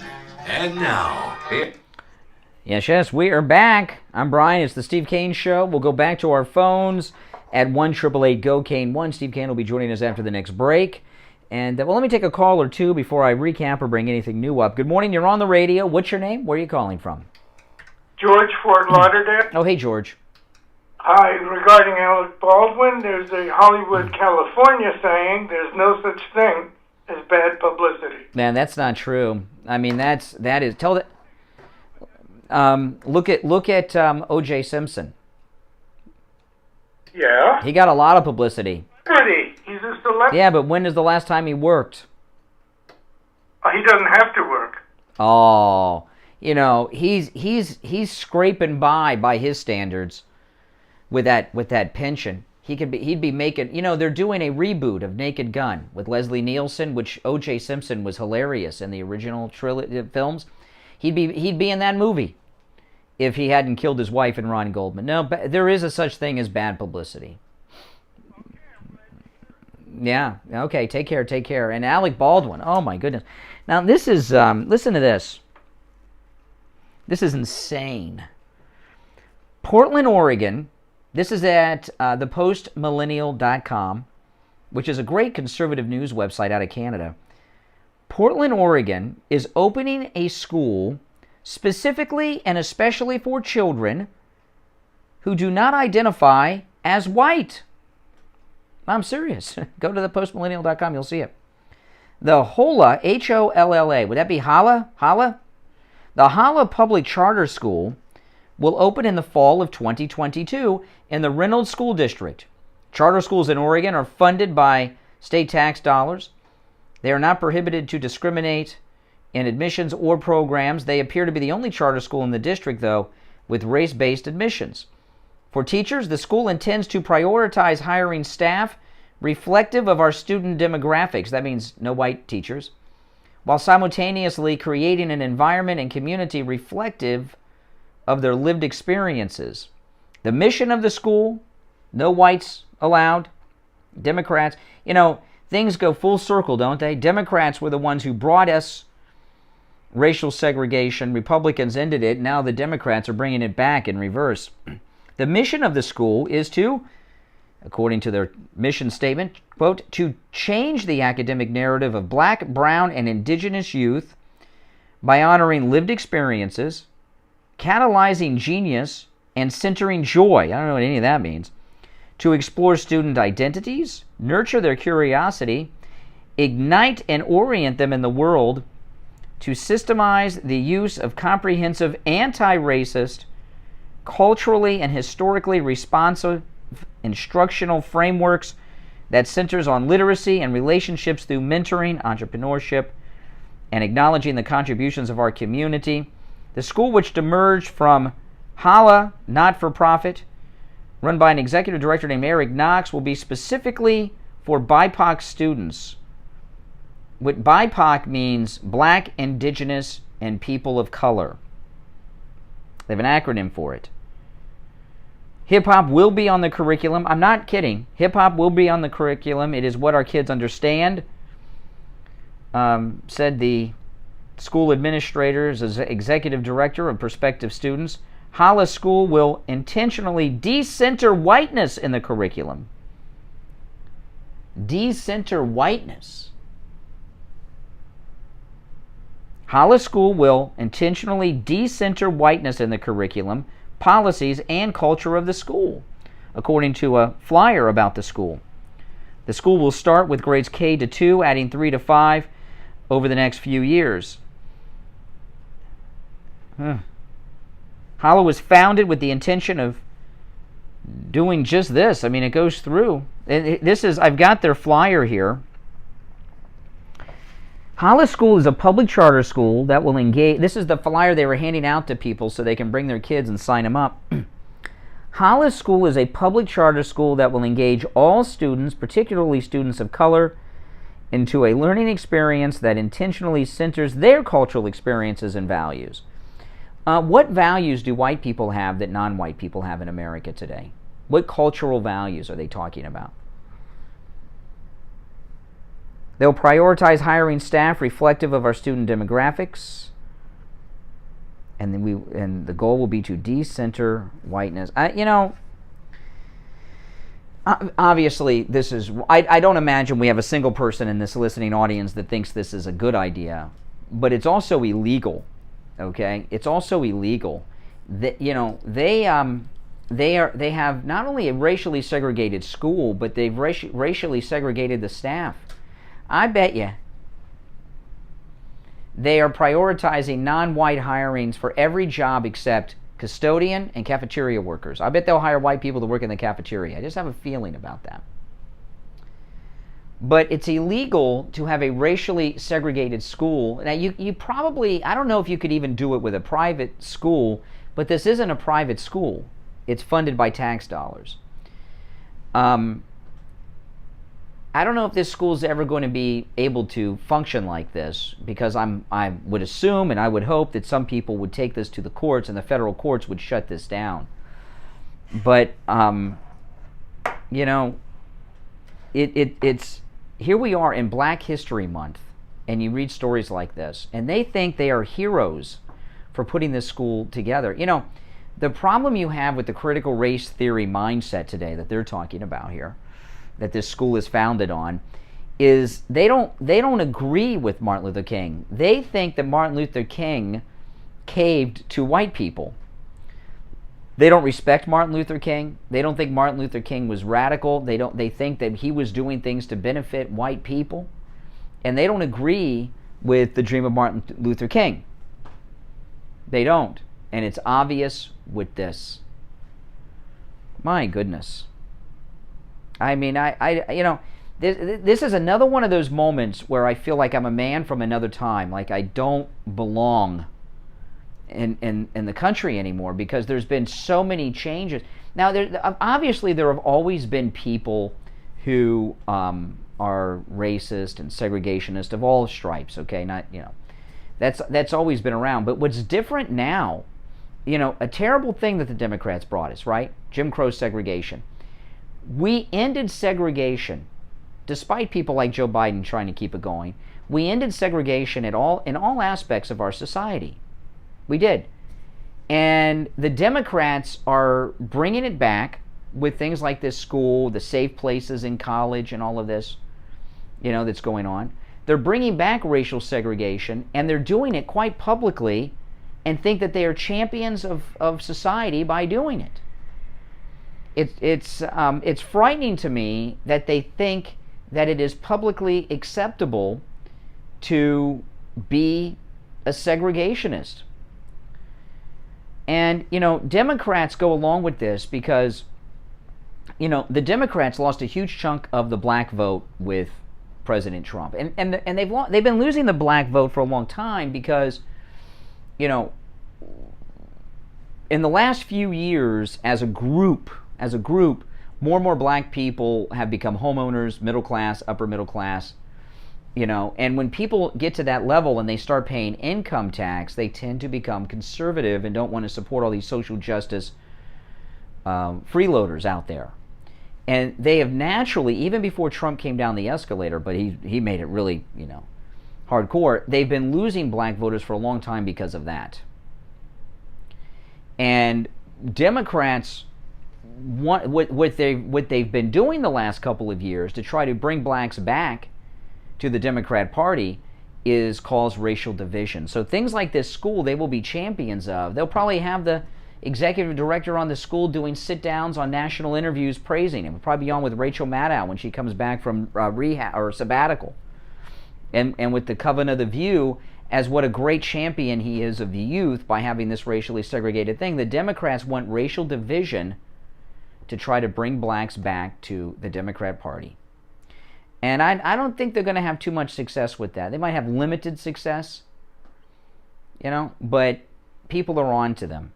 And now, Yes, we are back. I'm Brian. It's the Steve Kane Show. We'll go back to our phones at 1-888-GO-KANE-1. Steve Kane will be joining us after the next break. And, well, let me take a call or two before I recap or bring anything new up. Good morning. You're on the radio. What's your name? Where are you calling from? George, Fort Lauderdale. Oh, hey, George. Hi, regarding Alec Baldwin, there's a Hollywood, California saying there's no such thing as bad publicity. Man, that's not true. I mean, that is. Tell that. Look at O.J. Simpson. Yeah. He got a lot of publicity. Pretty. He's a celebrity. Yeah, but when is the last time he worked? He doesn't have to work. Oh, you know, he's scraping by his standards with that pension. He'd be making, you know, they're doing a reboot of Naked Gun with Leslie Nielsen, which O.J. Simpson was hilarious in the original films. He'd be in that movie if he hadn't killed his wife and Ron Goldman. No, but there is a such thing as bad publicity. Yeah, okay, take care. And Alec Baldwin, oh my goodness. Now this is, listen to this. This is insane. Portland, Oregon, this is at thepostmillennial.com, which is a great conservative news website out of Canada. Portland, Oregon is opening a school specifically and especially for children who do not identify as white. I'm serious. Go to thepostmillennial.com. You'll see it. The HOLA, H-O-L-L-A, would that be HOLA? HOLA? The HOLA Public Charter School will open in the fall of 2022 in the Reynolds School District. Charter schools in Oregon are funded by state tax dollars. They are not prohibited to discriminate in admissions or programs. They appear to be the only charter school in the district, though, with race-based admissions. For teachers, the school intends to prioritize hiring staff reflective of our student demographics. That means no white teachers, while simultaneously creating an environment and community reflective of their lived experiences. The mission of the school, no whites allowed. Democrats, you know, things go full circle, don't they? Democrats were the ones who brought us racial segregation. Republicans ended it. Now the Democrats are bringing it back in reverse. The mission of the school is to, according to their mission statement, quote, to change the academic narrative of black, brown, and indigenous youth by honoring lived experiences, catalyzing genius, and centering joy. I don't know what any of that means. To explore student identities, nurture their curiosity, ignite and orient them in the world, to systemize the use of comprehensive anti-racist, culturally and historically responsive instructional frameworks that centers on literacy and relationships through mentoring, entrepreneurship, and acknowledging the contributions of our community. The school, which emerged from Hala, not-for-profit, run by an executive director named Eric Knox, will be specifically for BIPOC students. What BIPOC means, Black, Indigenous, and People of Color. They have an acronym for it. Hip-hop will be on the curriculum. I'm not kidding. Hip-hop will be on the curriculum. It is what our kids understand, said the school administrator as executive director of prospective students. Hala School will intentionally decenter whiteness in the curriculum. Decenter whiteness. Hala School will intentionally decenter whiteness in the curriculum, policies, and culture of the school, according to a flyer about the school. The school will start with grades K to 2, adding 3 to 5 over the next few years. Hala was founded with the intention of doing just this. I mean, it goes through. I've got their flyer here. Hala School is a public charter school that will engage. This is the flyer they were handing out to people so they can bring their kids and sign them up. Hala School is a public charter school that will engage all students, particularly students of color, into a learning experience that intentionally centers their cultural experiences and values. What values do white people have that non-white people have in America today? What cultural values are they talking about? They'll prioritize hiring staff reflective of our student demographics, and then the goal will be to decenter whiteness. Obviously, this is. I don't imagine we have a single person in this listening audience that thinks this is a good idea, but it's also illegal. Okay, it's also illegal. They have not only a racially segregated school, but they've racially segregated the staff. I bet you they are prioritizing non-white hirings for every job except custodian and cafeteria workers. I bet they'll hire white people to work in the cafeteria. I just have a feeling about that. But it's illegal to have a racially segregated school. Now, you probably, I don't know if you could even do it with a private school, but this isn't a private school. It's funded by tax dollars. I don't know if this school is ever going to be able to function like this, because I would assume and I would hope that some people would take this to the courts and the federal courts would shut this down. But, it's here we are in Black History Month, and you read stories like this, and they think they are heroes for putting this school together. The problem you have with the critical race theory mindset today that they're talking about here, that this school is founded on, is they don't agree with Martin Luther King. They think that Martin Luther King caved to white people. They don't respect Martin Luther King. They don't think Martin Luther King was radical. They think that he was doing things to benefit white people. And they don't agree with the dream of Martin Luther King. They don't. And it's obvious with this. My goodness. I mean, this is another one of those moments where I feel like I'm a man from another time, like I don't belong in the country anymore, because there's been so many changes. Now, obviously there have always been people who are racist and segregationist of all stripes. Okay, that's always been around. But what's different now, a terrible thing that the Democrats brought us, right? Jim Crow segregation. We ended segregation, despite people like Joe Biden trying to keep it going. We ended segregation in all aspects of our society. We did. And the Democrats are bringing it back with things like this school, the safe places in college, and all of this, that's going on. They're bringing back racial segregation, and they're doing it quite publicly, and think that they are champions of society by doing it. It's frightening to me that they think that it is publicly acceptable to be a segregationist. And, Democrats go along with this because, the Democrats lost a huge chunk of the black vote with President Trump. And they've been losing the black vote for a long time because, in the last few years, as a group, more and more black people have become homeowners, middle class, upper middle class, and when people get to that level and they start paying income tax, they tend to become conservative and don't want to support all these social justice freeloaders out there. And they have naturally, even before Trump came down the escalator, but he made it really, hardcore, they've been losing black voters for a long time because of that. And Democrats want what they've been doing the last couple of years to try to bring blacks back to the Democrat Party is cause racial division. So things like this school they will be champions of. They'll probably have the executive director on the school doing sit-downs on national interviews praising him. We'll probably be on with Rachel Maddow when she comes back from rehab or sabbatical. And with the Covenant of the View as what a great champion he is of the youth by having this racially segregated thing. The Democrats want racial division to try to bring blacks back to the Democrat Party. And I don't think they're going to have too much success with that. They might have limited success, but people are on to them.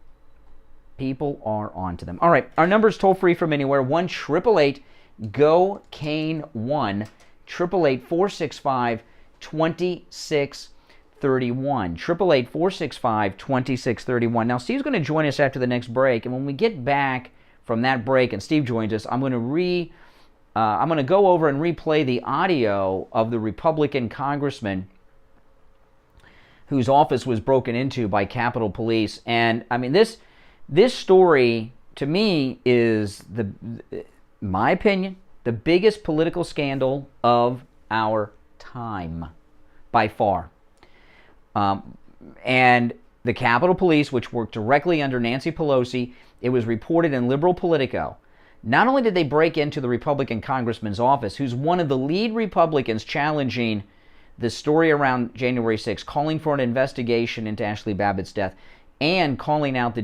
People are on to them. All right, our number's toll free from anywhere, 1-888-GO-KANE 1-888-465-2631. 888-465-2631. Now, Steve's going to join us after the next break, and when we get back from that break and Steve joins us, I'm going to go over and replay the audio of the Republican congressman whose office was broken into by Capitol Police. And I mean, this story to me is my opinion, the biggest political scandal of our time by far. And the Capitol Police, which worked directly under Nancy Pelosi, it was reported in Liberal Politico. Not only did they break into the Republican congressman's office, who's one of the lead Republicans challenging the story around January 6th, calling for an investigation into Ashley Babbitt's death, and calling out the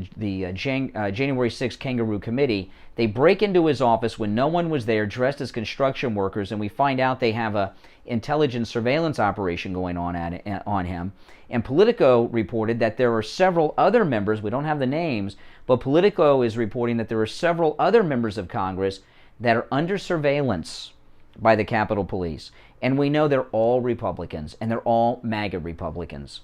January 6th Kangaroo Committee, they break into his office when no one was there, dressed as construction workers, and we find out they have a intelligence surveillance operation going on him. And Politico reported that there are several other members, we don't have the names, but Politico is reporting that there are several other members of Congress that are under surveillance by the Capitol Police. And we know they're all Republicans, and they're all MAGA Republicans.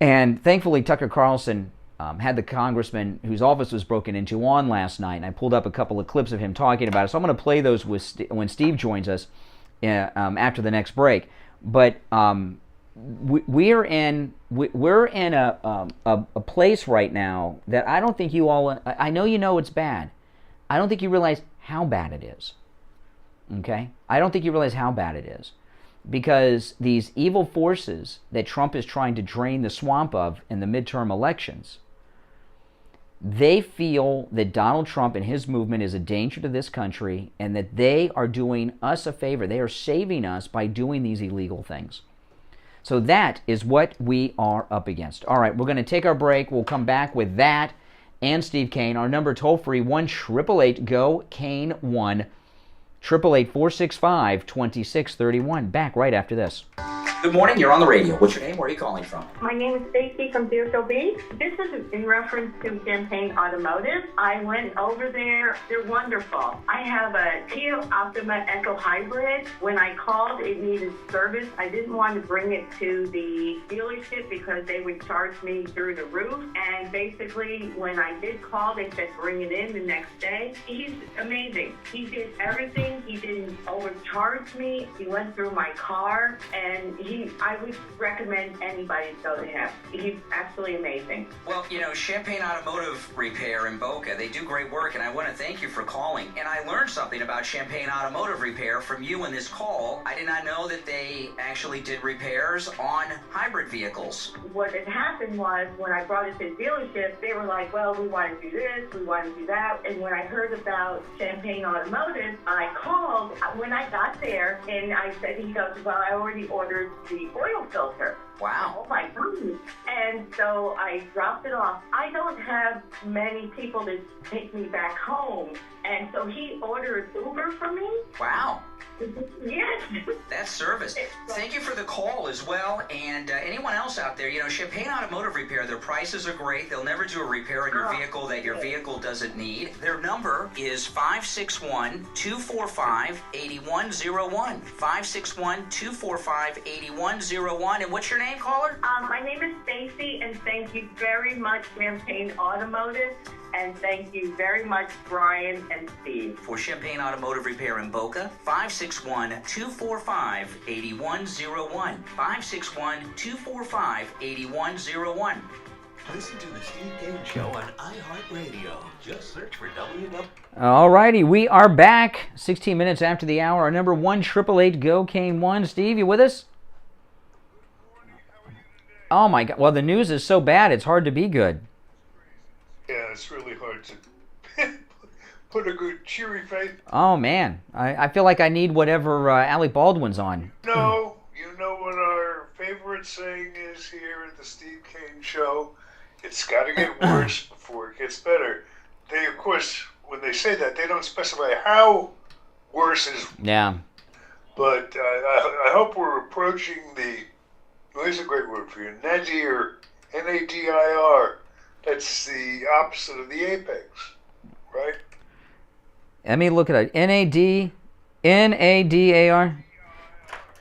And thankfully, Tucker Carlson had the congressman whose office was broken into on last night, and I pulled up a couple of clips of him talking about it. So I'm going to play those when Steve joins us after the next break. But we're in a place right now that I don't think you all. I know you know it's bad. I don't think you realize how bad it is. Okay, I don't think you realize how bad it is. Because these evil forces that Trump is trying to drain the swamp of in the midterm elections, they feel that Donald Trump and his movement is a danger to this country and that they are doing us a favor. They are saving us by doing these illegal things. So that is what we are up against. All right, we're going to take our break. We'll come back with that and Steve Kane. Our number toll-free, 1-888-GO-KANE 1. 888-465-2631. Back right after this. Good morning, you're on the radio. What's your name? Where are you calling from? My name is Stacy from Deerfield Beach. This is in reference to Champaign Automotive. I went over there. They're wonderful. I have a Kia Optima Echo Hybrid. When I called, it needed service. I didn't want to bring it to the dealership because they would charge me through the roof. And basically, when I did call, they said bring it in the next day. He's amazing. He did everything. He didn't overcharge me. He went through my car, and I would recommend anybody to go to him. He's absolutely amazing. Well, Champaign Automotive Repair in Boca, they do great work, and I want to thank you for calling. And I learned something about Champaign Automotive Repair from you in this call. I did not know that they actually did repairs on hybrid vehicles. What had happened was when I brought it to the dealership, they were like, well, we want to do this, we want to do that. And when I heard about Champaign Automotive, I called when I got there, and I said, he goes, well, I already ordered the oil filter. Wow. Oh my goodness. And so I dropped it off. I don't have many people to take me back home. And so he ordered Uber for me. Wow. Yes. That's service. Thank you for the call as well. And anyone else out there, Champagne Automotive Repair, their prices are great. They'll never do a repair on your vehicle that your vehicle doesn't need. Their number is 561-245-8101. 561-245-8101. And what's your name, caller? My name is Stacy, and thank you very much, Champagne Automotive. And thank you very much, Brian and Steve. For Champagne Automotive Repair in Boca, 561-245-8101. 561-245-8101. Listen to the Steve Kane Show on iHeartRadio. Just search for WW. All righty, we are back 16 minutes after the hour. Our number 1-888-GO-KANE-1. Steve, you with us? Oh, my God. Well, the news is so bad, it's hard to be good. Yeah, it's really hard to put a good cheery face. Oh, man. I feel like I need whatever Alec Baldwin's on. No, you know what our favorite saying is here at the Steve Kane Show? It's got to get worse before it gets better. They, of course, when they say that, they don't specify how worse is. Yeah. But I hope we're approaching the, well, here's a great word for you, nadir, N-A-D-I-R. That's the opposite of the apex, right? Let me look at it. N-A-D-A-R?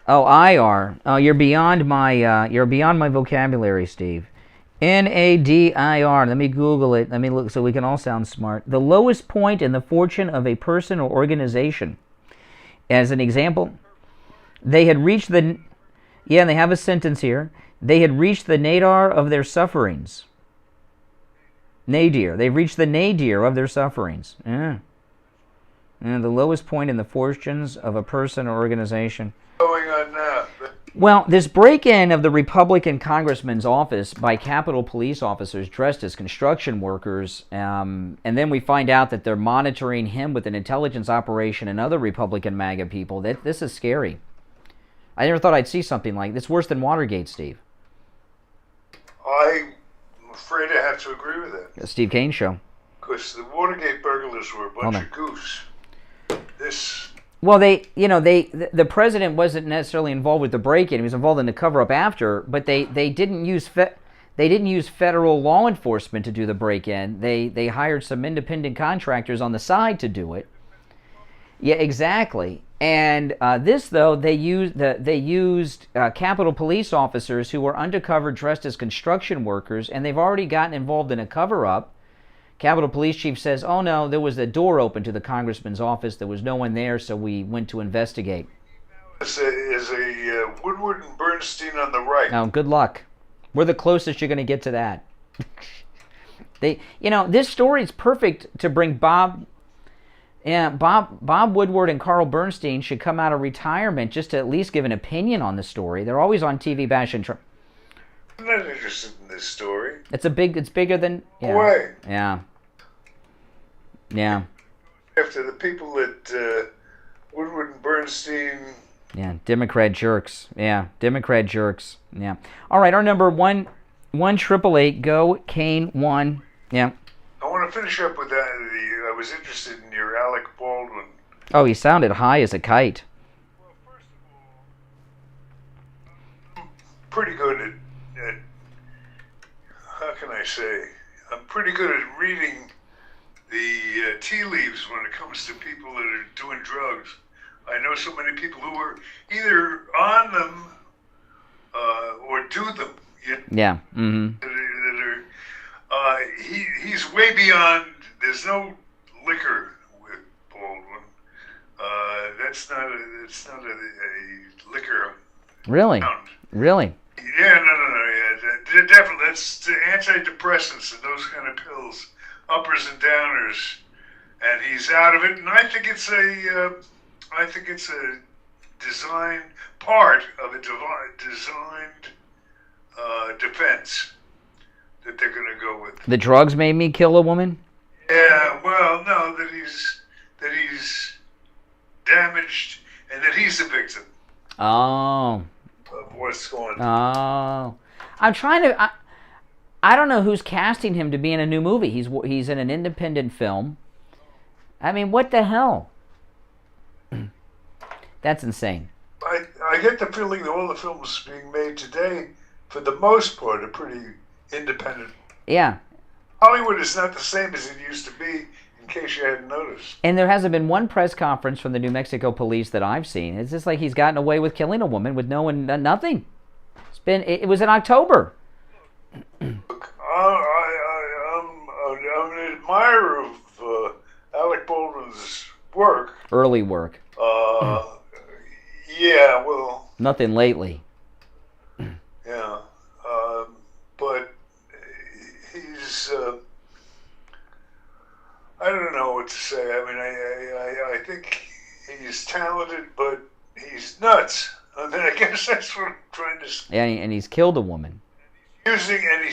Oh, I-R. Oh, you're beyond my vocabulary, Steve. N-A-D-I-R. Let me Google it. Let me look so we can all sound smart. The lowest point in the fortune of a person or organization. As an example, they had reached the... Yeah, and they have a sentence here. They had reached the nadir of their sufferings. Nadir. They've reached the nadir of their sufferings. Yeah. And the lowest point in the fortunes of a person or organization. Going on now. Well, this break-in of the Republican congressman's office by Capitol Police officers dressed as construction workers, and then we find out that they're monitoring him with an intelligence operation and other Republican MAGA people. This is scary. I never thought I'd see something like this. It's worse than Watergate, Steve. I'm afraid I have to agree with that. The Steve Kane Show. Because the Watergate burglars were a bunch of goofs. Well, the president wasn't necessarily involved with the break-in. He was involved in the cover-up after, but they didn't use federal law enforcement to do the break-in. They hired some independent contractors on the side to do it. Yeah, exactly. And this, though, they used Capitol Police officers who were undercover dressed as construction workers, and they've already gotten involved in a cover-up. Capitol Police Chief says, oh, no, there was a door open to the congressman's office. There was no one there, so we went to investigate. Is a Woodward and Bernstein on the right. Now, good luck. We're the closest you're going to get to that. This story is perfect to bring Bob Woodward and Carl Bernstein should come out of retirement just to at least give an opinion on the story. They're always on TV bashing Trump. I'm not interested in this story. It's bigger than... Yeah. Why? Yeah. Yeah. After the people at Woodward and Bernstein... Yeah, Democrat jerks. Yeah, Democrat jerks. Yeah. All right, our number 1-888-GO-KANE-1. Yeah. I want to finish up with that. I was interested in your Alec Baldwin. Oh, he sounded high as a kite. Well, first of all, I'm pretty good at how can I say? I'm pretty good at reading the tea leaves when it comes to people that are doing drugs. I know so many people who are either on them or do them. Yeah. Mm-hmm. He's way beyond. There's no liquor with Baldwin. That's not a liquor. Really? Sound. Really? Yeah, no. Yeah, definitely. That's the antidepressants and those kind of pills, uppers and downers, and he's out of it. And I think it's a design part of a designed defense that they're going to go with. The drugs made me kill a woman? Yeah, well, no, that he's damaged and that he's the victim. Oh. Of what what's going on. Oh, I'm trying to. I don't know who's casting him to be in a new movie. He's in an independent film. I mean, what the hell? That's insane. I get the feeling that all the films being made today, for the most part, are pretty independent. Yeah. Hollywood is not the same as it used to be, in case you hadn't noticed. And there hasn't been one press conference from the New Mexico police that I've seen. It's just like he's gotten away with killing a woman with nothing. It was in October. Look, I'm an admirer of Alec Baldwin's work. Early work. Yeah, well... Nothing lately. Yeah. But he's... I don't know what to say. I mean, I think he's talented, but he's nuts. I mean, I guess that's what I'm trying to say. Yeah, and he's killed a woman. He's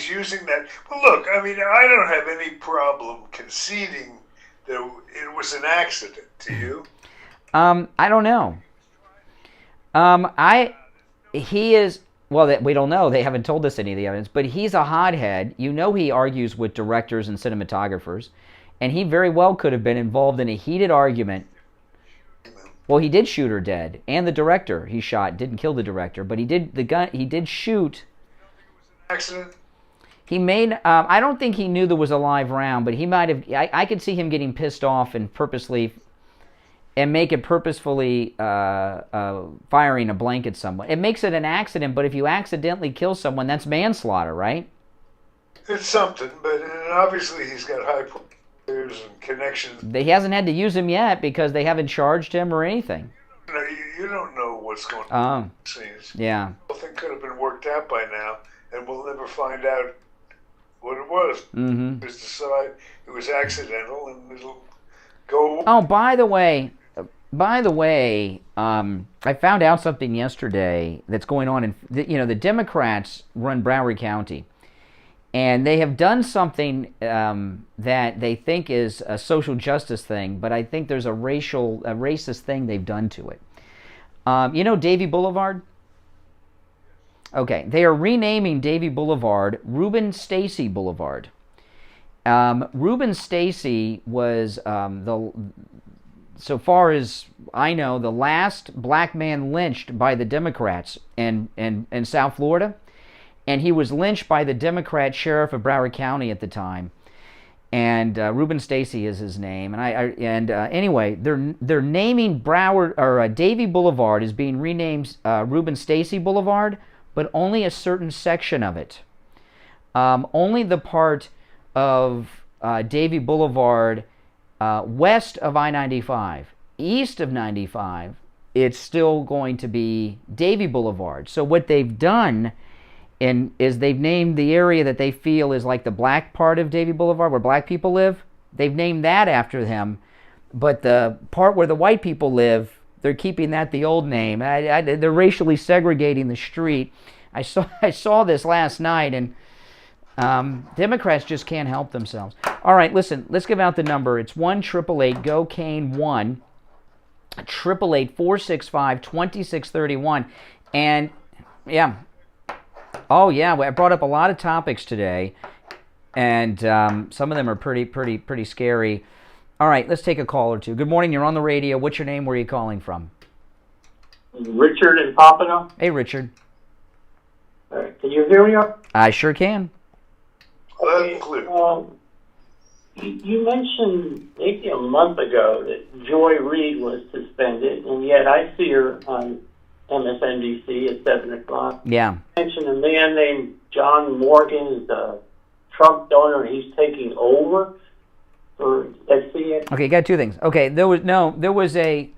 using that. Well, look, I mean, I don't have any problem conceding that it was an accident. To you? I don't know. He is, well, we don't know. They haven't told us any of the evidence, but he's a hothead. You know, he argues with directors and cinematographers, and he very well could have been involved in a heated argument. Well, he did shoot her dead, and the director he shot didn't kill the director, but he did shoot. Accident. He made. I don't think he knew there was a live round, but he might have. I could see him getting pissed off and purposefully firing a blank at someone. It makes it an accident, but if you accidentally kill someone, that's manslaughter, right? It's something, but obviously he's got high players and connections. He hasn't had to use him yet because they haven't charged him or anything. You don't know what's going on. Yeah. The whole thing could have been worked out by now, and we'll never find out what it was. Mm-hmm. Just decide it was accidental, and it'll go. Oh, by the way, I found out something yesterday that's going on in, the Democrats run Broward County, and they have done something that they think is a social justice thing, but I think there's a racist thing they've done to it. Davie Boulevard? Okay, they are renaming Davie Boulevard Reuben Stacy Boulevard. Reuben Stacy was so far as I know, the last black man lynched by the Democrats in South Florida, and he was lynched by the Democrat sheriff of Broward County at the time. And Reuben Stacy is his name. And anyway, they're naming Davie Boulevard is being renamed Reuben Stacy Boulevard, but only a certain section of it. Only the part of Davie Boulevard west of I-95. East of 95, it's still going to be Davie Boulevard. So what they've done is they've named the area that they feel is like the black part of Davie Boulevard, where black people live. They've named that after him. But the part where the white people live, they're keeping that the old name. They're racially segregating the street. I saw this last night, and Democrats just can't help themselves. All right, listen, let's give out the number. It's 1-888-GO-CANE 1, 888-465-2631. And, yeah. Oh, yeah, I brought up a lot of topics today, and some of them are pretty scary. All right, let's take a call or two. Good morning, you're on the radio. What's your name? Where are you calling from? Richard in Pompano. Hey, Richard. Can you hear me? I sure can. Okay. You mentioned maybe a month ago that Joy Reid was suspended, and yet I see her on MSNBC at 7 o'clock. Yeah. You mentioned a man named John Morgan is a Trump donor, and he's taking over for SCN. Okay, got two things. Okay, there was a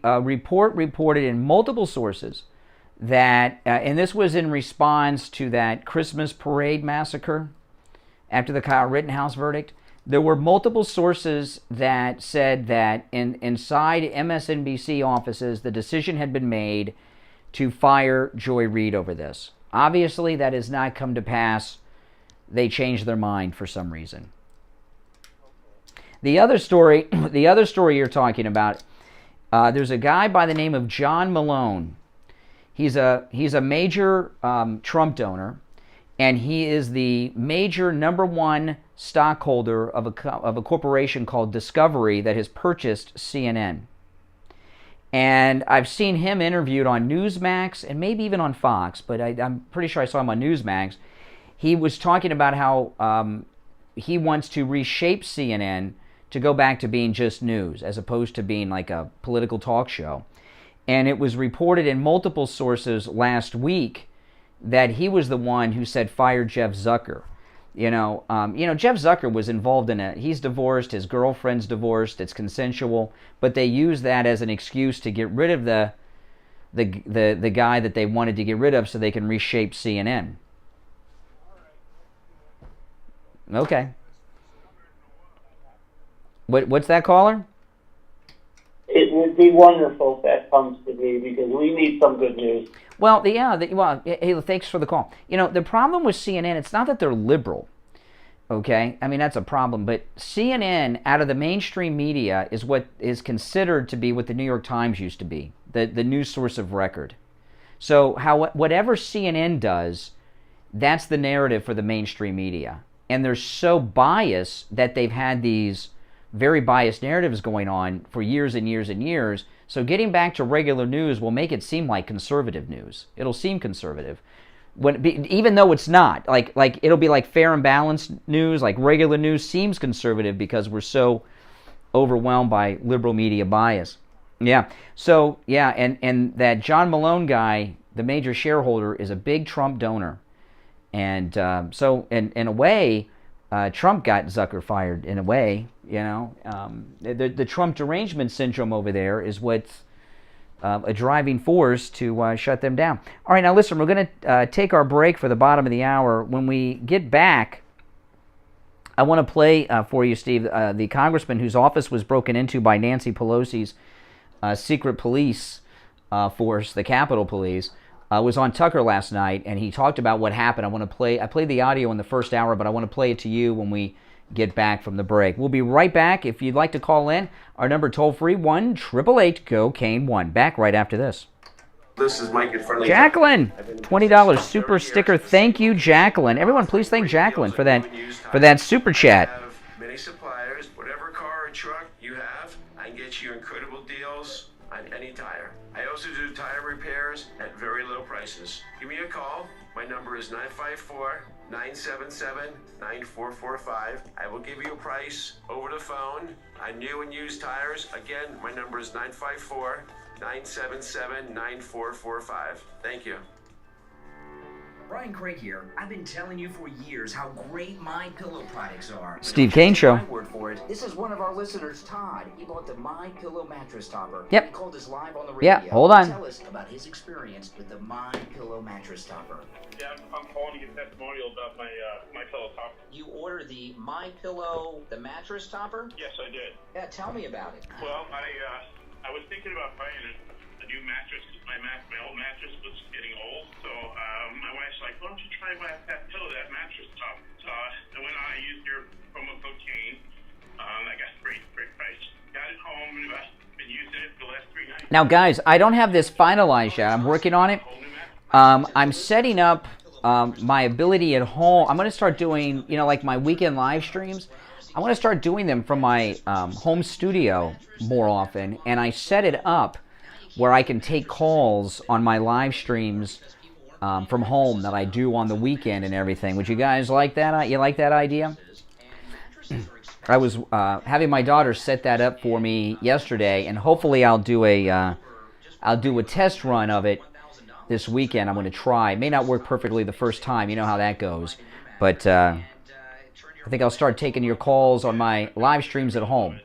report reported in multiple sources that, and this was in response to that Christmas parade massacre after the Kyle Rittenhouse verdict. There were multiple sources that said that inside MSNBC offices, the decision had been made to fire Joy Reid over this. Obviously, that has not come to pass. They changed their mind for some reason. The other story you're talking about, there's a guy by the name of John Malone. He's a major Trump donor, and he is the major #1 stockholder of a corporation called Discovery that has purchased CNN. And I've seen him interviewed on Newsmax and maybe even on Fox, but I'm pretty sure I saw him on Newsmax. He was talking about how he wants to reshape CNN to go back to being just news as opposed to being like a political talk show. And it was reported in multiple sources last week that he was the one who said fire Jeff Zucker. Jeff Zucker was involved in he's divorced, his girlfriend's divorced, it's consensual, but they use that as an excuse to get rid of the guy that they wanted to get rid of so they can reshape CNN. Okay. What's that, caller? It would be wonderful if that comes to be, because we need some good news. Well, hey, thanks for the call. The problem with CNN, it's not that they're liberal, okay? I mean, that's a problem, but CNN, out of the mainstream media, is what is considered to be what the New York Times used to be, the news source of record. So whatever CNN does, that's the narrative for the mainstream media. And they're so biased that they've had these very biased narratives going on for years and years and years. So getting back to regular news will make it seem like conservative news. It'll seem conservative, even though it's not. Like it'll be like fair and balanced news. Like regular news seems conservative because we're so overwhelmed by liberal media bias. Yeah. So yeah, and that John Malone guy, the major shareholder, is a big Trump donor, and so in a way, Trump got Zucker fired. In a way, the Trump derangement syndrome over there is what's a driving force to shut them down. All right, now listen, we're going to take our break for the bottom of the hour. When we get back, I want to play for you, Steve, the congressman whose office was broken into by Nancy Pelosi's secret police force, the Capitol Police, was on Tucker last night, and he talked about what happened. I played the audio in the first hour, but I want to play it to you when we get back from the break. We'll be right back. If you'd like to call in, our number toll-free, 1-888-GO-CANE1. Back right after this. This is Mike at Friendly. Jacqueline, $20 super sticker. Thank you, Jacqueline. Everyone, please thank Jacqueline for that super chat. I have many suppliers. Whatever car or truck you have, I can get you incredible deals on any tire. I also do tire repairs at very low prices. Give me a call. My number is 954-977-9445. I will give you a price over the phone on new and used tires. Again, my number is 954-977-9445. Thank you. Brian Craig here. I've been telling you for years how great MyPillow products are. Steve Kane Show. My word for it. This is one of our listeners, Todd. He bought the MyPillow mattress topper. Yep. He called us live on the radio. Yeah, hold on. Tell us about his experience with the MyPillow mattress topper. Yeah, I'm calling to get testimonial about my MyPillow topper. You ordered the MyPillow, the mattress topper? Yes, I did. Yeah, tell me about it. Well, I was thinking about buying a new mattress because my old mattress was getting old. So my wife's like, why don't you try that pillow, that mattress top? So I went on, I used your promo code Kane. I got a great price. Got it home, and I've been using it for the last 3 nights. Now, guys, I don't have this finalized yet. I'm working on it. I'm setting up my ability at home. I'm going to start doing, like my weekend live streams. I want to start doing them from my home studio more often, and I set it up where I can take calls on my live streams from home that I do on the weekend and everything. Would you guys like that? You like that idea? I was having my daughter set that up for me yesterday, and hopefully I'll do a test run of it this weekend. I'm going to try. It may not work perfectly the first time. You know how that goes. But I think I'll start taking your calls on my live streams at home.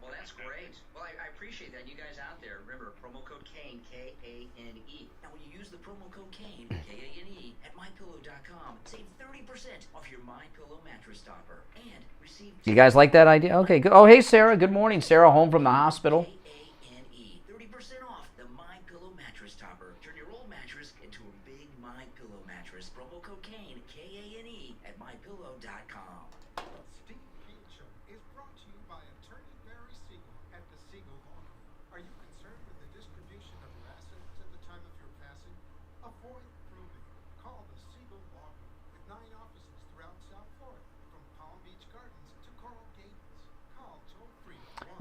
Well, that's great. Well, I appreciate that. You guys out there, remember, promo code Kane, K-A-N-E. Now, when you use the promo code Kane, K-A-N-E, at MyPillow.com, save 30% off your MyPillow mattress topper and receive... You guys like that idea? Okay, good. Oh, hey, Sarah. Good morning. Sarah, home from the hospital. K-A-N-E, 30% off the MyPillow mattress topper. Turn your old mattress into a big MyPillow mattress. Promo code Kane, K-A-N-E, at MyPillow.com. Steve Kane Show is brought to you by attorney Barry Siegel at the Siegel Law Group. Are you concerned with the distribution of your assets at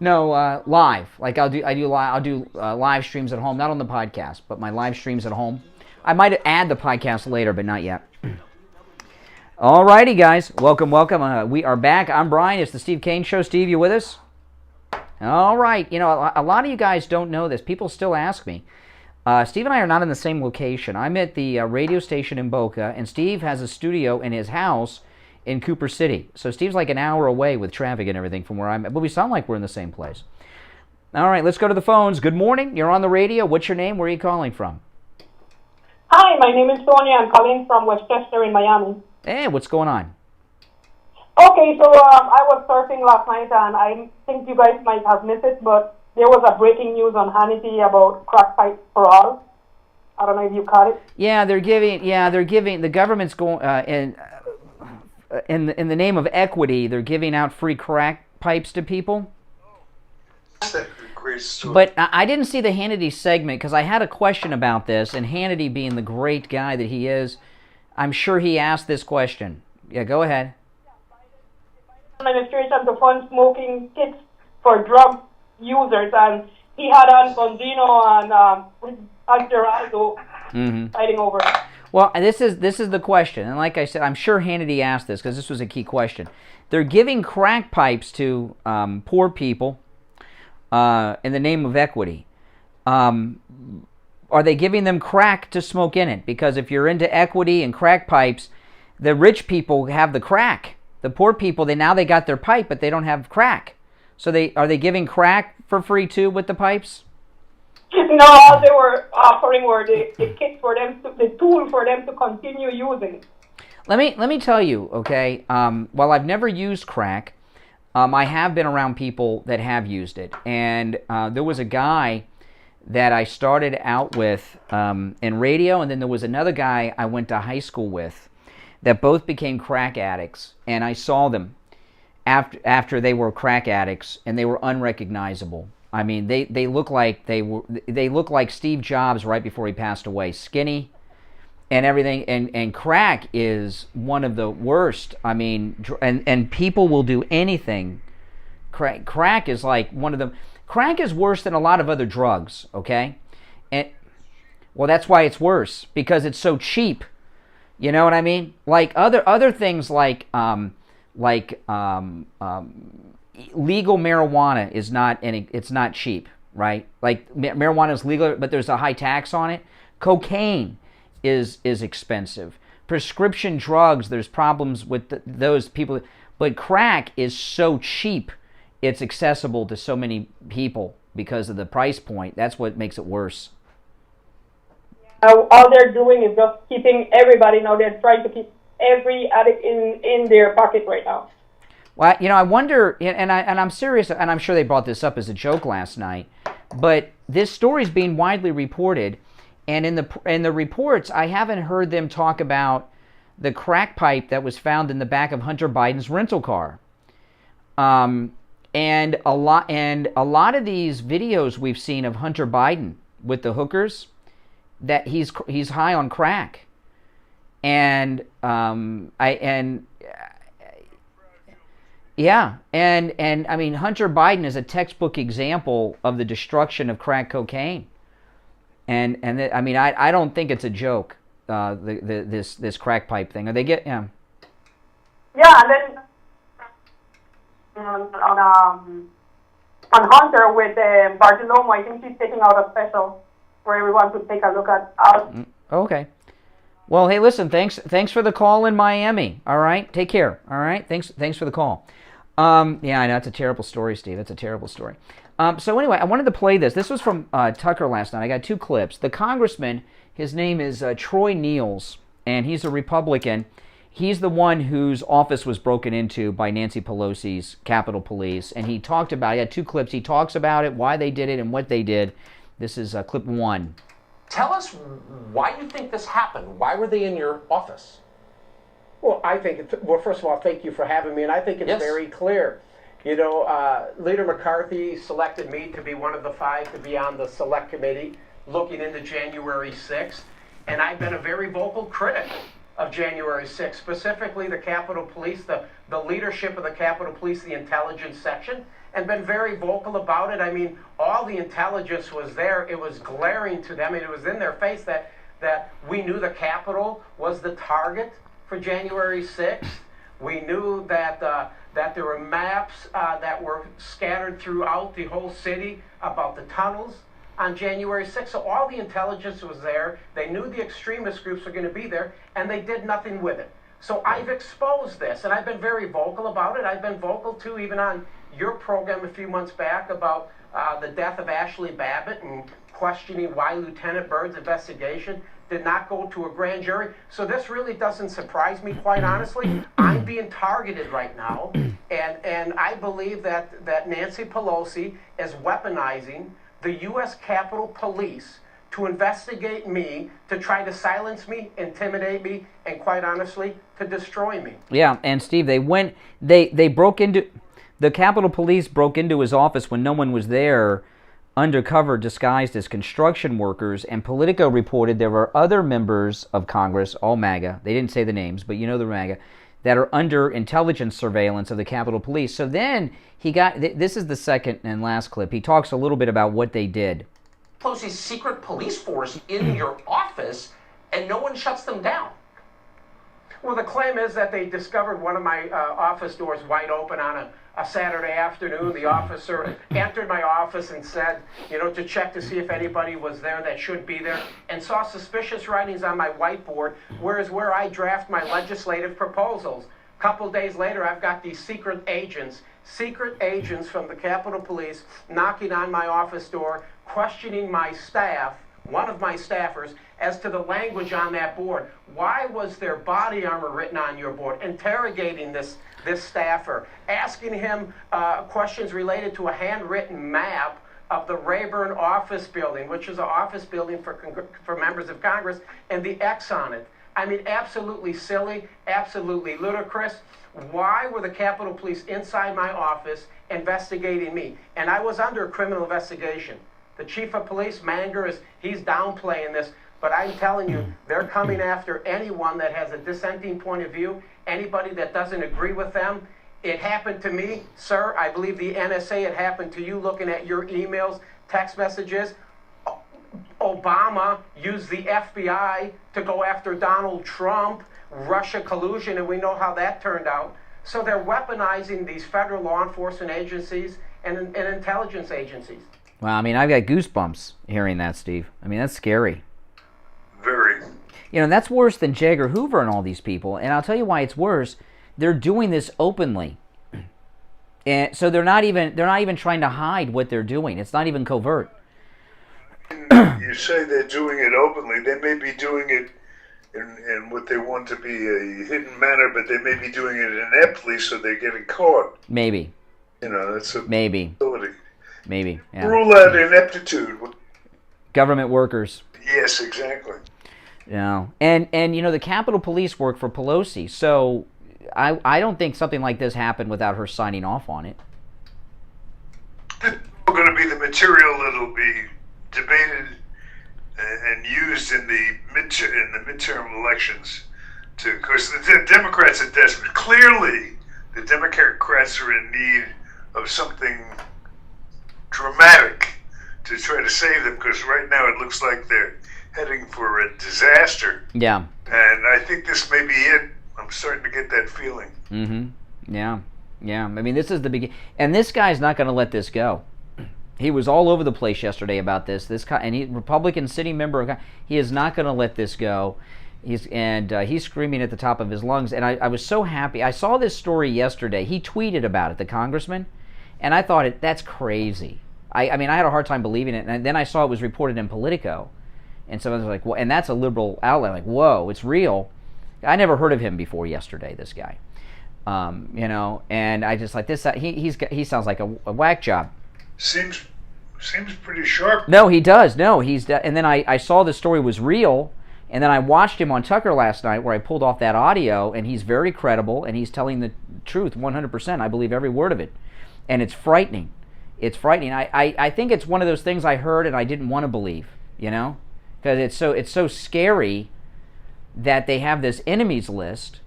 No, live. Like I'll do live streams at home, not on the podcast, but my live streams at home. I might add the podcast later, but not yet. All righty, guys. Welcome. We are back. I'm Brian. It's the Steve Kane Show. Steve, you with us? All right. You know, a lot of you guys don't know this. People still ask me. Steve and I are not in the same location. I'm at the radio station in Boca, and Steve has a studio in his house in Cooper City. So Steve's like an hour away with traffic and everything from where I'm at, but we sound like we're in the same place. All right, let's go to the phones. Good morning. You're on the radio. What's your name? Where are you calling from? Hi, my name is Sonia. I'm calling from Westchester in Miami. Hey, what's going on? Okay, so I was surfing last night, and I think you guys might have missed it, but there was a breaking news on Hannity about crack pipes for all. I don't know if you caught it. Yeah, they're giving. The government's going in the name of equity. They're giving out free crack pipes to people. But I didn't see the Hannity segment because I had a question about this, and Hannity, being the great guy that he is, I'm sure he asked this question. Yeah, go ahead. Administration to fund smoking kits for drug users, and he had on Bondino and Geraldo fighting over it. Well, this is the question, and like I said, I'm sure Hannity asked this because this was a key question. They're giving crack pipes to poor people in the name of equity. Are they giving them crack to smoke in it? Because if you're into equity and crack pipes, the rich people have the crack. The poor people, they got their pipe, but they don't have crack. So are they giving crack for free too with the pipes? No, all they were offering were the kits for them, the tool for them to continue using. Let me tell you, okay. While I've never used crack, I have been around people that have used it, and there was a guy that I started out with in radio, and then there was another guy I went to high school with that both became crack addicts, and I saw them after they were crack addicts, and they were unrecognizable. I mean, they look like they look like Steve Jobs right before he passed away, skinny and everything. And crack is one of the worst. I mean, and people will do anything. Crack is like one of them. Crack is worse than a lot of other drugs. Okay, and well, that's why it's worse, because it's so cheap. You know what I mean? Like other things like legal marijuana is not it's not cheap, right? Like marijuana is legal, but there's a high tax on it. Cocaine is expensive. Prescription drugs, there's problems with those people. But crack is so cheap, it's accessible to so many people because of the price point. That's what makes it worse. All they're doing is just keeping everybody. Now they're trying to keep every addict in their pocket right now. Well, you know, I wonder, and I'm serious, and I'm sure they brought this up as a joke last night, but this story is being widely reported, and in the reports, I haven't heard them talk about the crack pipe that was found in the back of Hunter Biden's rental car, and a lot of these videos we've seen of Hunter Biden with the hookers, that he's high on crack, and I mean, Hunter Biden is a textbook example of the destruction of crack cocaine, and I mean, I don't think it's a joke. This crack pipe thing. Are they get Yeah, and then on Hunter with Bartolome, I think she's taking out a special for everyone to take a look at. Okay. Well, hey, listen, thanks for the call in Miami. All right, take care. All right, thanks for the call. Yeah, I know, it's a terrible story, Steve. That's a terrible story. So anyway, I wanted to play this. This was from Tucker last night. I got two clips. The congressman, his name is Troy Nehls, and he's a Republican. He's the one whose office was broken into by Nancy Pelosi's Capitol Police, and he talked about it. He had two clips. He talks about it, why they did it, and what they did. This is clip one. Tell us why you think this happened. Why were they in your office? Well, I think well, first of all, thank you for having me, and I think it's very clear. You know, Leader McCarthy selected me to be one of the 5 to be on the select committee looking into January 6th, and I've been a very vocal critic of January 6th, specifically the Capitol Police, the leadership of the Capitol Police, the intelligence section, and been very vocal about it. I mean, all the intelligence was there. It was glaring to them, and it was in their face that we knew the Capitol was the target for January 6th. We knew that there were maps that were scattered throughout the whole city about the tunnels on January 6th. So all the intelligence was there. They knew the extremist groups were going to be there, and they did nothing with it. So I've exposed this, and I've been very vocal about it. I've been vocal, too, even on your program a few months back about the death of Ashley Babbitt and questioning why Lieutenant Byrd's investigation did not go to a grand jury. So this really doesn't surprise me, quite honestly. I'm being targeted right now, and I believe that Nancy Pelosi is weaponizing the U.S. Capitol Police to investigate me, to try to silence me, intimidate me, and quite honestly, to destroy me. Yeah, and Steve, they broke into, the Capitol Police broke into his office when no one was there, undercover, disguised as construction workers, and Politico reported there were other members of Congress, all MAGA, they didn't say the names, but you know the MAGA, that are under intelligence surveillance of the Capitol Police. So then he got, this is the second and last clip, he talks a little bit about what they did. Pelosi's secret police force in your office, and no one shuts them down. Well, the claim is that they discovered one of my office doors wide open on a Saturday afternoon. The officer entered my office and said, to check to see if anybody was there that should be there, and saw suspicious writings on my whiteboard, where I draft my legislative proposals. A couple days later, I've got these secret agents from the Capitol Police knocking on my office door, questioning my staff, one of my staffers, as to the language on that board. Why was there body armor written on your board? Interrogating this staffer, asking him questions related to a handwritten map of the Rayburn office building, which is an office building for members of Congress, and the X on it. I mean, absolutely silly, absolutely ludicrous. Why were the Capitol Police inside my office investigating me? And I was under a criminal investigation. The chief of police, Manger, he's downplaying this, but I'm telling you, they're coming after anyone that has a dissenting point of view, anybody that doesn't agree with them. It happened to me, sir. I believe the NSA, it happened to you, looking at your emails, text messages. Obama used the FBI to go after Donald Trump, Russia collusion, and we know how that turned out. So they're weaponizing these federal law enforcement agencies and intelligence agencies. Well, I mean, I've got goosebumps hearing that, Steve. I mean, that's scary. Very. That's worse than J. Edgar Hoover and all these people. And I'll tell you why it's worse. They're doing this openly. And so they're not even trying to hide what they're doing. It's not even covert. You say they're doing it openly. They may be doing it in what they want to be a hidden manner, but they may be doing it ineptly, so they're getting caught. Maybe. That's a maybe. possibility. Maybe. Yeah. Rule out ineptitude. Government workers. Yes, exactly. And the Capitol Police work for Pelosi, so I don't think something like this happened without her signing off on it. This is going to be the material that'll be debated and used in the midterm elections. Because the Democrats are desperate. Clearly, the Democrats are in need of something dramatic to try to save them, because right now it looks like they're heading for a disaster. Yeah. And I think this may be it. I'm starting to get that feeling. Mm-hmm. Yeah. I mean, this is the beginning. And this guy's not going to let this go. He was all over the place yesterday about this. Republican sitting member of, he is not going to let this go. He's screaming at the top of his lungs. And I was so happy. I saw this story yesterday. He tweeted about it, the congressman, and I thought that's crazy. I mean, I had a hard time believing it, and then I saw it was reported in Politico, and someone was like, "Well," and that's a liberal outlet. Like, whoa, it's real. I never heard of him before yesterday. This guy, and I just like this. He sounds like a whack job. Seems pretty sharp. No, he does. No, and then I saw the story was real, and then I watched him on Tucker last night where I pulled off that audio, and he's very credible, and he's telling the truth 100%. I believe every word of it, and it's frightening. It's frightening. I think it's one of those things I heard and I didn't want to believe, because it's so scary that they have this enemies list,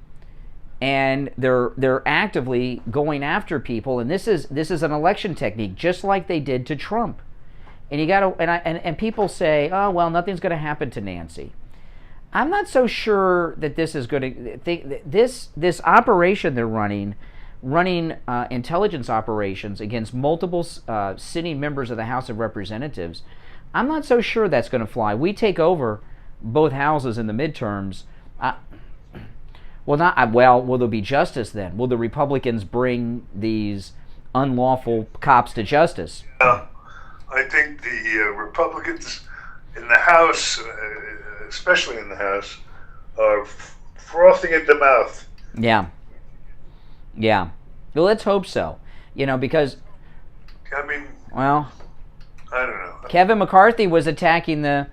and they're actively going after people, and this is an election technique, just like they did to Trump. And you got to and people say, oh well, nothing's going to happen to Nancy. I'm not so sure that this is going to this operation they're running intelligence operations against multiple sitting members of the House of Representatives. I'm not so sure that's going to fly. We take over both houses in the midterms. Will there be justice then? Will the Republicans bring these unlawful cops to justice? I think the Republicans in the House, especially in the House, are frothing at the mouth. Yeah. Well, let's hope so. Because I mean, well, I don't know. Kevin McCarthy was attacking the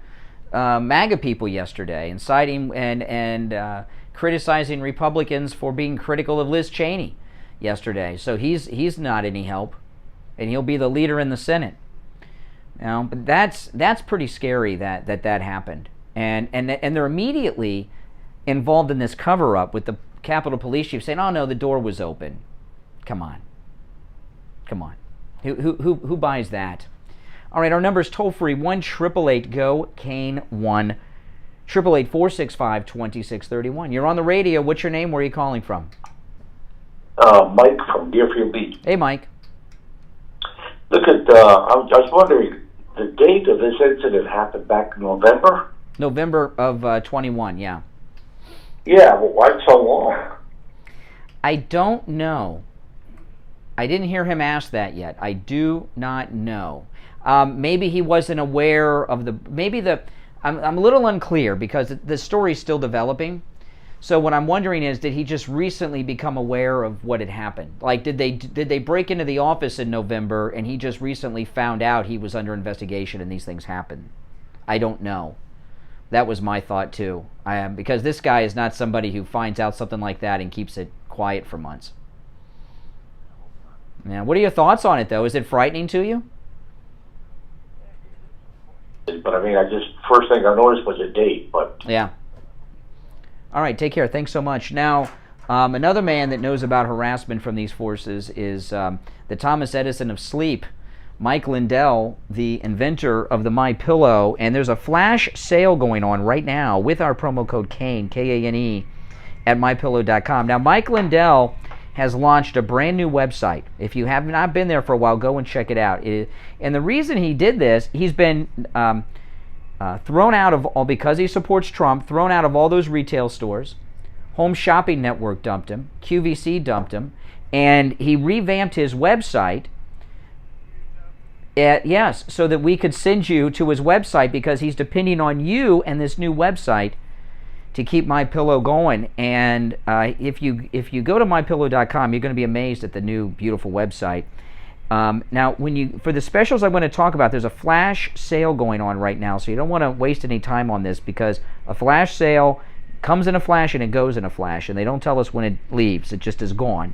MAGA people yesterday, inciting and criticizing Republicans for being critical of Liz Cheney yesterday. So he's not any help, and he'll be the leader in the Senate. But that's pretty scary that happened, and they're immediately involved in this cover up with the Capitol Police Chief saying, "Oh no, the door was open." Come on. Who buys that? All right, our number is toll free 1-888-GO-CANE 1-888-465-2631. You're on the radio. What's your name? Where are you calling from? Mike from Deerfield Beach. Hey, Mike. Look at, I was wondering, the date of this incident happened back in November? November of 21, yeah. Yeah, well, why so long? I don't know. I didn't hear him ask that yet. I do not know. Maybe he wasn't aware of I'm a little unclear because the story's still developing. So what I'm wondering is, did he just recently become aware of what had happened? Like, did they break into the office in November and he just recently found out he was under investigation and these things happened? I don't know. That was my thought too. Because this guy is not somebody who finds out something like that and keeps it quiet for months. Now, what are your thoughts on it though? Is it frightening to you? But I mean, first thing I noticed was a date, but... Yeah. All right, take care. Thanks so much. Now, another man that knows about harassment from these forces is the Thomas Edison of sleep, Mike Lindell, the inventor of the MyPillow, and there's a flash sale going on right now with our promo code KANE, K-A-N-E, at MyPillow.com. Now, Mike Lindell has launched a brand new website. If you have not been there for a while, go and check it out. And the reason he did this, he's been thrown out of all, because he supports Trump, thrown out of all those retail stores. Home Shopping Network dumped him. QVC dumped him. And he revamped his website. Yes, so that we could send you to his website because he's depending on you and this new website to keep MyPillow going. And if you go to MyPillow.com, you're going to be amazed at the new beautiful website. Now, for the specials I want to talk about, there's a flash sale going on right now, so you don't want to waste any time on this because a flash sale comes in a flash and it goes in a flash, and they don't tell us when it leaves. It just is gone.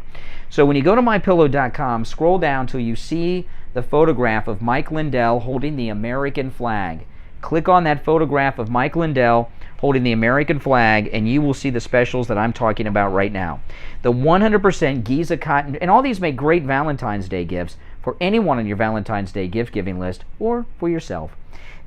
So when you go to MyPillow.com, scroll down till you see the photograph of Mike Lindell holding the American flag. Click on that photograph of Mike Lindell holding the American flag, and you will see the specials that I'm talking about right now. The 100% Giza cotton, and all these make great Valentine's Day gifts for anyone on your Valentine's Day gift giving list or for yourself.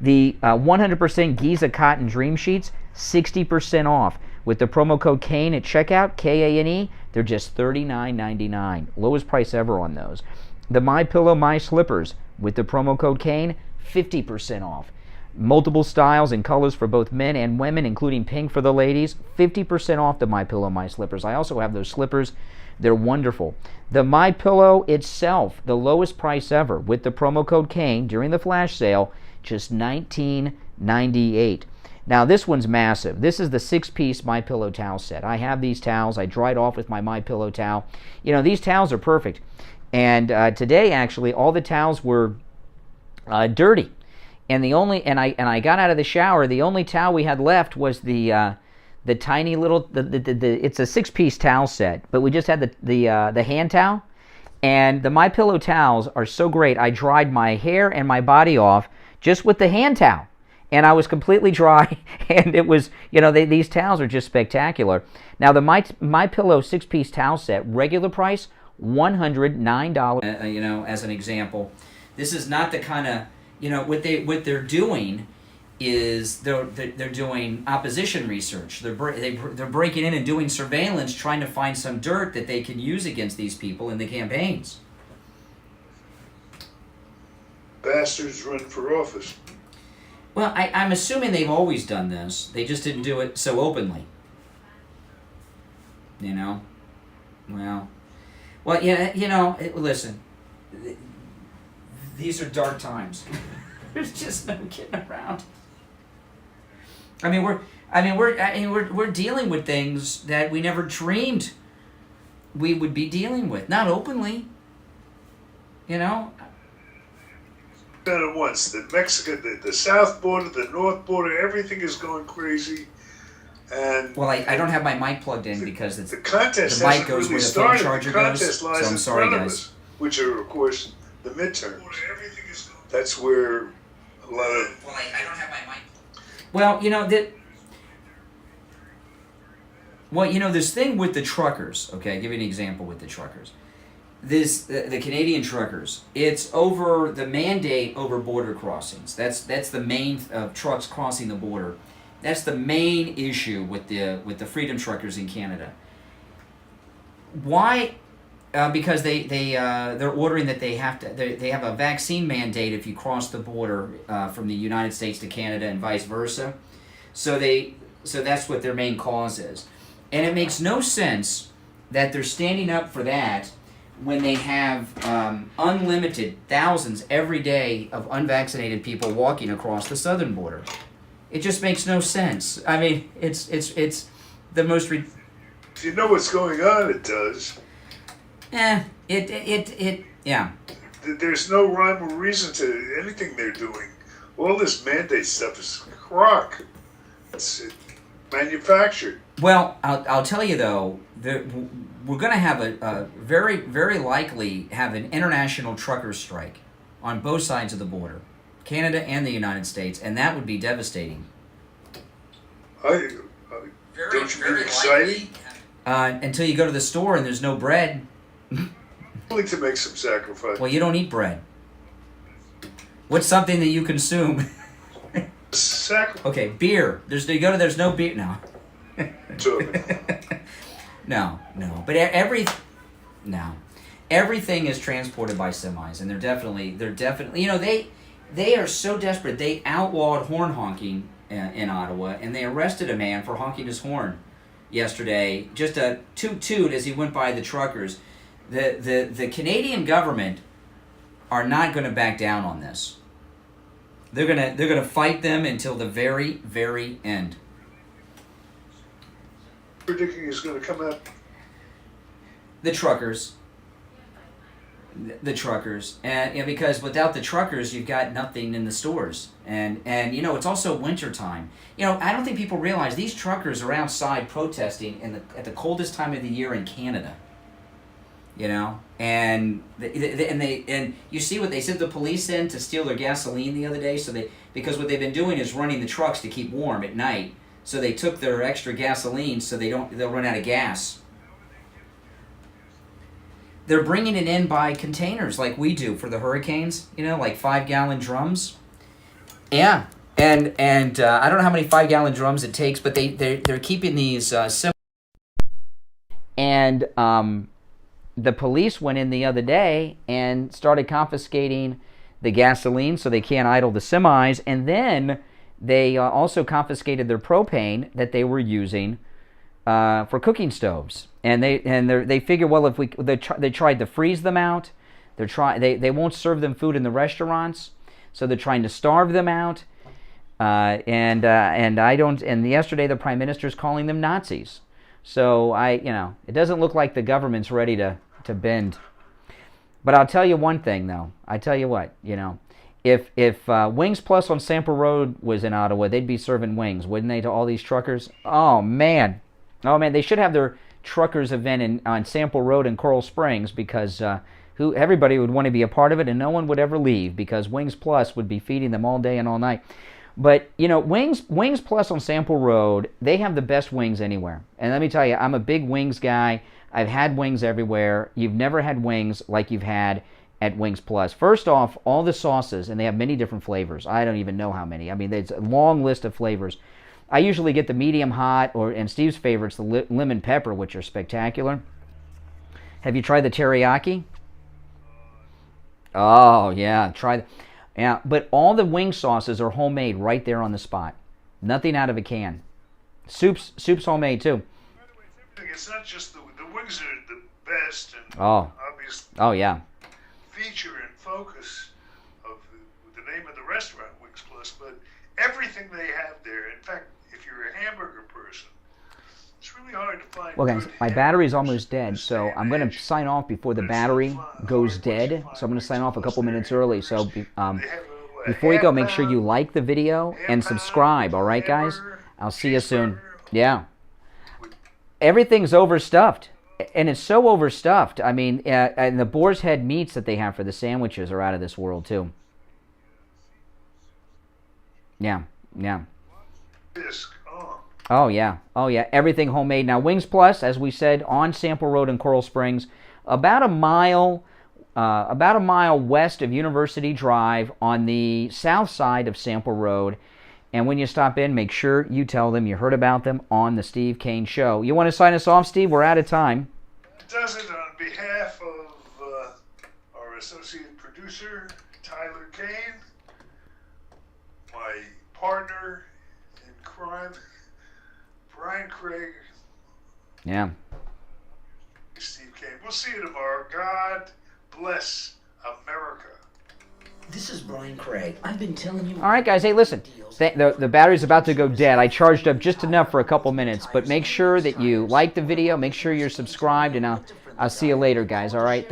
The 100% Giza cotton dream sheets, 60% off. With the promo code KANE at checkout, K-A-N-E, they're just $39.99. Lowest price ever on those. The MyPillow My Slippers, with the promo code KANE, 50% off. Multiple styles and colors for both men and women, including pink for the ladies. 50% off the MyPillow My Slippers. I also have those slippers. They're wonderful. The MyPillow itself, the lowest price ever, with the promo code KANE during the flash sale, just $19.98. Now this one's massive. This is the 6-piece MyPillow towel set. I have these towels. I dried off with my MyPillow towel. You know, these towels are perfect. And today, actually, all the towels were dirty. And I got out of the shower. The only towel we had left was the tiny little it's a 6-piece towel set, but we just had the hand towel. And the MyPillow towels are so great. I dried my hair and my body off just with the hand towel, and I was completely dry, and it was, these towels are just spectacular. Now, the MyPillow 6-piece towel set, regular price, $109. As an example, this is not the kind of, what they're doing is they're doing opposition research. They're breaking in and doing surveillance, trying to find some dirt that they can use against these people in the campaigns. Bastards run for office. Well, I'm assuming they've always done this. They just didn't do it so openly. Well, yeah, listen. These are dark times. There's just no getting around. We're dealing with things that we never dreamed we would be dealing with. Not openly. Done at once. The Mexican, the south border, the north border, everything is going crazy. And well, I don't have my mic plugged in because the contest the mic goes really where the phone started. charger The contest goes. lies So I'm in sorry, front of guys. us, which are, of course, the midterms. That's where a lot of. Well, I don't have my mic. Well, this thing with the truckers. Okay, I'll give you an example with the truckers. The Canadian truckers. It's over the mandate over border crossings. That's the main trucks crossing the border. That's the main issue with the Freedom Truckers in Canada. Why? Because they're ordering that they have a vaccine mandate if you cross the border from the United States to Canada and vice versa. So that's what their main cause is, and it makes no sense that they're standing up for that when they have unlimited thousands every day of unvaccinated people walking across the southern border. It just makes no sense. I mean, it's the most. If you know what's going on, it does. Yeah. There's no rhyme or reason to anything they're doing. All this mandate stuff is crock. It's manufactured. Well, I'll tell you though, we're going to have a very, very likely have an international trucker strike on both sides of the border, Canada and the United States, and that would be devastating. Don't you get excited? Until you go to the store and there's no bread. Willing to make some sacrifice. Well, you don't eat bread. What's something that you consume? Okay, beer. There's no beer now. No. But everything is transported by semis, and they're definitely. They are so desperate. They outlawed horn honking in Ottawa, and they arrested a man for honking his horn yesterday. Just a toot as he went by the truckers. The Canadian government are not going to back down on this. They're gonna fight them until the very, very end. Predicting is going to come out. The truckers, and because without the truckers, you've got nothing in the stores, and it's also winter time. I don't think people realize these truckers are outside protesting at the coldest time of the year in Canada. And you see what they sent the police in to steal their gasoline the other day. Because what they've been doing is running the trucks to keep warm at night. So they took their extra gasoline so they'll run out of gas. They're bringing it in by containers like we do for the hurricanes. Like 5-gallon drums. Yeah, and I don't know how many 5-gallon drums it takes, but they're keeping these and the police went in the other day and started confiscating the gasoline so they can't idle the semis, and then they also confiscated their propane that they were using for cooking stoves. And they figure, well, if they tried to freeze them out, they won't serve them food in the restaurants, so they're trying to starve them out. And yesterday the Prime Minister's calling them Nazis. So it doesn't look like the government's ready to bend. But I'll tell you one thing, though. I tell you what, if Wings Plus on Sample Road was in Ottawa, they'd be serving wings, wouldn't they, to all these truckers? Oh man, they should have their truckers event on Sample Road in Coral Springs, because everybody would want to be a part of it, and no one would ever leave because Wings Plus would be feeding them all day and all night. But, you know, Wings Plus on Sample Road, they have the best wings anywhere. And let me tell you, I'm a big wings guy. I've had wings everywhere. You've never had wings like you've had at Wings Plus. First off, all the sauces, and they have many different flavors. I don't even know how many. I mean, there's a long list of flavors. I usually get the medium hot, and Steve's favorites, the lemon pepper, which are spectacular. Have you tried the teriyaki? Oh, yeah. Yeah, but all the wing sauces are homemade right there on the spot. Nothing out of a can. Soup's homemade, too. It's not just the wings are the best and obviously yeah. feature and focus of the name of the restaurant, Wings Plus, but everything they have there. In fact, if you're a hamburger person, it's really hard to find. Well, guys, my battery's almost dead, so I'm going to sign off before the battery goes dead. So I'm going to sign off a couple minutes early. So before you go, make sure you like the video and subscribe. All right, guys? I'll see you soon. Yeah. Everything's overstuffed. And it's so overstuffed. I mean, and the boar's head meats that they have for the sandwiches are out of this world, too. Yeah. Oh, yeah. Everything homemade. Now, Wings Plus, as we said, on Sample Road in Coral Springs, about a mile west of University Drive on the south side of Sample Road. And when you stop in, make sure you tell them you heard about them on the Steve Kane Show. You want to sign us off, Steve? We're out of time. Does it on behalf of our associate producer, Tyler Kane, my partner in crime, Brian Craig. Yeah. Steve Kane. We'll see you tomorrow. God bless America. This is Brian Craig. I've been telling you. All right, guys. Hey, listen. The battery's about to go dead. I charged up just enough for a couple minutes, but make sure that you like the video. Make sure you're subscribed, and I'll see you later, guys. All right.